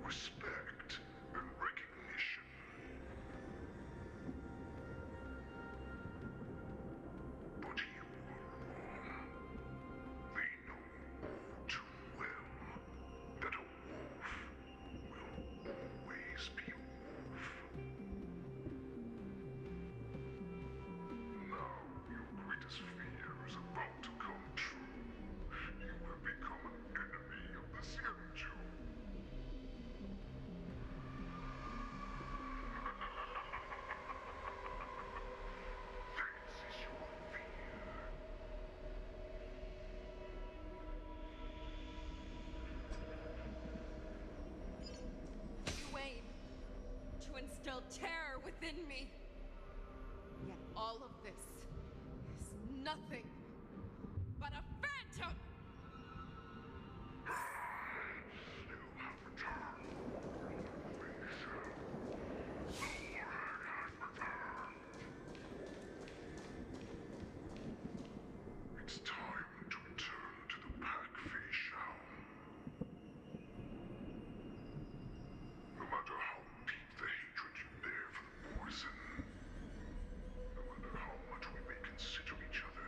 respect, and recognition. But you were wrong. They know all too well that a wolf will always be a wolf. Now your greatest fear is about to come true. You have become an enemy of the Xianzhou. This is your fear. You aim to instill terror within me. Yet all of this is nothing but a phantom! You have returned. We shall. The Warhag has returned. It's time to return to the Pack Fei Shao. No matter how deep the hatred you bear for the Morrison, no matter how much we may consider each other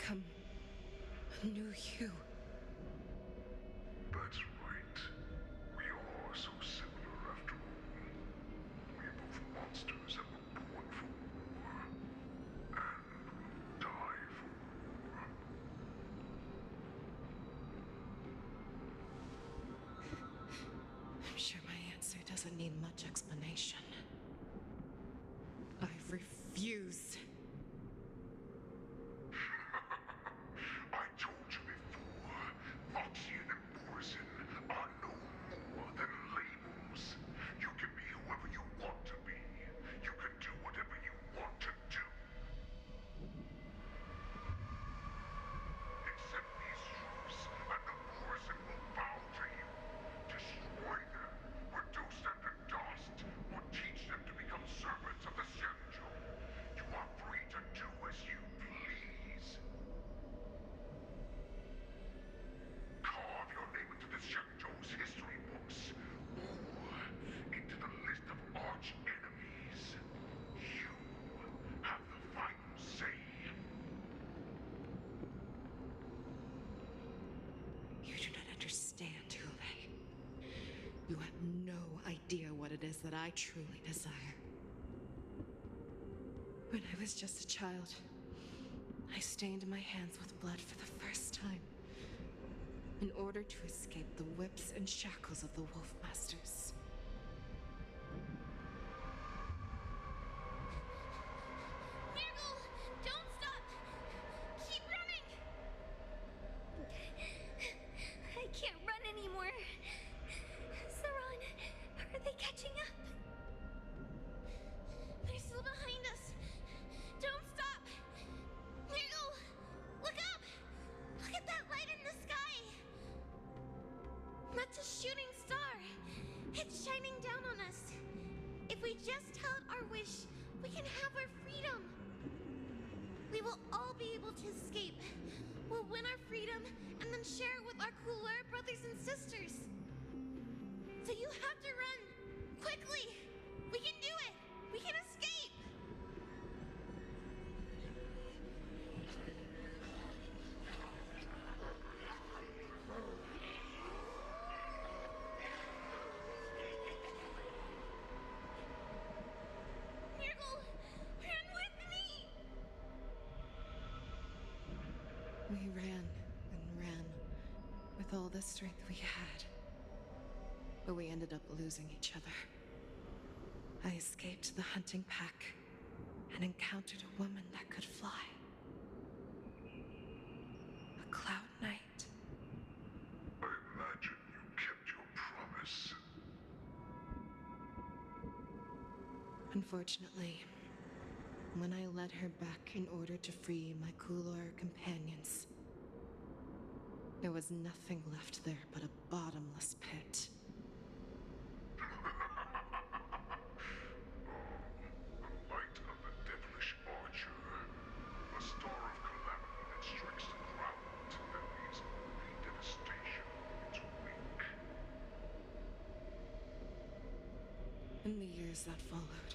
become a new you. That's right. We are so similar after all. We're both monsters that were born for war, and will die for war. I'm sure my answer doesn't need much explanation. I refuse. I told you before, Foxian and Morrison are no more than labels. You can be whoever you want to be. You can do whatever you want to do. Accept these truths, and the Morrison will bow to you. Destroy them, reduce them to dust, or teach them to become servants of the Zenjo. You are free to do as you please. Carve your name into the Zenjo's history books, or into the list of arch enemies. You have the final say. You do not understand, Hule. You have no idea what it is that I truly desire. When I was just a child, I stained my hands with blood for the first time in order to escape the whips and shackles of the Wolf Masters. Mirgle, don't stop! Keep running! I can't run anymore. Saran, are they catching up? They're still behind us. Don't stop! Mirgle, look up! Look at that light in the sky! That's a shooting star. It's shining down on us. If we just held our wish, we can have our freedom. We will all be able to escape. We'll win our freedom and then share it with our cooler brothers and sisters. So you have to run. Quickly. We can do it. We can escape. Mirgle, run with me. We ran and ran with all the strength we had. But we ended up losing each other. I escaped the hunting pack and encountered a woman that could fly. A Cloud Knight. I imagine you kept your promise. Unfortunately, when I led her back in order to free my Coulor companions, there was nothing left there but a bottomless pit. The light of the devilish archer. A star of calamity that strikes the ground and leaves only devastation in its wake. In the years that followed,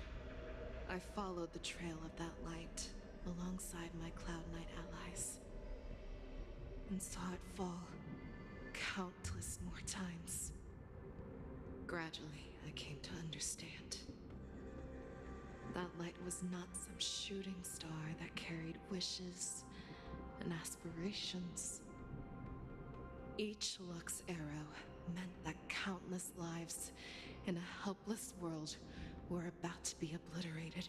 I followed the trail of that light alongside my Cloud Knight allies and saw it fall countless more times. Gradually, I came to understand. That light was not some shooting star that carried wishes and aspirations. Each Lux arrow meant that countless lives in a helpless world were about to be obliterated.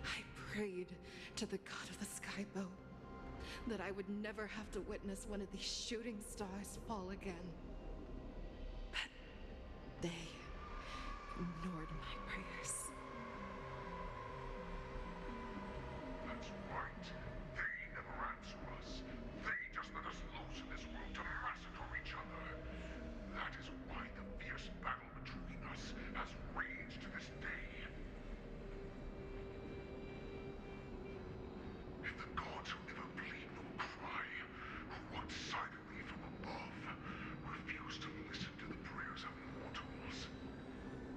I prayed to the god of the skybow that I would never have to witness one of these shooting stars fall again. But they ignored my prayers. That's right. They never answer us. They just let us loose in this world to massacre each other. That is why the fierce battle between us has raged to this day. If the gods who never bleed nor cry, who watch silently from above, refuse to listen to the prayers of mortals,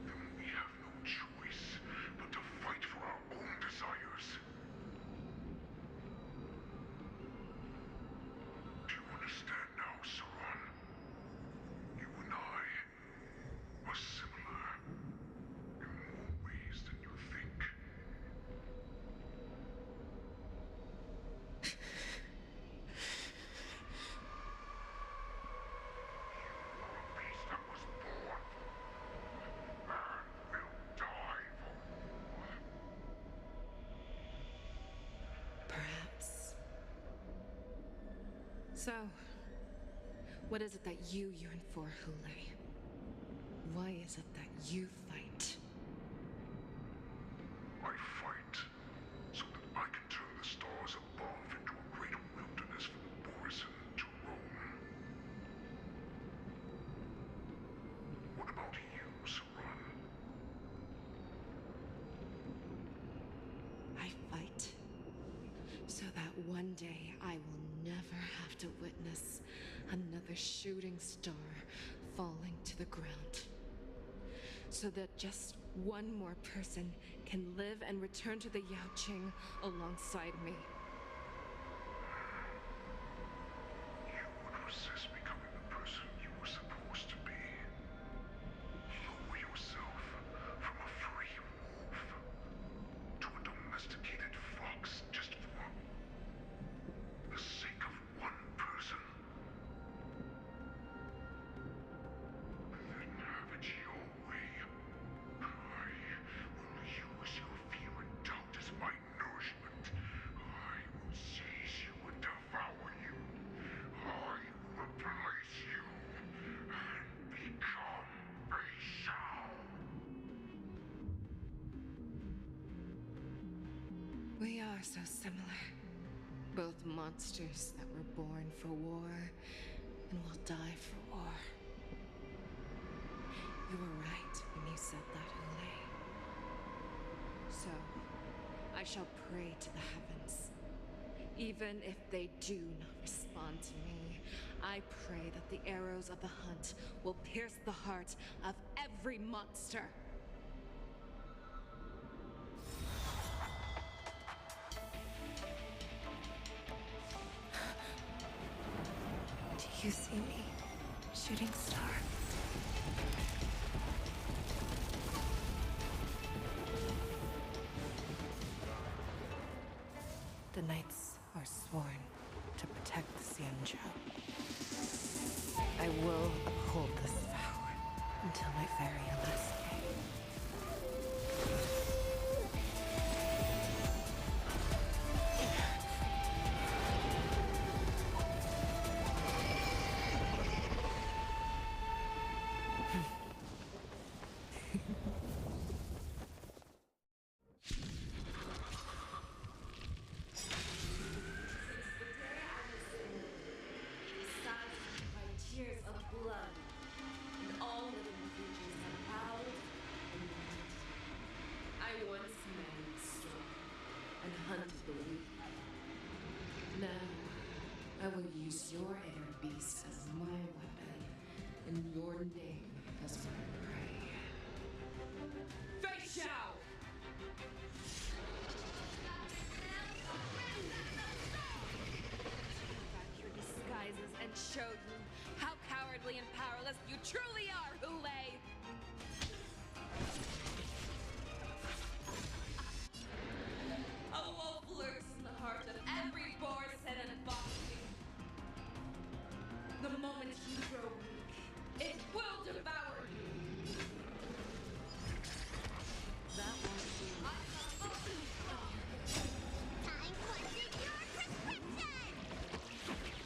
then we have no choice So, what is it that you yearn for, Hule? Why is it that you fight? I fight so that I can turn the stars above into a great wilderness for Borison to roam. What about you, Saran? I fight so that one day I will never have to witness another shooting star falling to the ground. So that just one more person can live and return to the Yaoqing alongside me. You would resist becoming the person you were supposed to be. Lower yourself from a free wolf to a domesticated fox just for the sake of one person. Then have it your way. I will use your fear and doubt as my nourishment. I will seize you and devour you. I will replace you and become Fei Shao. We are so similar. Both monsters that were born for war and will die for war. You were right when you said that, Hule. So, I shall pray to the heavens. Even if they do not respond to me, I pray that the arrows of the hunt will pierce the heart of every monster. Do you see me, shooting star? The knights are sworn to protect the Xianzhou. I will uphold this vow until my very last day. Tears of blood, and all living creatures are proud and wounded. I once managed the storm and hunted the weak. Now, I will use your inner beast as my weapon, and your name as my prey. Fei Shao! Back your disguises and show you how cowardly and powerless you truly are, Hule! A wolf lurks in the heart of every Borison and foxy. The moment you grow weak, it will devour you. That won't do.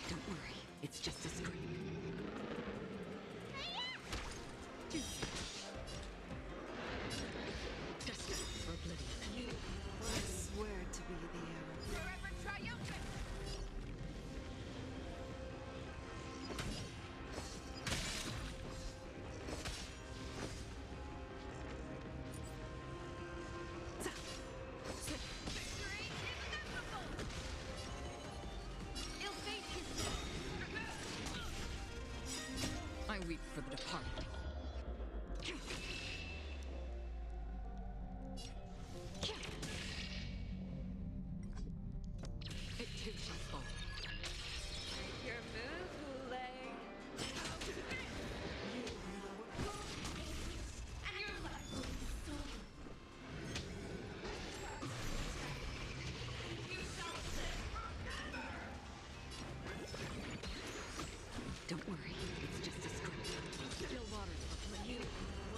Don't worry, it's just a scream. Destined for oblivion. You I swear to be the arrow. Forever triumphant! Victory is inevitable! Ill fate is I weep for the departed. It too shall fall. Your move, Hule. and your life will be stolen. You shall live forever! Don't worry, it's just a scream. Still waters for you.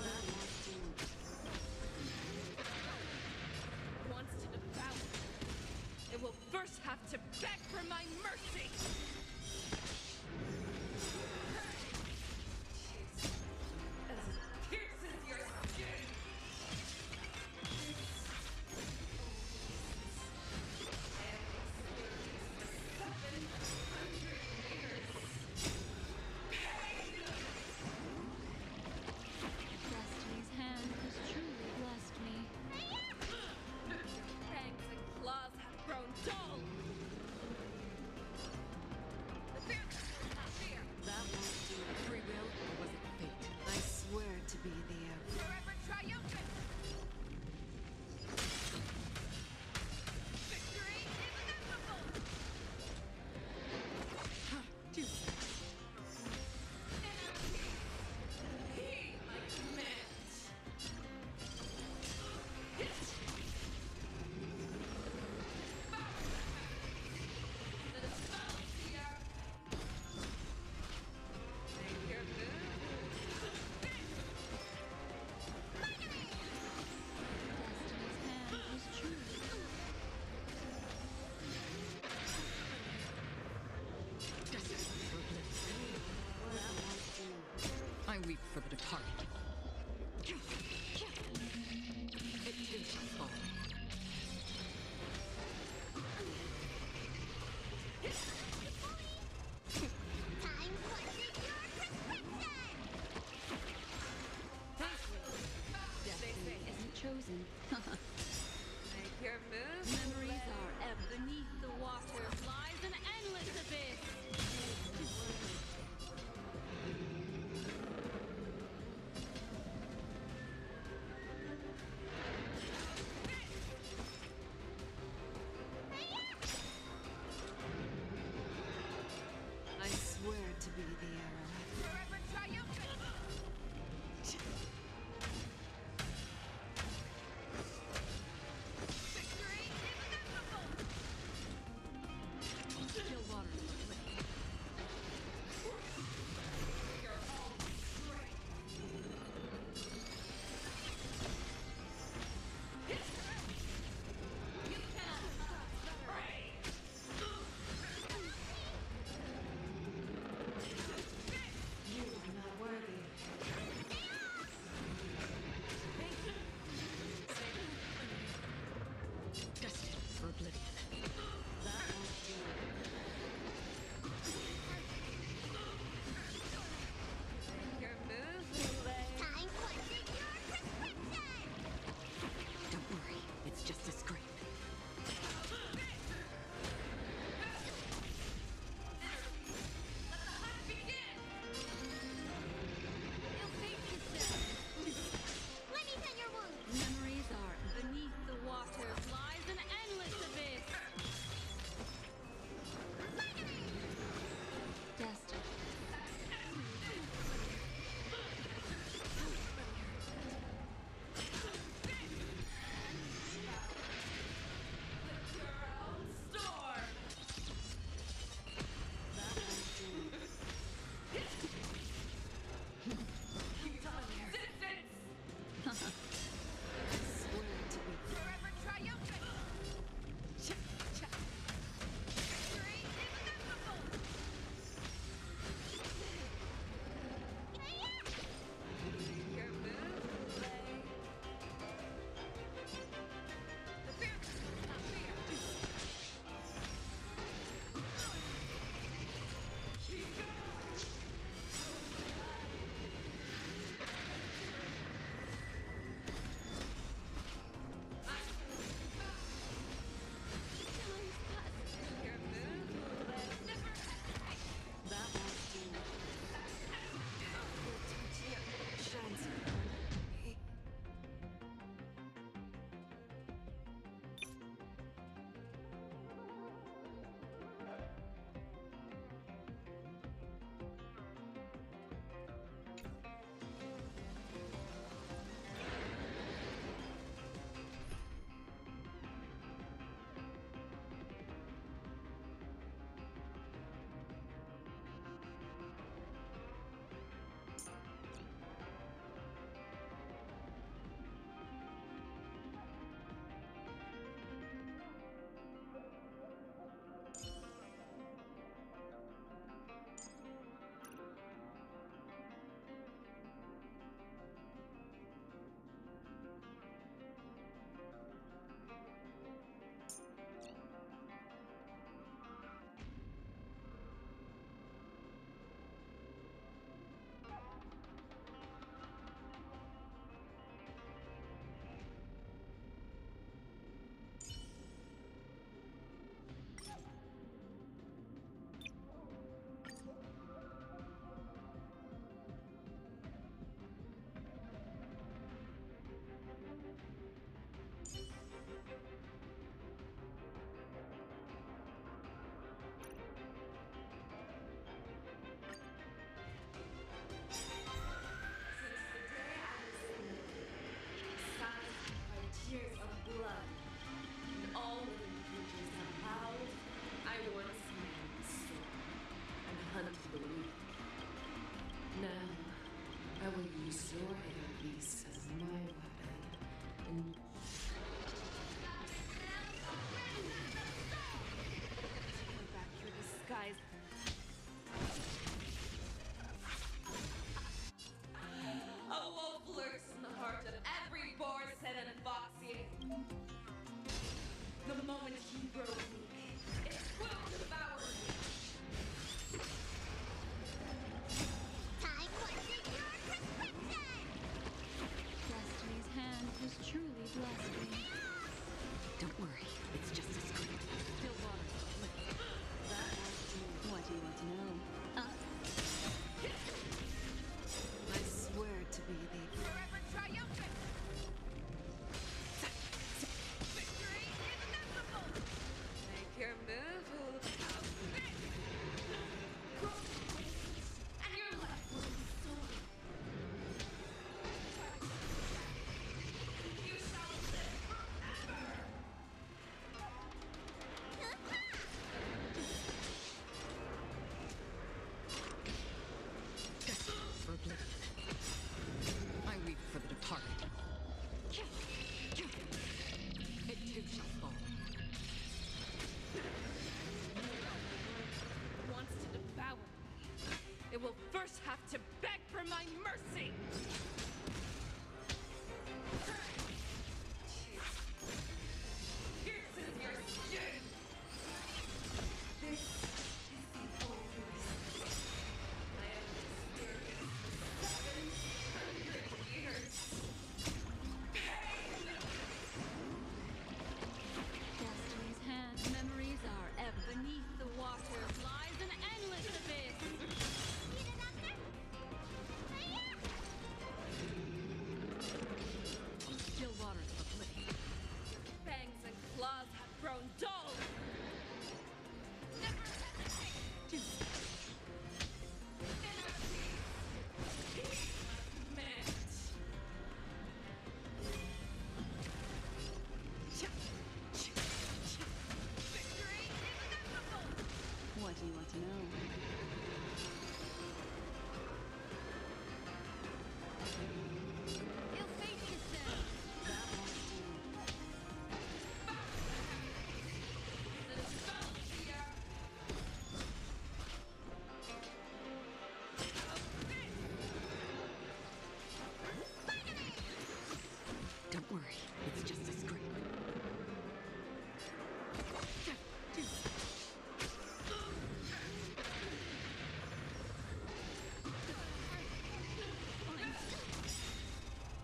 That wants to devour. It will first have to beg for my mercy. chosen. Make your move. Memories are ever beneath the water lies an endless abyss. I swear to be the arrow. Forever triumphant. Victory inevitable. Still water. Your own strength. You cannot stop the rain. You are not worthy. Destined for oblivion. That won't do. Make your move, Lule. Time for your prescription! Don't worry, it's just a scrape. Let me tend your wounds! Memories are beneath the water lies an endless abyss. Destined. Your own storm. That won't do. Citizens, I swear to be. forever triumphant. Victory inevitable. Your move, Lule. The fearless will not fear. Your move, Lule. That won't do. Your touch shines upon me. Tears of blood. And all living creatures have howled. I once made the storm and hunted the weak. Now, I will use your inner beast as my weapon. And Go back your disguise. a wolf lurks in the heart of every boar's head and foxy. The moment you grow weak, it will devour you. Time for your prescription! Destiny's hand has truly be blessed me. Don't worry, it's just a scream. Still water. That won't do. What do you want to know? I swear to be the Forever triumphant! Victory is inevitable! make your move. And your life will be stolen. You shall live forever! For oblivion. I weep for the departed. It too shall fall. Wants to devour me. It will first have to beg for my mercy. Pierces your skin! This is the Oasis. I have experienced 700 years. Pain! Destiny's hand. Memories are ebb beneath the water. Lies an endless abyss. Still waters of oblivion. Fangs and claws have grown dull. Never hesitate! Inner peace! Meant. Victory is inevitable! What do you want to know? You'll face yourself! That won't do. The spell here! Don't worry, it's just a scream.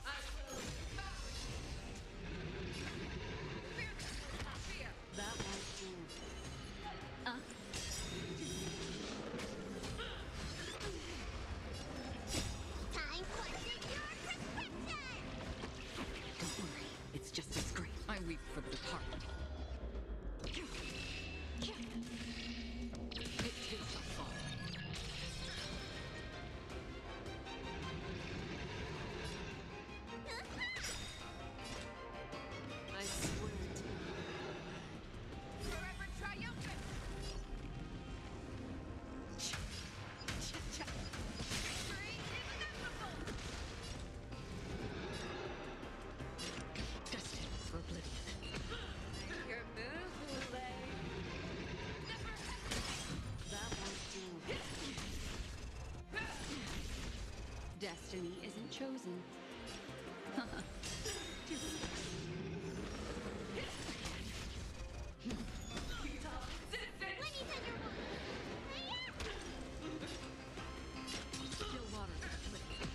I will fear. That won't do. Time for secure prescription! Don't worry, it's just a scream. I weep for the departed. It too shall fall. I swear to Forever triumphant! Victory is inevitable! Destined for oblivion. make your move, Hule. Never hesitate! That won't do. Destiny isn't chosen. Still waters of oblivion.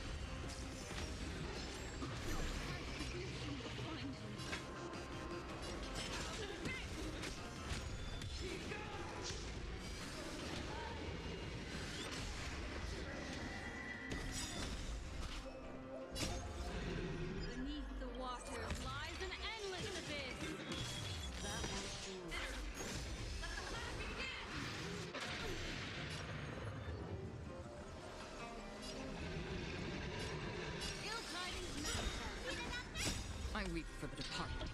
Beneath the water lies an endless abyss. That won't do. Ill tidings manifest! I weep for the departed.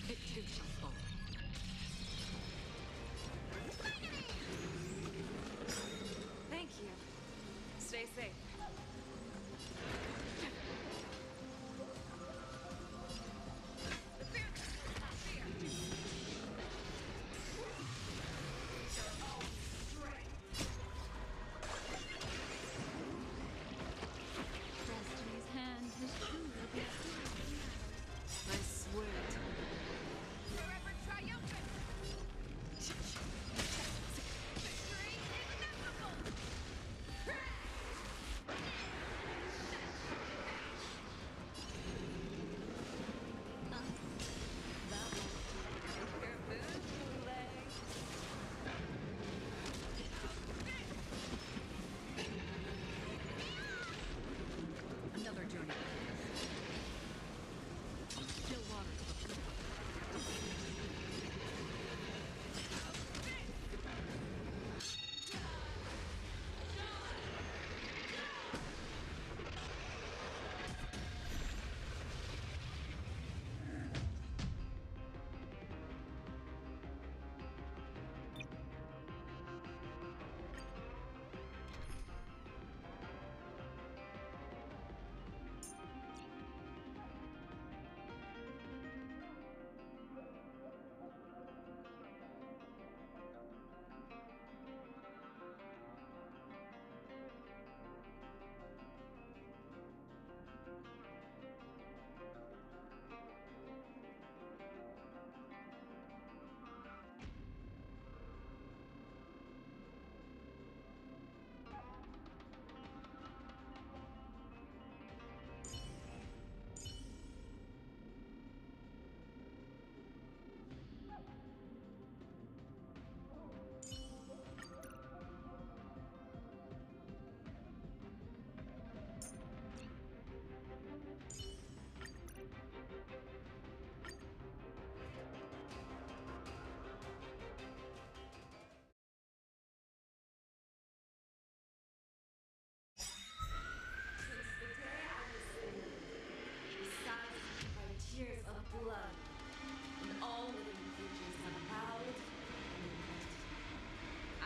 It too shall fall. Thank you. Stay safe. Destiny's hand has truly been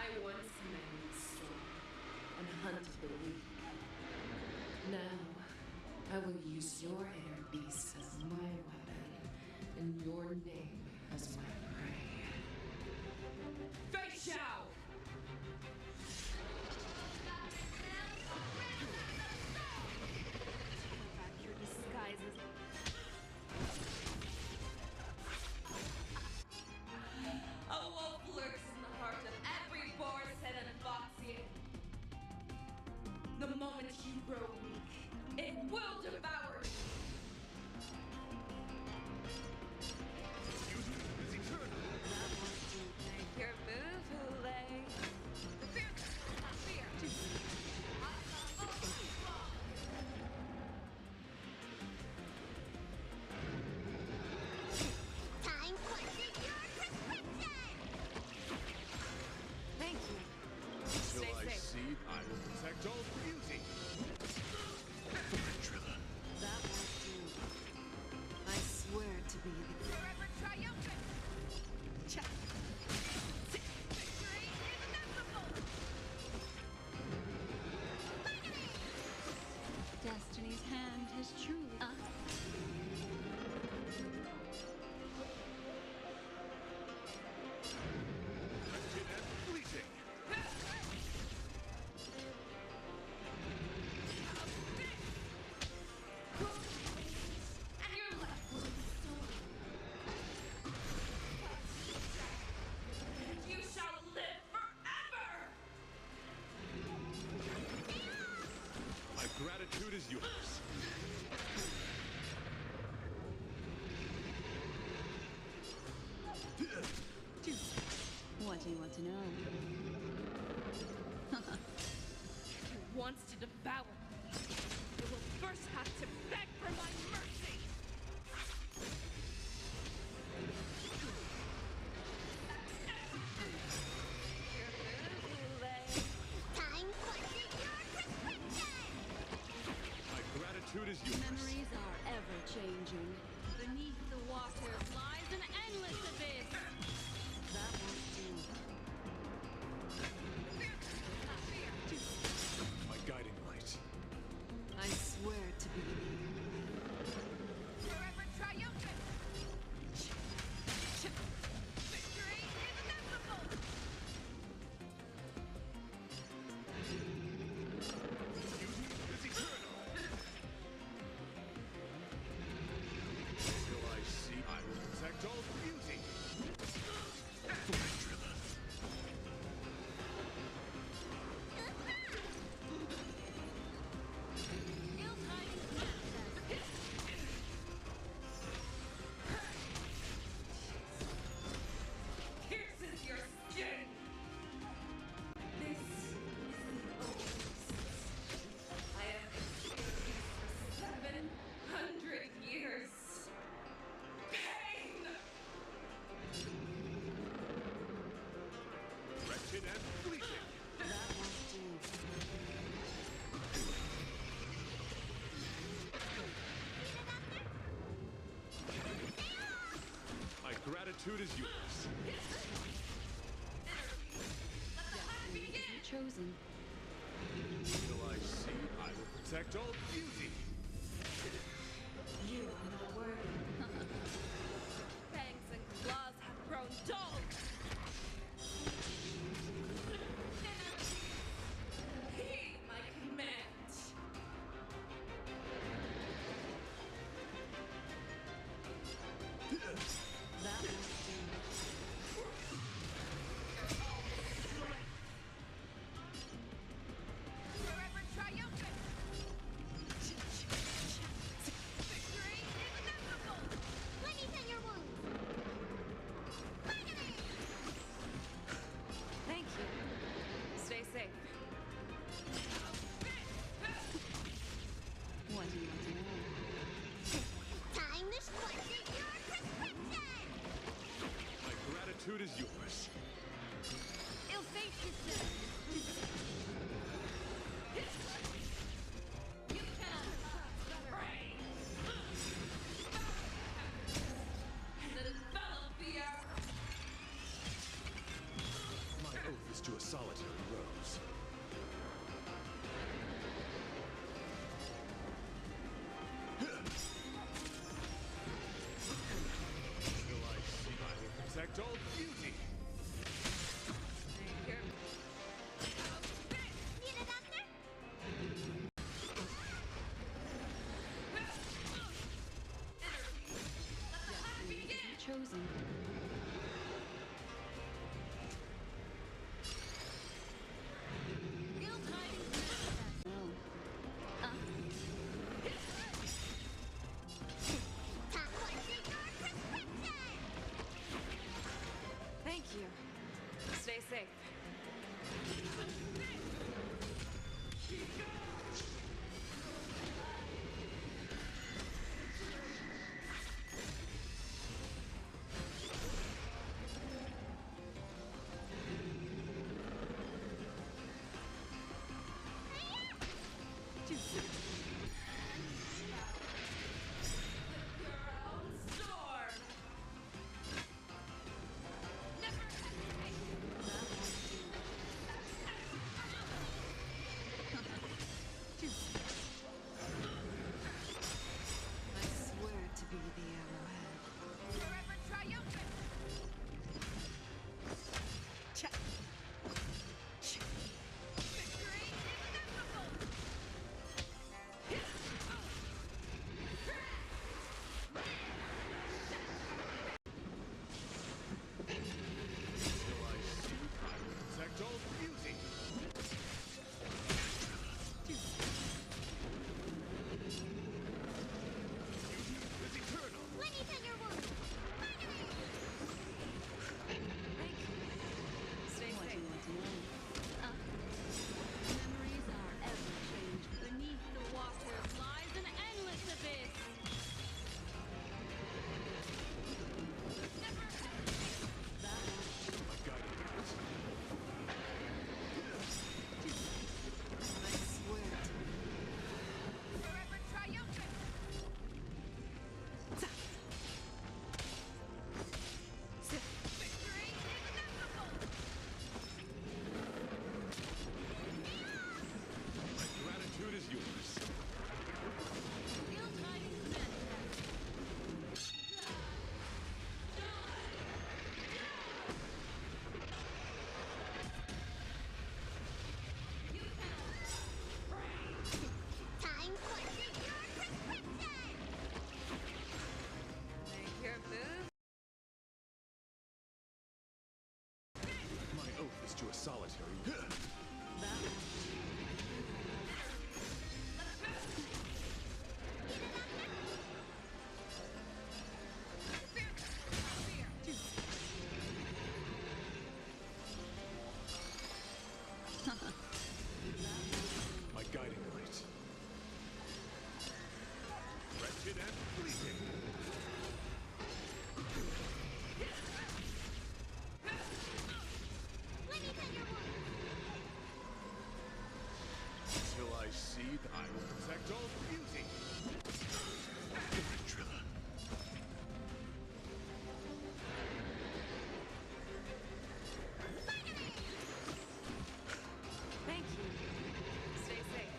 I once manned the storm and hunted the weak. Now, I will use your inner beast as my weapon and your name as my prey. Fei Xiao! Tear back your disguises. A wolf lurks in the heart of every Borset and Foxy. The moment you grow weak, it will devour you. Make your move, Hule. Fear, not fear. Time for your prescription! Thank you. Till Stay I safe. see, I will protect all beauty. That won't do. I swear to be the Forever triumphant! Check. Victory is inevitable! Destiny's hand has truly. Wretched and fleeting. And you're left with the soul. And you shall live forever! My gratitude is yours. What do you want to know? Who wants to devour me? You will first have to beg for my mercy! Time for your prescription! My gratitude is yours. Memories are ever changing. Beneath the waters lies an endless abyss. That won't do. My guiding light. I swear to be Forever triumphant! Victory is inevitable! Beauty is eternal. Till I see, I will protect all beauty. Pierces your skin! This is the oasis. I have experienced for 700 years. Pain! Wretched and fleeting. That won't do. My gratitude is yours. Destiny isn't chosen. Till I see, I will protect all beauty. You are not worthy. fangs and claws have grown dull! Heed my command. That won't do. Forever triumphant! Victory is inevitable! Let me tend your wounds! Finally! Thank you. Stay safe. What do you want to know? Time to squander your prescription! My gratitude is yours. Ill fate is soon! You cannot pray. And envelop the earth. My oath is to a solid closing. Guild hiding. No. Thank you. Stay safe. I swear to be the arrowhead. Forever triumphant! Victory is inevitable! Protect all fusing. Is eternal. Let me pin your wound. Stay What do safe. you want to know? Memories are ever changed. Beneath the water lies an endless abyss. I swear to Forever triumphant! Victory is inevitable! My gratitude is yours. Guild hiding manifest. Time for your prescription! Take your move. My oath is to a solitary. My guiding light. Wretched and fleeting. Let me pin your wound. Till I seethe, I will protect all fusing. Trilla. Thank you. Stay safe.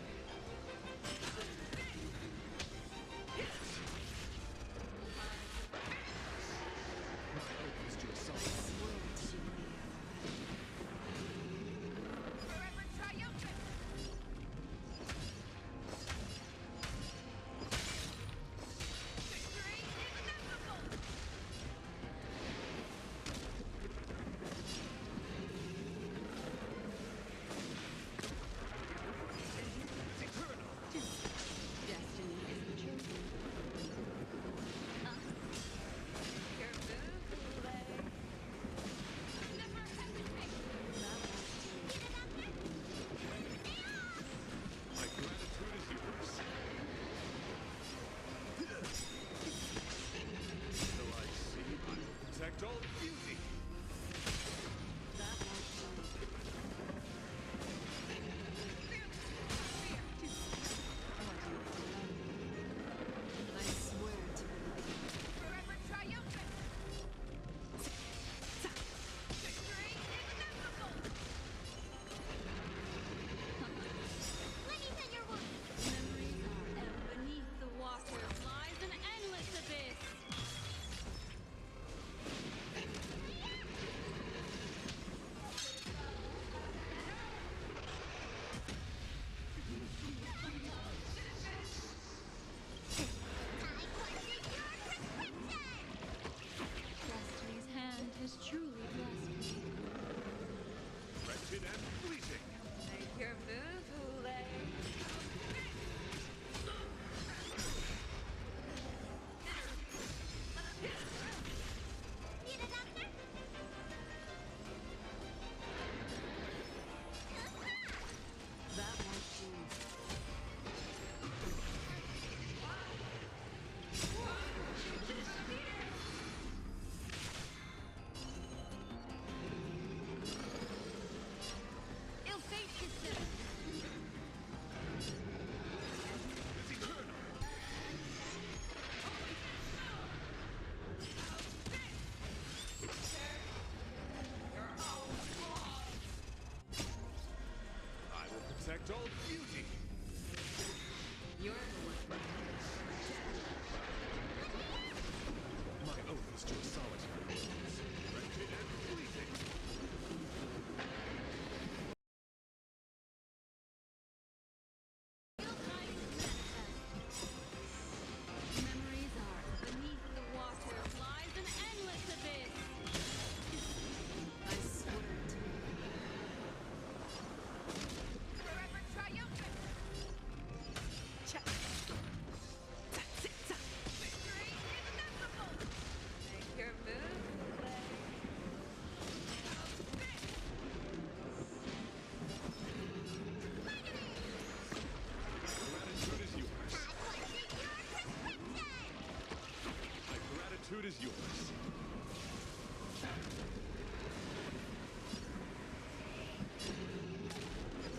is yours.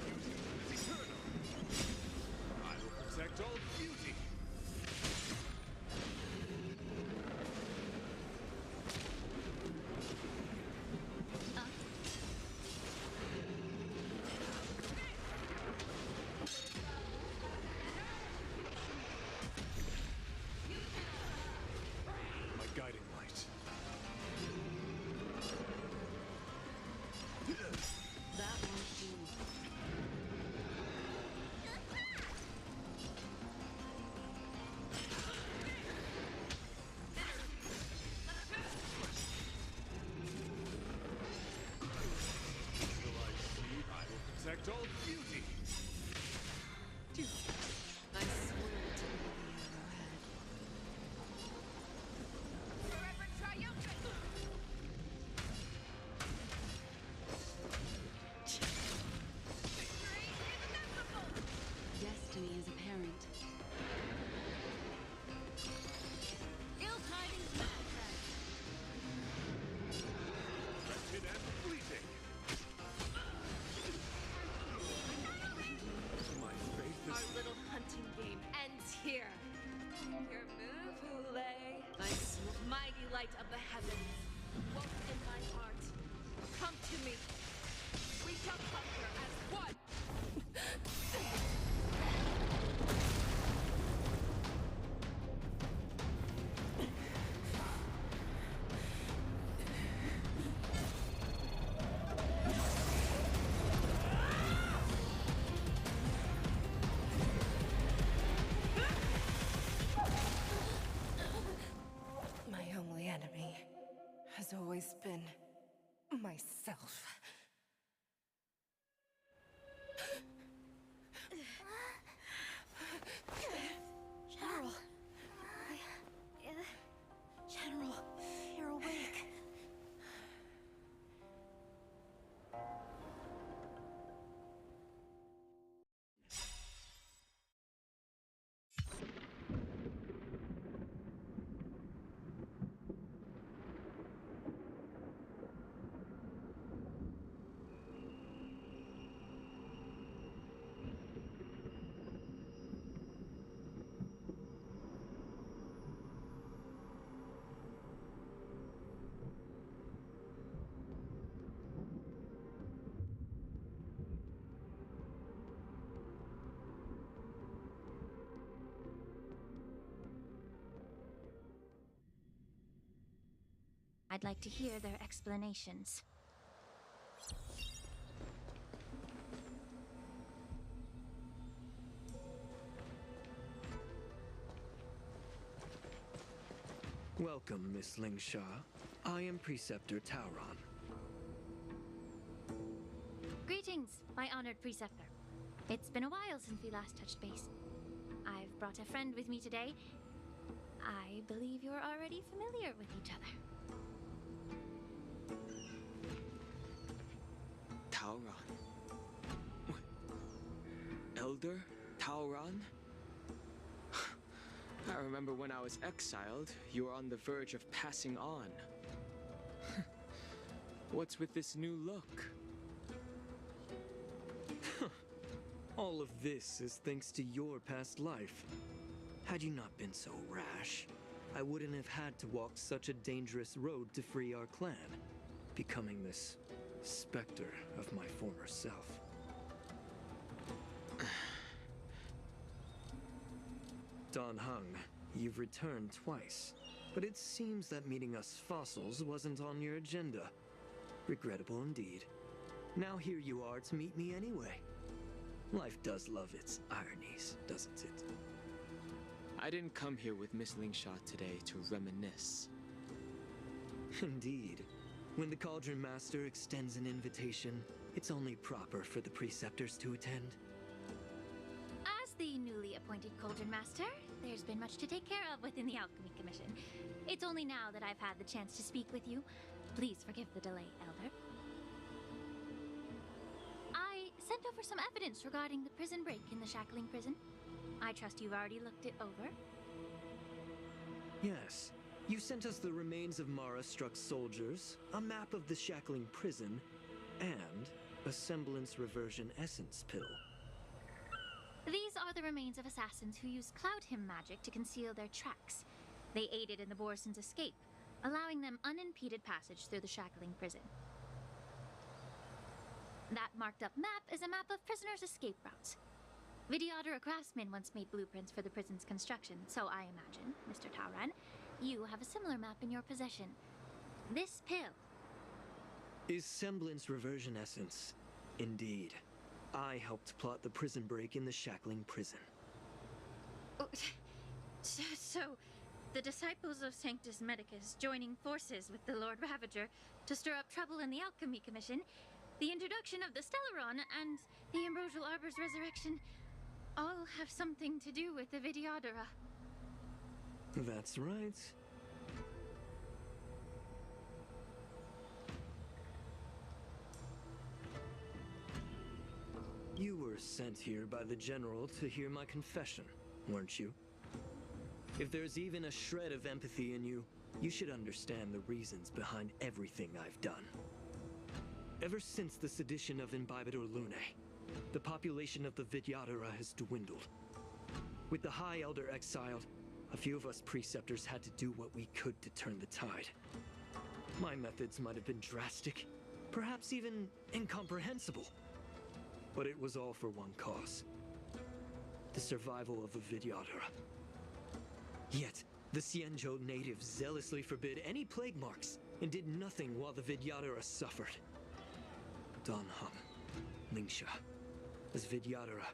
Beauty is eternal. I will protect all beauty. My guiding light. That won't do. Till I see, I will protect all beauty. I swear to be the arrowhead. Forever triumphant! Destiny is apparent. Ill tidings manifest. Wretched and fleeting. My faith is... Our little hunting game ends here. Your move, Hule. Mighty light of the heavens. Woke in my heart. Come to me. We shall conquer as one. My only enemy has always been myself. General. General, you're awake. I'd like to hear their explanations. Welcome, Miss Lingsha. I am Preceptor Tauron. Greetings, my honored preceptor. It's been a while since we last touched base. I've brought a friend with me today. I believe you're already familiar with each other. Tauron? Elder Tauron? I remember when I was exiled, you were on the verge of passing on. What's with this new look? All of this is thanks to your past life. Had you not been so rash, I wouldn't have had to walk such a dangerous road to free our clan, becoming this specter of my former self. Dan Heng, you've returned twice, but it seems that meeting us fossils wasn't on your agenda. Regrettable indeed. Now here you are to meet me anyway. Life does love its ironies, doesn't it? I didn't come here with Miss Lingsha today to reminisce. Indeed. When the Cauldron Master extends an invitation, it's only proper for the preceptors to attend. As the newly appointed Cauldron Master, there's been much to take care of within the Alchemy Commission. It's only now that I've had the chance to speak with you. Please forgive the delay, Elder. I sent over some evidence regarding the prison break in the Shackling prison. I trust you've already looked it over. Yes, You sent us the remains of Mara-struck soldiers, a map of the shackling prison, and a semblance reversion essence pill. These are the remains of assassins who used Cloud Hymn magic to conceal their tracks. They aided in the Borisons' escape, allowing them unimpeded passage through the shackling prison. That marked-up map is a map of prisoners' escape routes. Vidyadhara craftsmen once made blueprints for the prison's construction, so I imagine, Mr. Tauran, you have a similar map in your possession. This pill is semblance reversion essence. Indeed. I helped plot the prison break in the shackling prison. Oh, so, the disciples of Sanctus Medicus joining forces with the Lord Ravager to stir up trouble in the Alchemy Commission, the introduction of the Stellaron, and the Ambrosial Arbor's resurrection all have something to do with the Vidyadhara. That's right. You were sent here by the General to hear my confession, weren't you? If there's even a shred of empathy in you, you should understand the reasons behind everything I've done. Ever since the sedition of Imbibitor Lunae, the population of the Vidyadhara has dwindled. With the High Elder exiled, a few of us preceptors had to do what we could to turn the tide. My methods might have been drastic, perhaps even incomprehensible. But it was all for one cause. The survival of the Vidyadhara. Yet, the Xianzhou natives zealously forbid any plague marks and did nothing while the Vidyadhara suffered. Dan Hum, Lingsha, as Vidyadhara,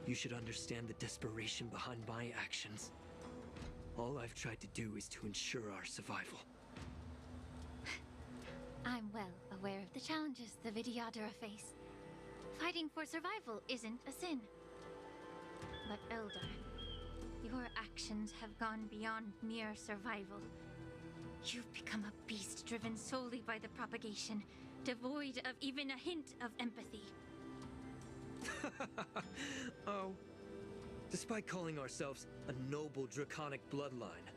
you should understand the desperation behind my actions. All I've tried to do is to ensure our survival. I'm well aware of the challenges the Vidyadhara face. Fighting for survival isn't a sin. But Elder, your actions have gone beyond mere survival. You've become a beast driven solely by the propagation, devoid of even a hint of empathy. Oh. Despite calling ourselves a noble draconic bloodline,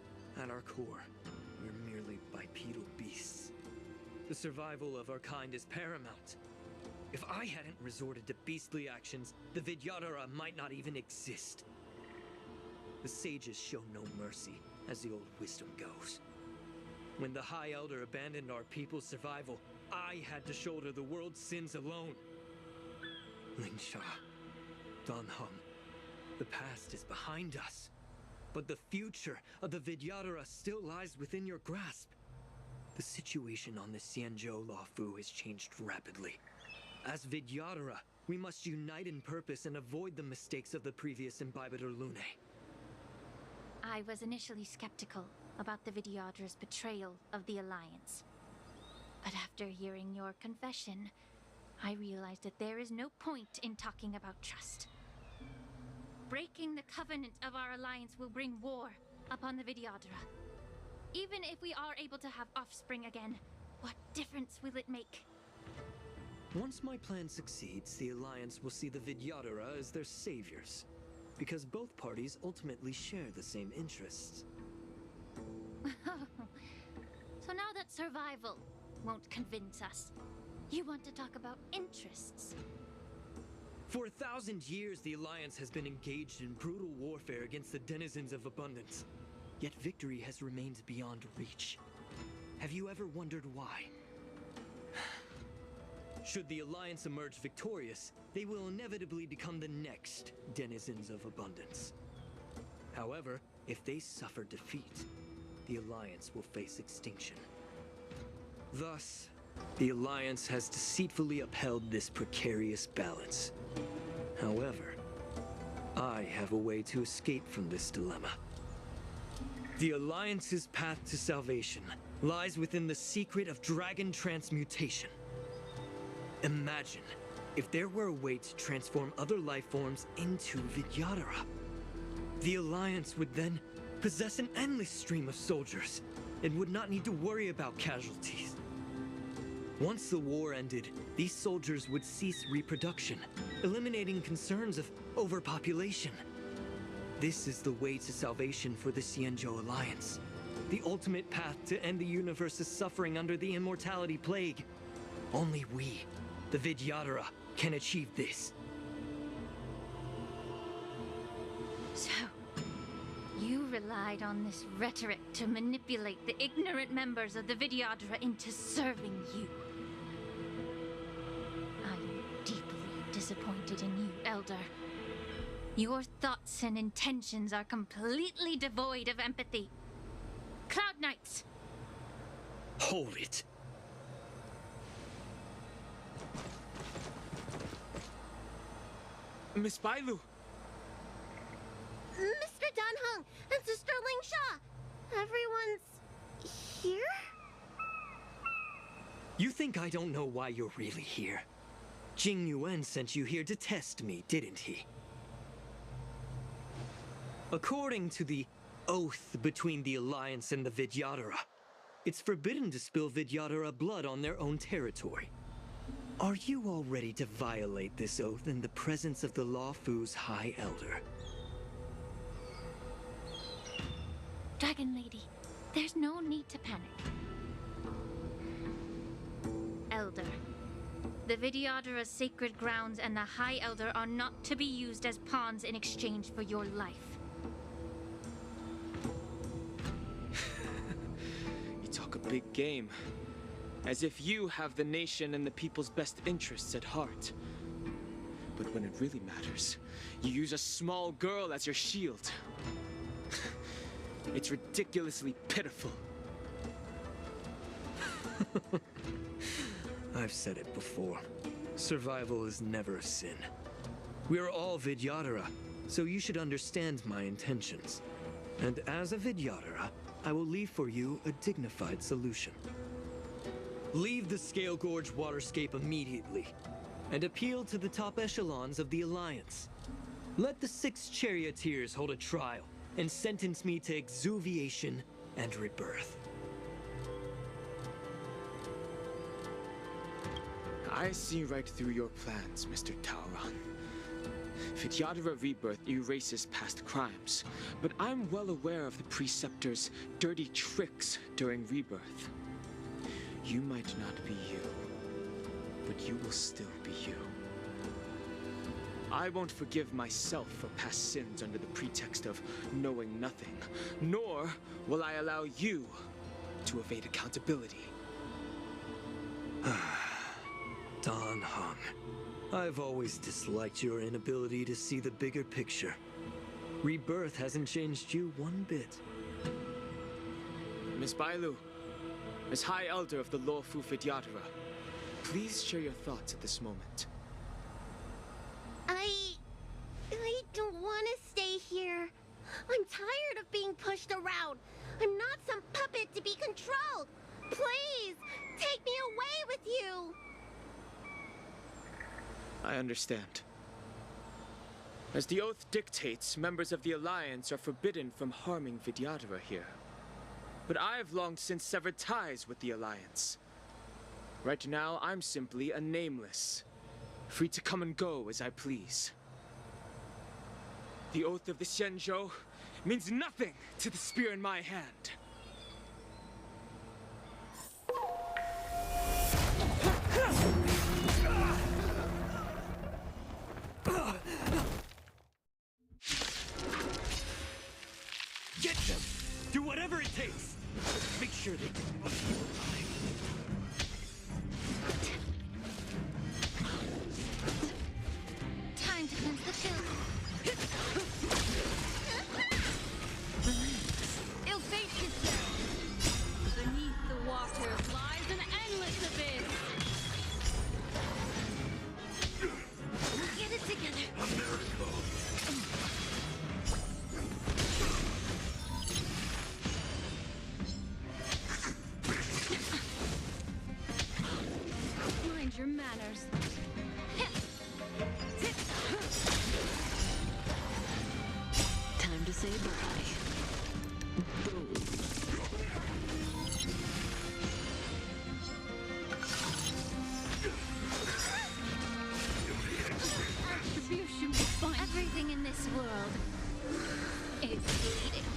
at our core, we're merely bipedal beasts. The survival of our kind is paramount. If I hadn't resorted to beastly actions, the Vidyadhara might not even exist. The sages show no mercy, as the old wisdom goes. When the High Elder abandoned our people's survival, I had to shoulder the world's sins alone. Lingsha, Dan Hum, the past is behind us, but the future of the Vidyadhara still lies within your grasp. The situation on the Xianzhou Luofu has changed rapidly. As Vidyadhara, we must unite in purpose and avoid the mistakes of the previous Imbibitor Lunae. I was initially skeptical about the Vidyadhara's betrayal of the Alliance. But after hearing your confession, I realized that there is no point in talking about trust. Breaking the covenant of our alliance will bring war upon the Vidyadhara. Even if we are able to have offspring again, what difference will it make? Once my plan succeeds, the Alliance will see the Vidyadhara as their saviors, because both parties ultimately share the same interests. So now that survival won't convince us, you want to talk about interests? For 1,000 years, the Alliance has been engaged in brutal warfare against the denizens of abundance. Yet victory has remained beyond reach. Have you ever wondered why? Should the Alliance emerge victorious, they will inevitably become the next denizens of abundance. However, if they suffer defeat, the Alliance will face extinction. Thus, the Alliance has deceitfully upheld this precarious balance. However, I have a way to escape from this dilemma. The Alliance's path to salvation lies within the secret of dragon transmutation. Imagine if there were a way to transform other life forms into Vidyadhara. The Alliance would then possess an endless stream of soldiers and would not need to worry about casualties. Once the war ended, these soldiers would cease reproduction, eliminating concerns of overpopulation. This is the way to salvation for the Xianzhou Alliance. the ultimate path to end the universe's suffering under the immortality plague. Only we, the Vidyadhara, can achieve this. So, you relied on this rhetoric to manipulate the ignorant members of the Vidyadhara into serving you. I am deeply disappointed in you, Elder. Your thoughts and intentions are completely devoid of empathy. Cloud Knights! Hold it. Miss Bailu! Mr. Danheng and Sister Lingsha! Everyone's here? You think I don't know why you're really here? Jing Yuan sent you here to test me, didn't he? According to the oath between the Alliance and the Vidyadhara, it's forbidden to spill Vidyadhara blood on their own territory. Are you all ready to violate this oath in the presence of the Luofu's High Elder? Dragon Lady, there's no need to panic. Elder, the Vidyadhara's sacred grounds and the High Elder are not to be used as pawns in exchange for your life. You talk a big game. As if you have the nation and the people's best interests at heart. But when it really matters, you use a small girl as your shield. It's ridiculously pitiful. I've said it before. Survival is never a sin. We're all Vidyadhara, so you should understand my intentions. And as a Vidyadhara, I will leave for you a dignified solution. Leave the Scale Gorge waterscape immediately, and appeal to the top echelons of the Alliance. Let the 6 charioteers hold a trial, and sentence me to exuviation and rebirth. I see right through your plans, Mr. Tauron. Vidyadhara Rebirth erases past crimes, but I'm well aware of the Preceptor's dirty tricks during Rebirth. You might not be you, but you will still be you. I won't forgive myself for past sins under the pretext of knowing nothing, nor will I allow you to evade accountability. Dan Heng, I've always disliked your inability to see the bigger picture. Rebirth hasn't changed you one bit. Miss Bailu, as High Elder of the Luofu Vidyadhara, please share your thoughts at this moment. I don't want to stay here. I'm tired of being pushed around. I'm not some puppet to be controlled. Please, take me away with you. I understand. As the oath dictates, members of the Alliance are forbidden from harming Vidyadhara here. But I've long since severed ties with the Alliance. Right now, I'm simply a nameless, free to come and go as I please. The oath of the Xianzhou means nothing to the spear in my hand. Get them! Do whatever it takes! Make sure they don't leave you alive. Time to cleanse the field. Ill fate is there. Beneath the water lies an endless abyss. Get it together. A miracle. Mind your manners. Time to say bye. Boom. Retribution will find everything in this world is bleeding.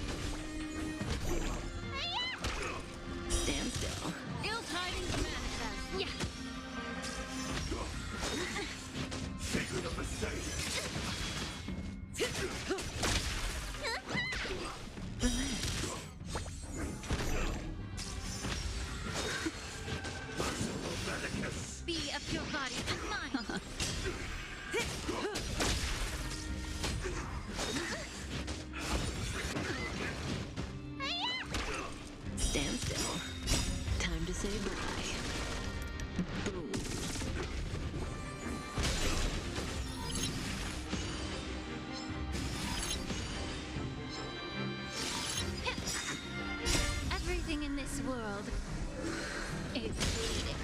Stand still. Time to say bye. Boom. Everything in this world is bleeding.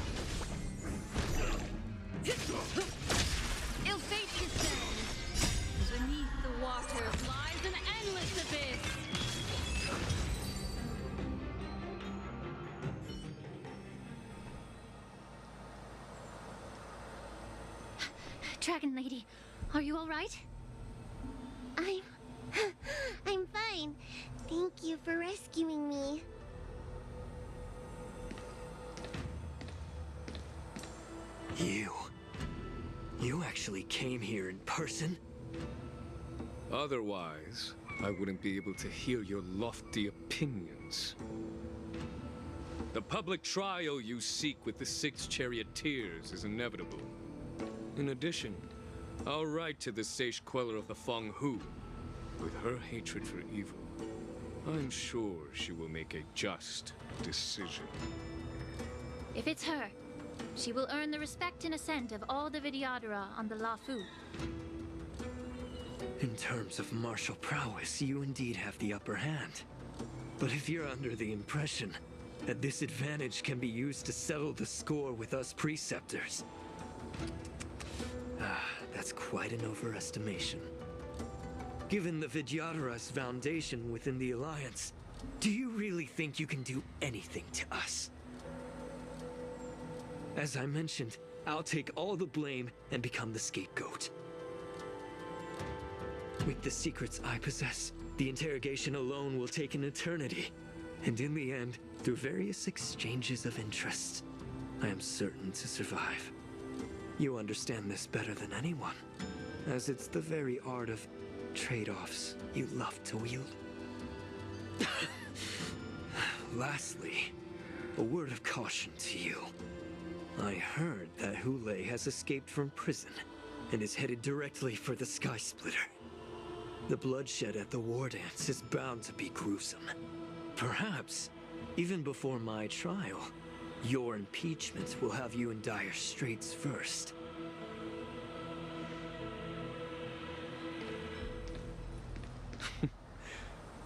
Ill fate descends. Beneath the waters lies an endless abyss. Dragon Lady, are you all right? I'm fine. Thank you for rescuing me. You actually came here in person? Otherwise, I wouldn't be able to hear your lofty opinions. The public trial you seek with the 6 charioteers is inevitable. In addition, I'll write to the sage queller of the Feng Hu. With her hatred for evil, I'm sure she will make a just decision. If it's her, she will earn the respect and assent of all the Vidyadhara on the Lafu. In terms of martial prowess, you indeed have the upper hand. But if you're under the impression that this advantage can be used to settle the score with us preceptors, that's quite an overestimation. Given the Vidyadhara's foundation within the Alliance, do you really think you can do anything to us? As I mentioned, I'll take all the blame and become the scapegoat. With the secrets I possess, the interrogation alone will take an eternity. And in the end, through various exchanges of interest, I am certain to survive. You understand this better than anyone, as it's the very art of trade-offs you love to wield. Lastly, a word of caution to you. I heard that Hule has escaped from prison and is headed directly for the Sky Splitter. The bloodshed at the war dance is bound to be gruesome. Perhaps, even before my trial, your impeachment will have you in dire straits first.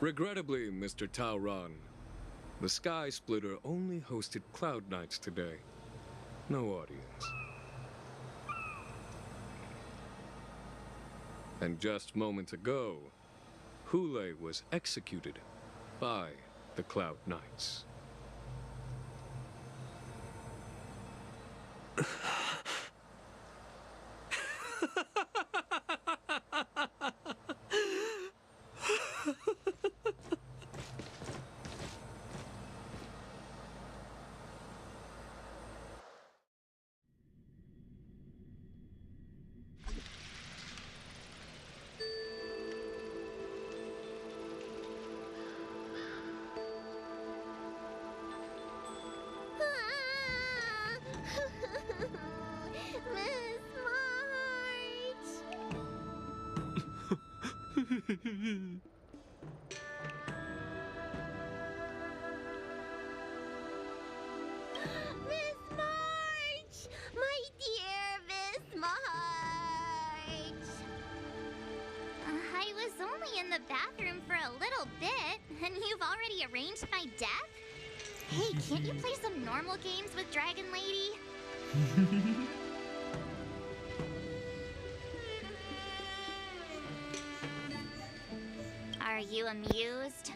Regrettably, Mr. Taoran, the Sky Splitter only hosted Cloud Nights today. No audience. And just moments ago, Hule was executed by the Cloud Knights. Miss March! Miss March! My dear Miss March! I was only in the bathroom for a little bit, and you've already arranged my death? Hey, can't you play some normal games with Dragon Lady? Are you amused?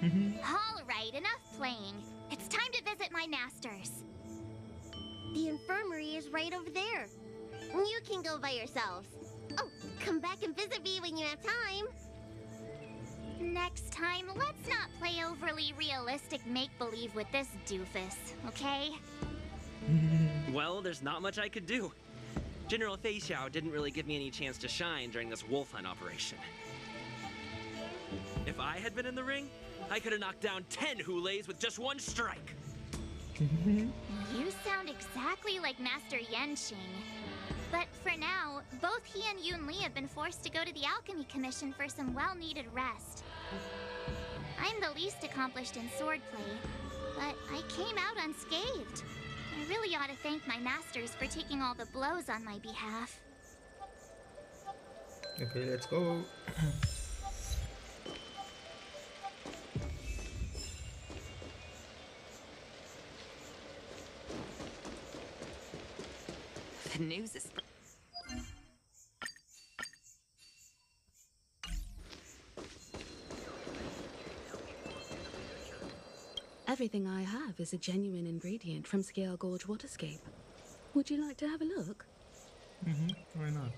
All right, enough playing. It's time to visit my masters. The infirmary is right over there. You can go by yourselves. Oh, come back and visit me when you have time. Next time, let's not play overly realistic make-believe with this doofus, okay? Well, there's not much I could do. General Fei Xiao didn't really give me any chance to shine during this wolf hunt operation. If I had been in the ring, I could have knocked down 10 Huleis with just one strike. You sound exactly like Master Yenqing. But for now, both he and Yun Li have been forced to go to the Alchemy Commission for some well-needed rest. I'm the least accomplished in swordplay, but I came out unscathed. I really ought to thank my masters for taking all the blows on my behalf. Okay, let's go. The news is... Everything I have is a genuine ingredient from Scale Gorge Waterscape. Would you like to have a look? Why not?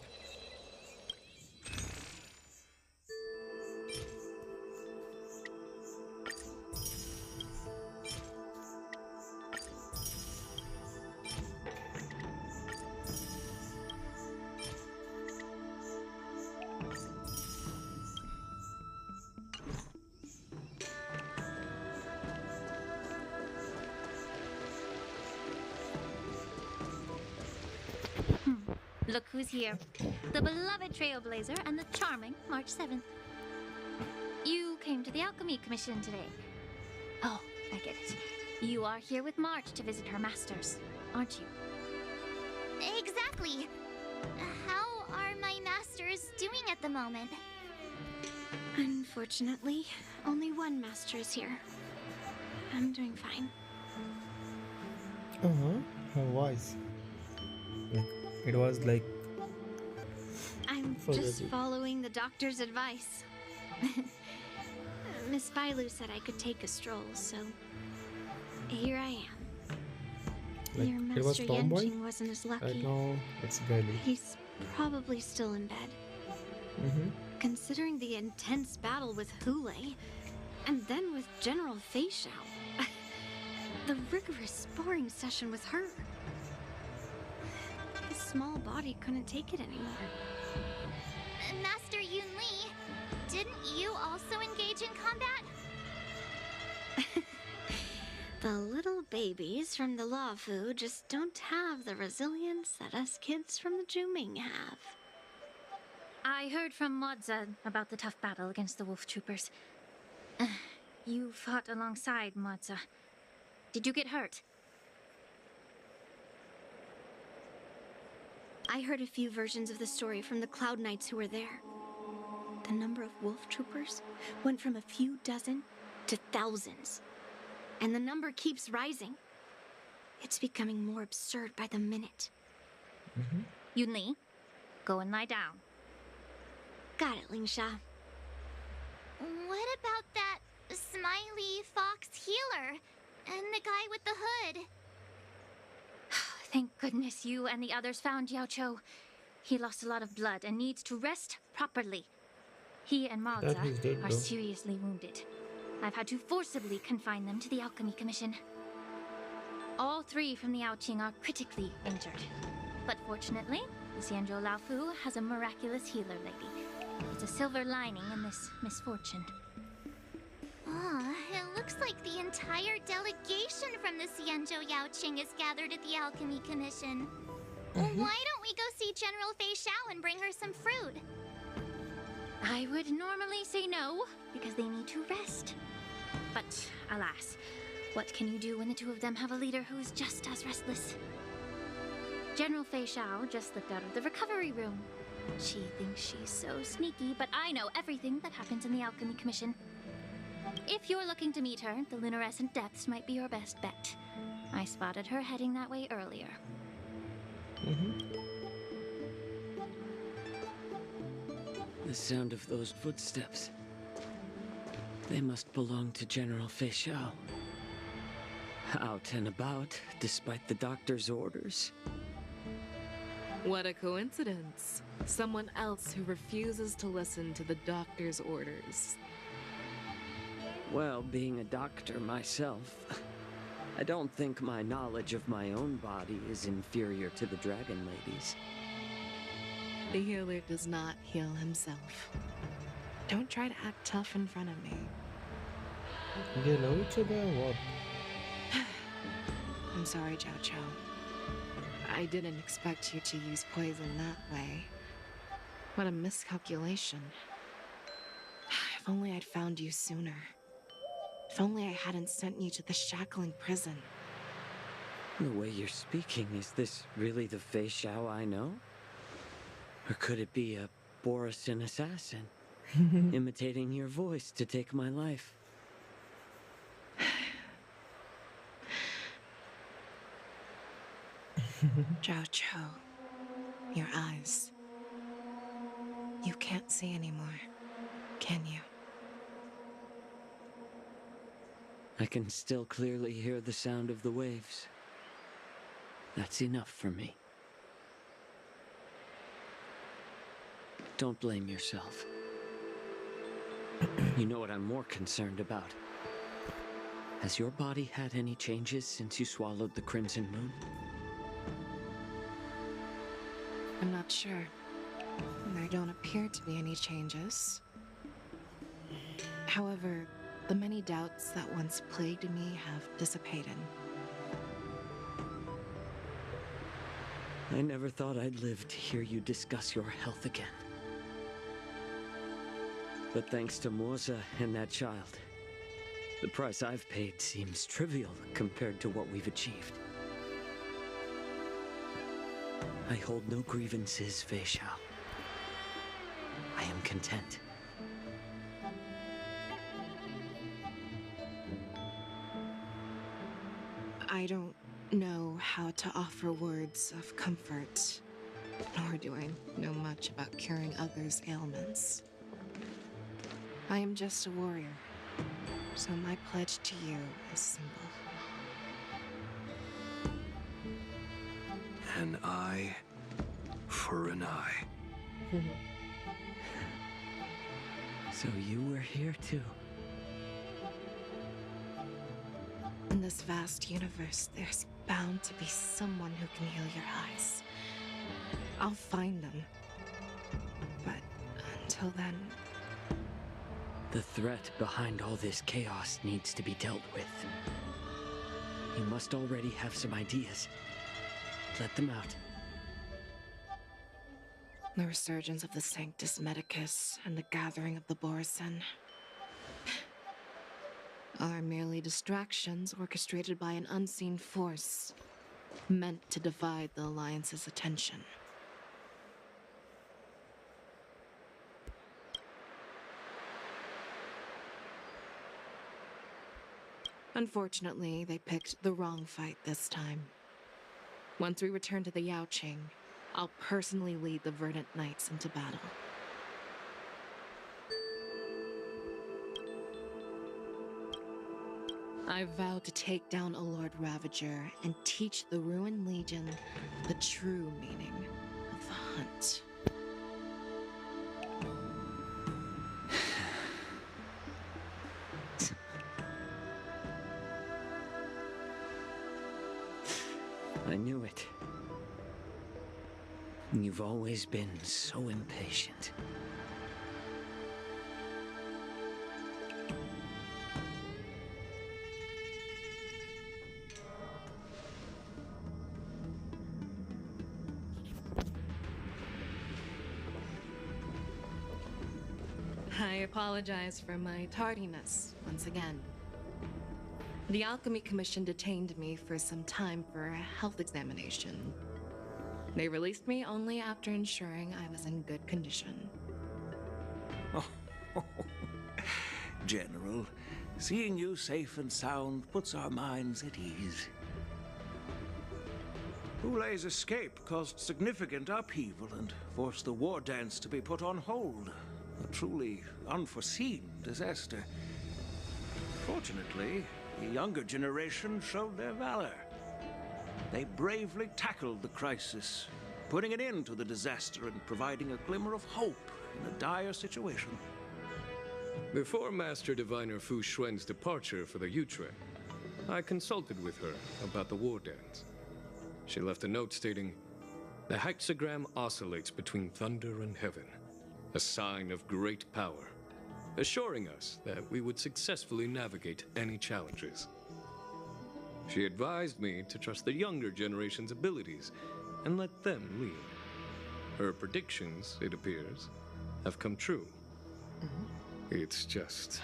Look who's here. The beloved Trailblazer and the charming March 7th. You came to the Alchemy Commission today. Oh, I get it. You are here with March to visit her masters, aren't you? Exactly. How are my masters doing at the moment? Unfortunately, only one master is here. I'm doing fine. Her voice. Like, it was like... I'm just following the doctor's advice. Miss Bailu said I could take a stroll, so here I am. Like, Your it was master Tomboy. Yenjing wasn't as lucky. Right now, it's Girly. He's probably still in bed. Considering the intense battle with Hule, and then with General Fei Xiao, the rigorous sparring session with her. His small body couldn't take it anymore. Master Yun Li, didn't you also engage in combat? The little babies from the Luofu just don't have the resilience that us kids from the Juming have. I heard from Modza about the tough battle against the wolf troopers. You fought alongside Modza. Did you get hurt? I heard a few versions of the story from the Cloud Knights who were there. The number of wolf troopers went from a few dozen to thousands. And the number keeps rising. It's becoming more absurd by the minute. Yun Li, go and lie down. Got it, Lingsha. What about that smiley fox healer and the guy with the hood? Thank goodness you and the others found Yao Cho. He lost a lot of blood and needs to rest properly. He and That he's dead, Maoza are though. seriously wounded. I've had to forcibly confine them to the Alchemy Commission. All three from the Yaoqing are critically injured. But fortunately, the Xianzhou Laofu has a miraculous healer lady. It's a silver lining in this misfortune. It looks like the entire delegation from the Xianzhou Yaoqing is gathered at the Alchemy Commission. Why don't we go see General Fei Xiao and bring her some fruit? I would normally say no, because they need to rest. But alas, what can you do when the two of them have a leader who is just as restless? General Fei Xiao just slipped out of the recovery room. She thinks she's so sneaky, but I know everything that happens in the Alchemy Commission. If you're looking to meet her, the luminescent depths might be your best bet. I spotted her heading that way earlier. The sound of those footsteps. They must belong to General Fei Xiao. Out and about, despite the doctor's orders. What a coincidence. Someone else who refuses to listen to the doctor's orders. Well, being a doctor myself, I don't think my knowledge of my own body is inferior to the Dragon Lady's. The healer does not heal himself. Don't try to act tough in front of me. They love each other or what? I'm sorry, Zhao Cho. I didn't expect you to use poison that way. What a miscalculation. If only I'd found you sooner. If only I hadn't sent you to the shackling prison. The way you're speaking, is this really the Fei Xiao I know? Or could it be a Borisin assassin, imitating your voice to take my life? Zhao Cho, your eyes. You can't see anymore, can you? I can still clearly hear the sound of the waves. That's enough for me. Don't blame yourself. You know what I'm more concerned about? Has your body had any changes since you swallowed the Crimson Moon? I'm not sure. There don't appear to be any changes. However, the many doubts that once plagued me have dissipated. I never thought I'd live to hear you discuss your health again. But thanks to Morza and that child, the price I've paid seems trivial compared to what we've achieved. I hold no grievances, Fei Xiao. I am content. I don't know how to offer words of comfort, nor do I know much about curing others' ailments. I am just a warrior, so my pledge to you is simple. An eye for an eye. So you were here too. In this vast universe, there's bound to be someone who can heal your eyes. I'll find them. But until then... The threat behind all this chaos needs to be dealt with. You must already have some ideas. Let them out. The resurgence of the Sanctus Medicus and the gathering of the Borisin are merely distractions orchestrated by an unseen force, meant to divide the Alliance's attention. Unfortunately, they picked the wrong fight this time. Once we return to the Yaoqing, I'll personally lead the Verdant Knights into battle. I vow to take down a Lord Ravager and teach the Ruined Legion the true meaning of the hunt. I knew it. You've always been so impatient. I apologize for my tardiness once again. The Alchemy Commission detained me for some time for a health examination. They released me only after ensuring I was in good condition. General, seeing you safe and sound puts our minds at ease. Hulei's escape caused significant upheaval and forced the war dance to be put on hold. A truly unforeseen disaster. Fortunately, the younger generation showed their valor. They bravely tackled the crisis, putting an end to the disaster and providing a glimmer of hope in a dire situation. Before Master Diviner Fu Xuan's departure for the Yutre, I consulted with her about the war dance. She left a note stating, "The hexagram oscillates between thunder and heaven, a sign of great power, assuring us that we would successfully navigate any challenges." She advised me to trust the younger generation's abilities and let them lead. Her predictions, it appears, have come true. It's just...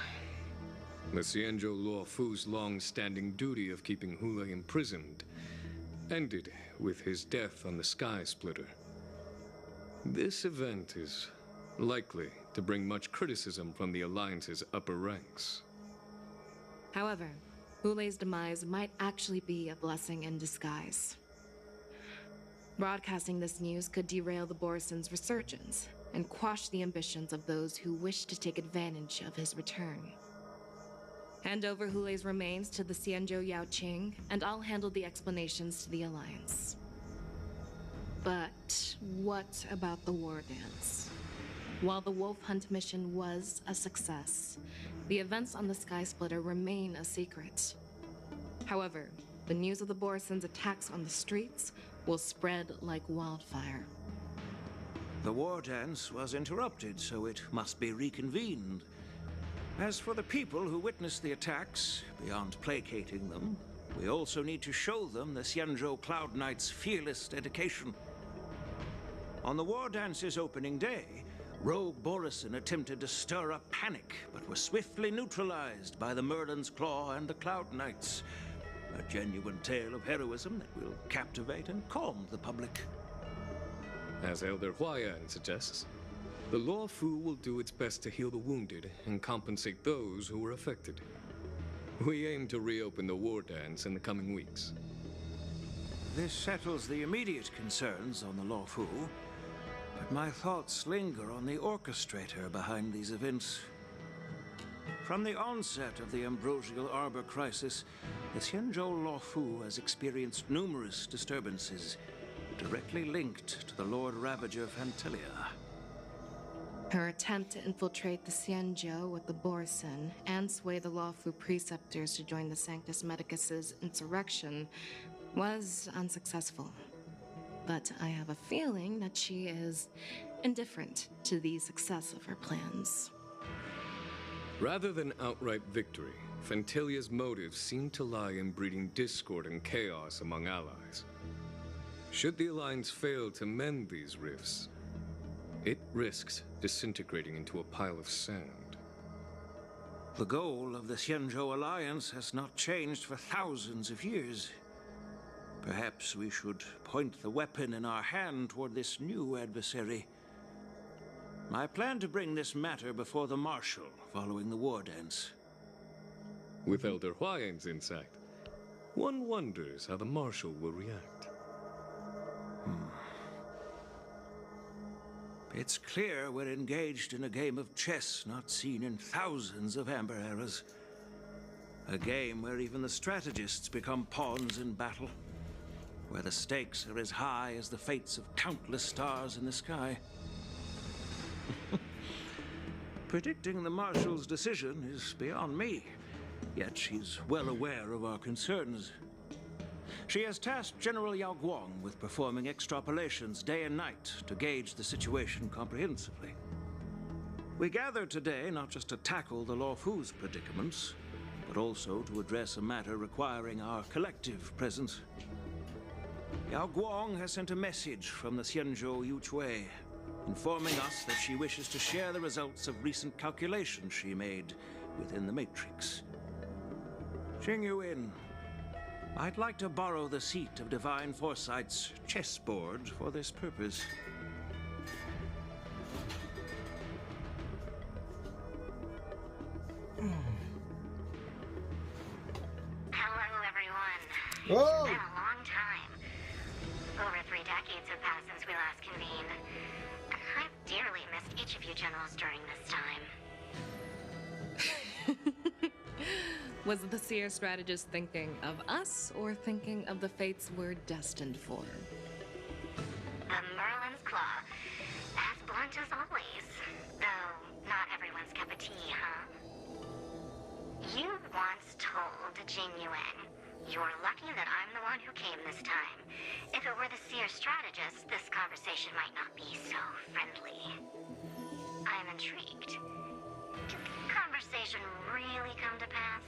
The Xianzhou Luo Fu's long-standing duty of keeping Hule imprisoned ended with his death on the Sky Splitter. This event is likely to bring much criticism from the Alliance's upper ranks. However, Hule's demise might actually be a blessing in disguise. Broadcasting this news could derail the Borison's resurgence and quash the ambitions of those who wish to take advantage of his return. Hand over Hule's remains to the Xianzhou Yaoqing, and I'll handle the explanations to the Alliance. But what about the war dance? While the Wolf Hunt mission was a success, the events on the Sky Splitter remain a secret. However, the news of the Borison's attacks on the streets will spread like wildfire. The war dance was interrupted, so it must be reconvened. As for the people who witnessed the attacks, beyond placating them, we also need to show them the Xianzhou Cloud Knight's fearless dedication. On the war dance's opening day, Rogue Borison attempted to stir up panic, but was swiftly neutralized by the Merlin's Claw and the Cloud Knights. A genuine tale of heroism that will captivate and calm the public. As Elder Huayan suggests, the Luo Fu will do its best to heal the wounded and compensate those who were affected. We aim to reopen the war dance in the coming weeks. This settles the immediate concerns on the Luo Fu, but my thoughts linger on the orchestrator behind these events. From the onset of the Ambrosial Arbor crisis, the Xianzhou Luo Fu has experienced numerous disturbances, directly linked to the Lord Ravager Fantilia. Her attempt to infiltrate the Xianzhou with the Borison and sway the Luo Fu preceptors to join the Sanctus Medicus's insurrection was unsuccessful. But I have a feeling that she is indifferent to the success of her plans. Rather than outright victory, Fantilia's motives seem to lie in breeding discord and chaos among allies. Should the Alliance fail to mend these rifts, it risks disintegrating into a pile of sand. The goal of the Xianzhou Alliance has not changed for thousands of years. Perhaps we should point the weapon in our hand toward this new adversary. I plan to bring this matter before the Marshal following the war dance. With Elder Huayan's insight, one wonders how the Marshal will react. It's clear we're engaged in a game of chess not seen in thousands of Amber eras. A game where even the strategists become pawns in battle. Where the stakes are as high as the fates of countless stars in the sky. Predicting the Marshal's decision is beyond me, yet she's well aware of our concerns. She has tasked General Yao Guang with performing extrapolations day and night to gauge the situation comprehensively. We gathered today not just to tackle the Luo Fu's predicaments, but also to address a matter requiring our collective presence. Yao Guang has sent a message from the Xianzhou Yuchui, informing us that she wishes to share the results of recent calculations she made within the Matrix. Xing Yuin, I'd like to borrow the seat of Divine Foresight's chessboard for this purpose. Hello, everyone. Oh. It's been a long time. Over 3 decades have passed since we last convened. I've dearly missed each of you generals during this time. Was the Seer strategist thinking of us or thinking of the fates we're destined for? The Merlin's Claw. As blunt as always. Though, not everyone's cup of tea, huh? You once told Jing Yuan, "You're lucky that I'm the one who came this time. If it were the Seer strategist, this conversation might not be so friendly." I'm intrigued. Did the conversation really come to pass?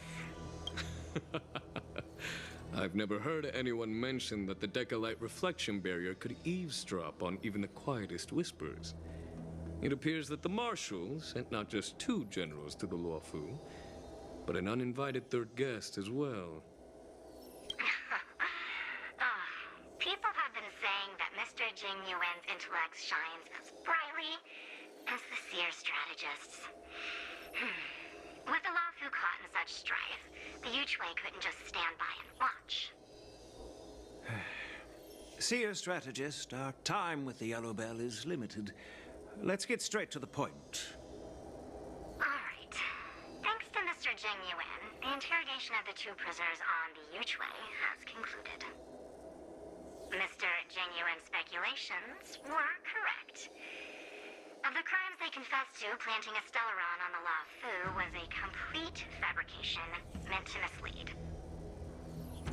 I've never heard anyone mention that the Decalite reflection barrier could eavesdrop on even the quietest whispers. It appears that the Marshal sent not just 2 generals to the Luo Fu, but an uninvited third guest as well. People have been saying that Mr. Jing Yuan's intellect shines as brightly as the seer strategists. With the Laofu caught in such strife, the Yuchui couldn't just stand by and watch. Seer strategist, our time with the Yellow Bell is limited. Let's get straight to the point. Alright. Thanks to Mr. Jing Yuan, the interrogation of the two prisoners on the Yuchui has concluded. Mr. Jing Yuan's speculations were correct. Of the crimes they confessed to, planting a Stellaron on the Laofu was a complete fabrication meant to mislead.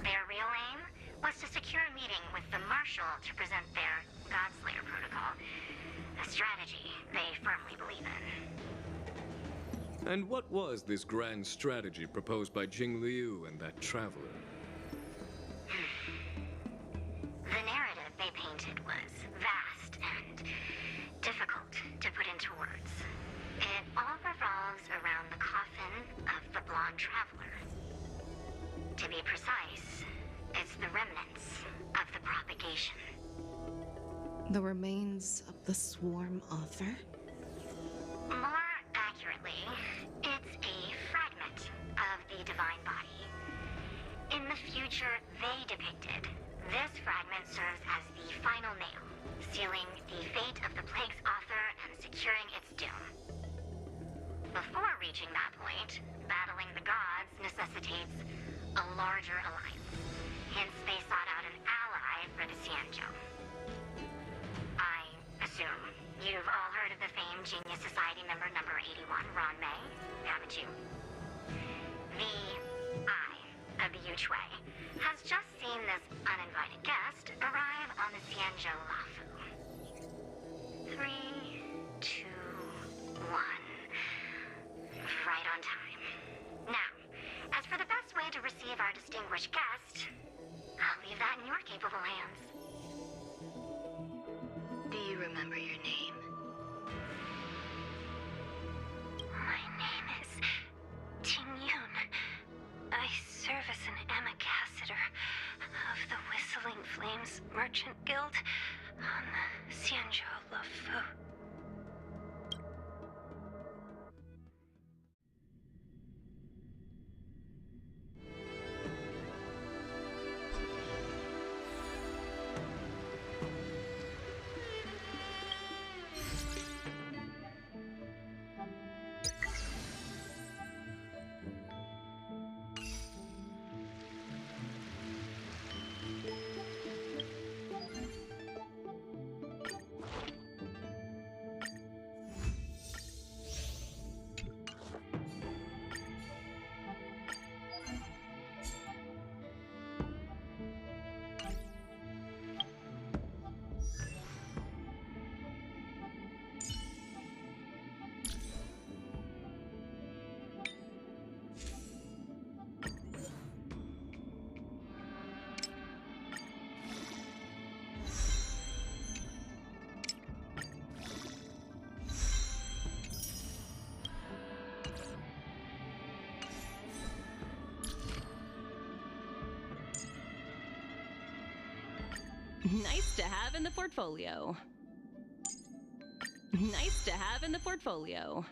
Their real aim was to secure a meeting with the Marshal to present their Godslayer protocol, a strategy they firmly believe in. And what was this grand strategy proposed by Jing Liu and that traveler? The narrative they painted was vast and difficult to put into words. It all revolves around the coffin of the blonde traveler. To be precise, it's the remnants of the propagation. The remains of the swarm author? More accurately, it's a fragment of the divine body. In the future they depicted, this fragment serves as the final nail, sealing the fate of the plague's author and securing its doom. Before reaching that point, battling the gods necessitates a larger alliance. Hence, they sought out an ally for the Xianzhou. I assume you've all heard of the famed Genius Society member number 81, Ron Mei, haven't you? The Eye of the Yuchui has just seen this uninvited guest arrive on the Xianzhou Laofu. 3, 2, 1. Right on time. Now, as for the best way to receive our distinguished guest, I'll leave that in your capable hands. Do you remember your name? My name is Ting Yun. I serve as an ambassador of the Whistling Flames Merchant Guild on the Xianzhou Laofu. Nice to have in the portfolio. Nice to have in the portfolio.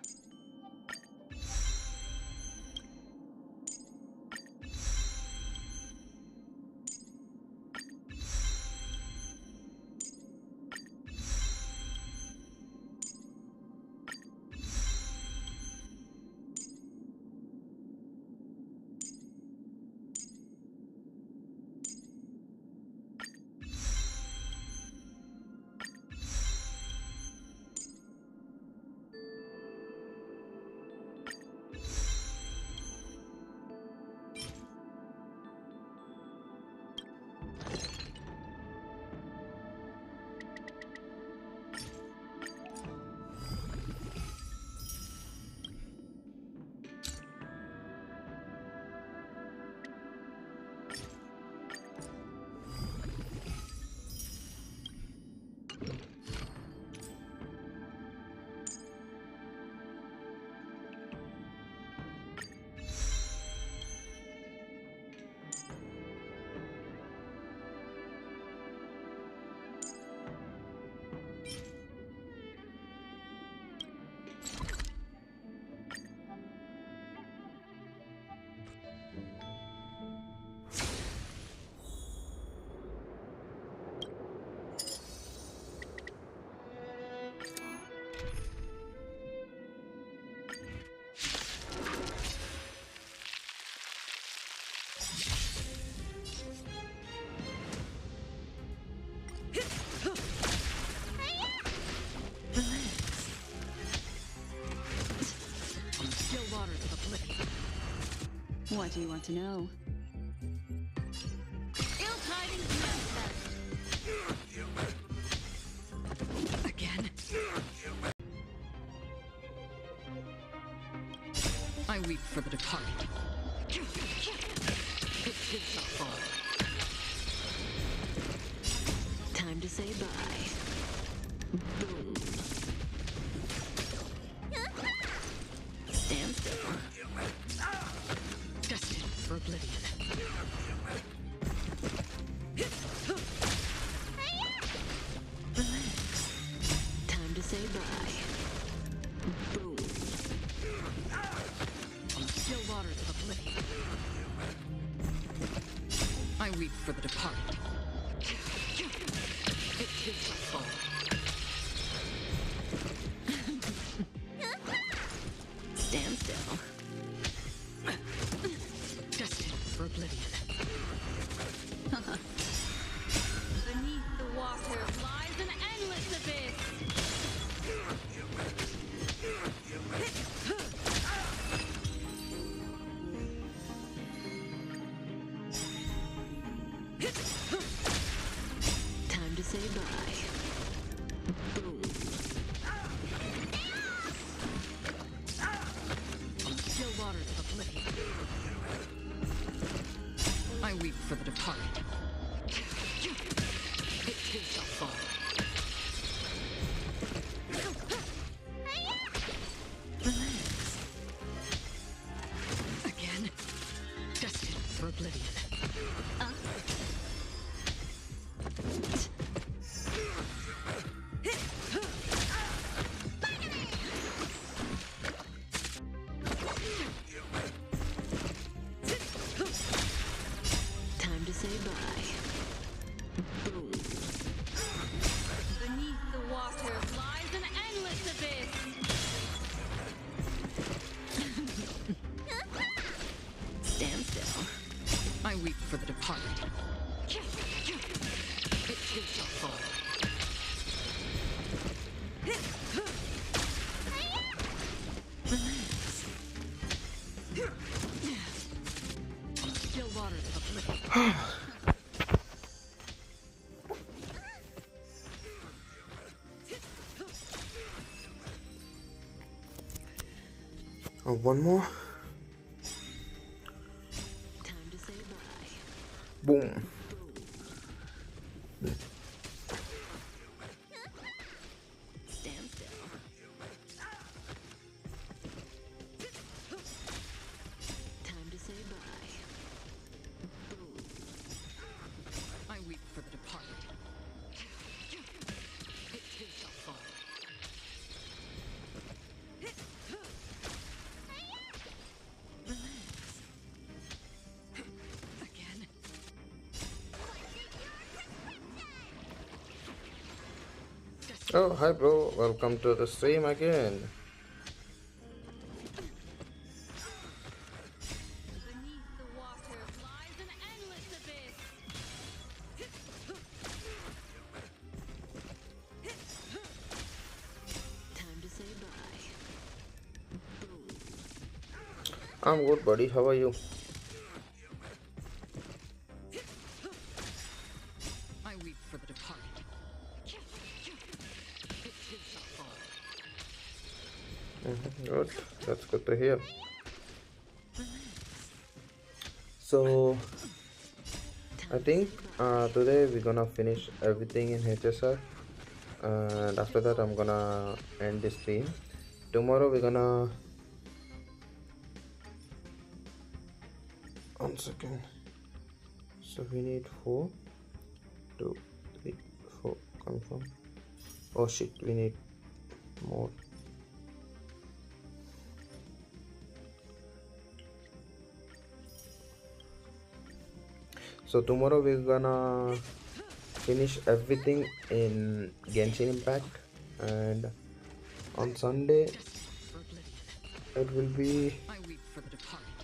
What do you want to know? Ill tidings manifest. Again. I weep for the departed. It too shall fall. Time to say bye. Boom. Stand still. Destined for oblivion. Relax. Time to say bye. Boom. Still waters of oblivion. I weep for the departed. It too shall fall. Stand still. Destined for oblivion. Beneath the water lies an endless abyss. Time to say bye. Boom. Still waters of oblivion. I weep for the departed. It too shall fall. Relax. Again. Destined for oblivion. Time to say bye. Boom. Beneath the water lies an endless abyss. Stand still. I weep for the departed. It too shall fall. Relax. Still waters of oblivion. One more. Time to say bye. Boom. Stand still. Time to say bye. Boom. I weep for the departed. It too shall fall. Relax. Again. Oh, hi bro, welcome to the stream again. Beneath the water lies an endless abyss. Time to say bye. Boom. I'm good, buddy. How are you? I weep for the departed. It too shall fall. Good. That's good to hear. So, I think today we're gonna finish everything in HSR, and after that I'm gonna end the stream. Tomorrow we're gonna... One second. So we need 4, 2, 3, 4. Confirm. Oh shit, we need more. So tomorrow we're gonna finish everything in Genshin Impact, and on Sunday it will be,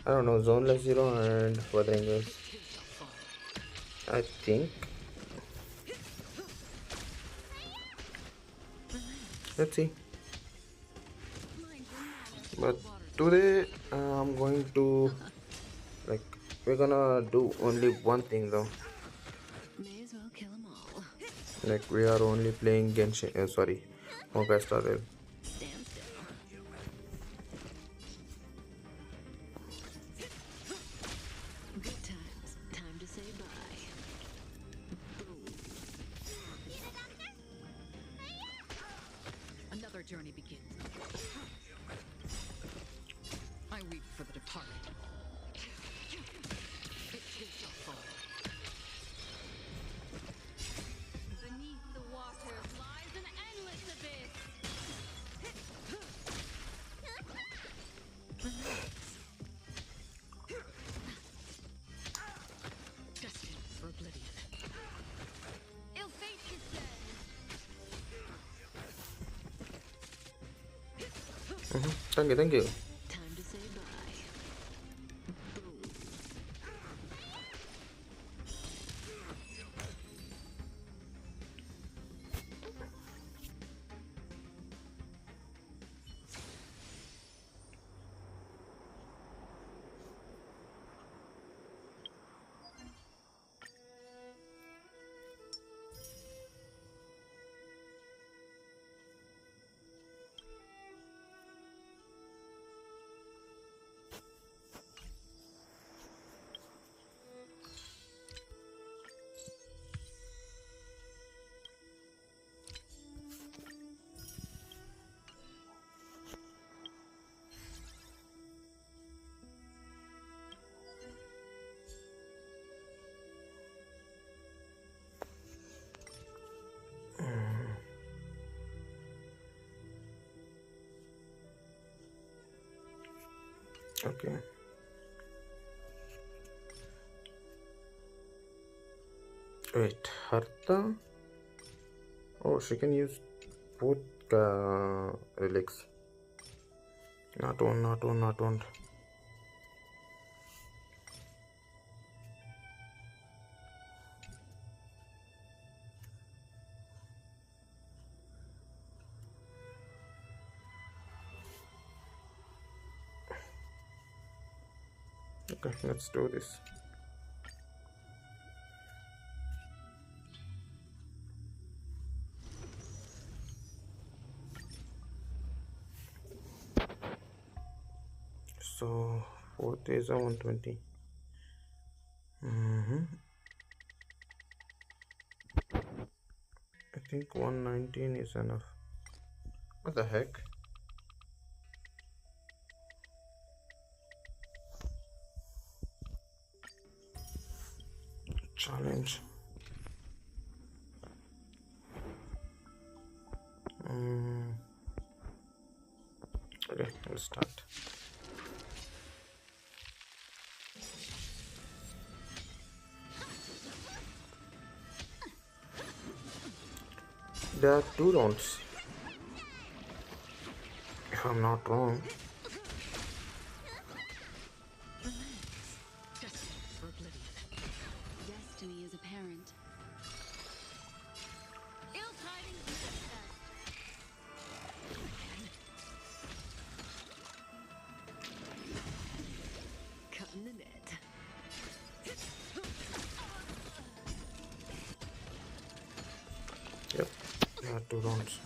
I don't know, Zoneless Zero and wuthering, I think. Let's see. But today I'm going to we're gonna do only one thing though. May as well kill them all. Like we are only playing Genshin. Sorry, Honkai Star Rail. Stand still. Good times. Time to say bye. Another journey begins. I weep for the departed. It too shall fall. Beneath the waters lies an endless abyss. Destined for oblivion. Ill fate descends. Thank you, thank you. Time to say bye. Okay. Wait, Harta? Oh, she can use both relics. Not one, not one, not one. Okay, let's do this. So, fourth is a 120. I think 119 is enough. What the heck? Challenge. Okay, let's start. There are 2 rounds, if I'm not wrong. Destined for oblivion. Destiny is apparent. Ill tidings manifest. Cutting the net. Yep, there are 2 rounds.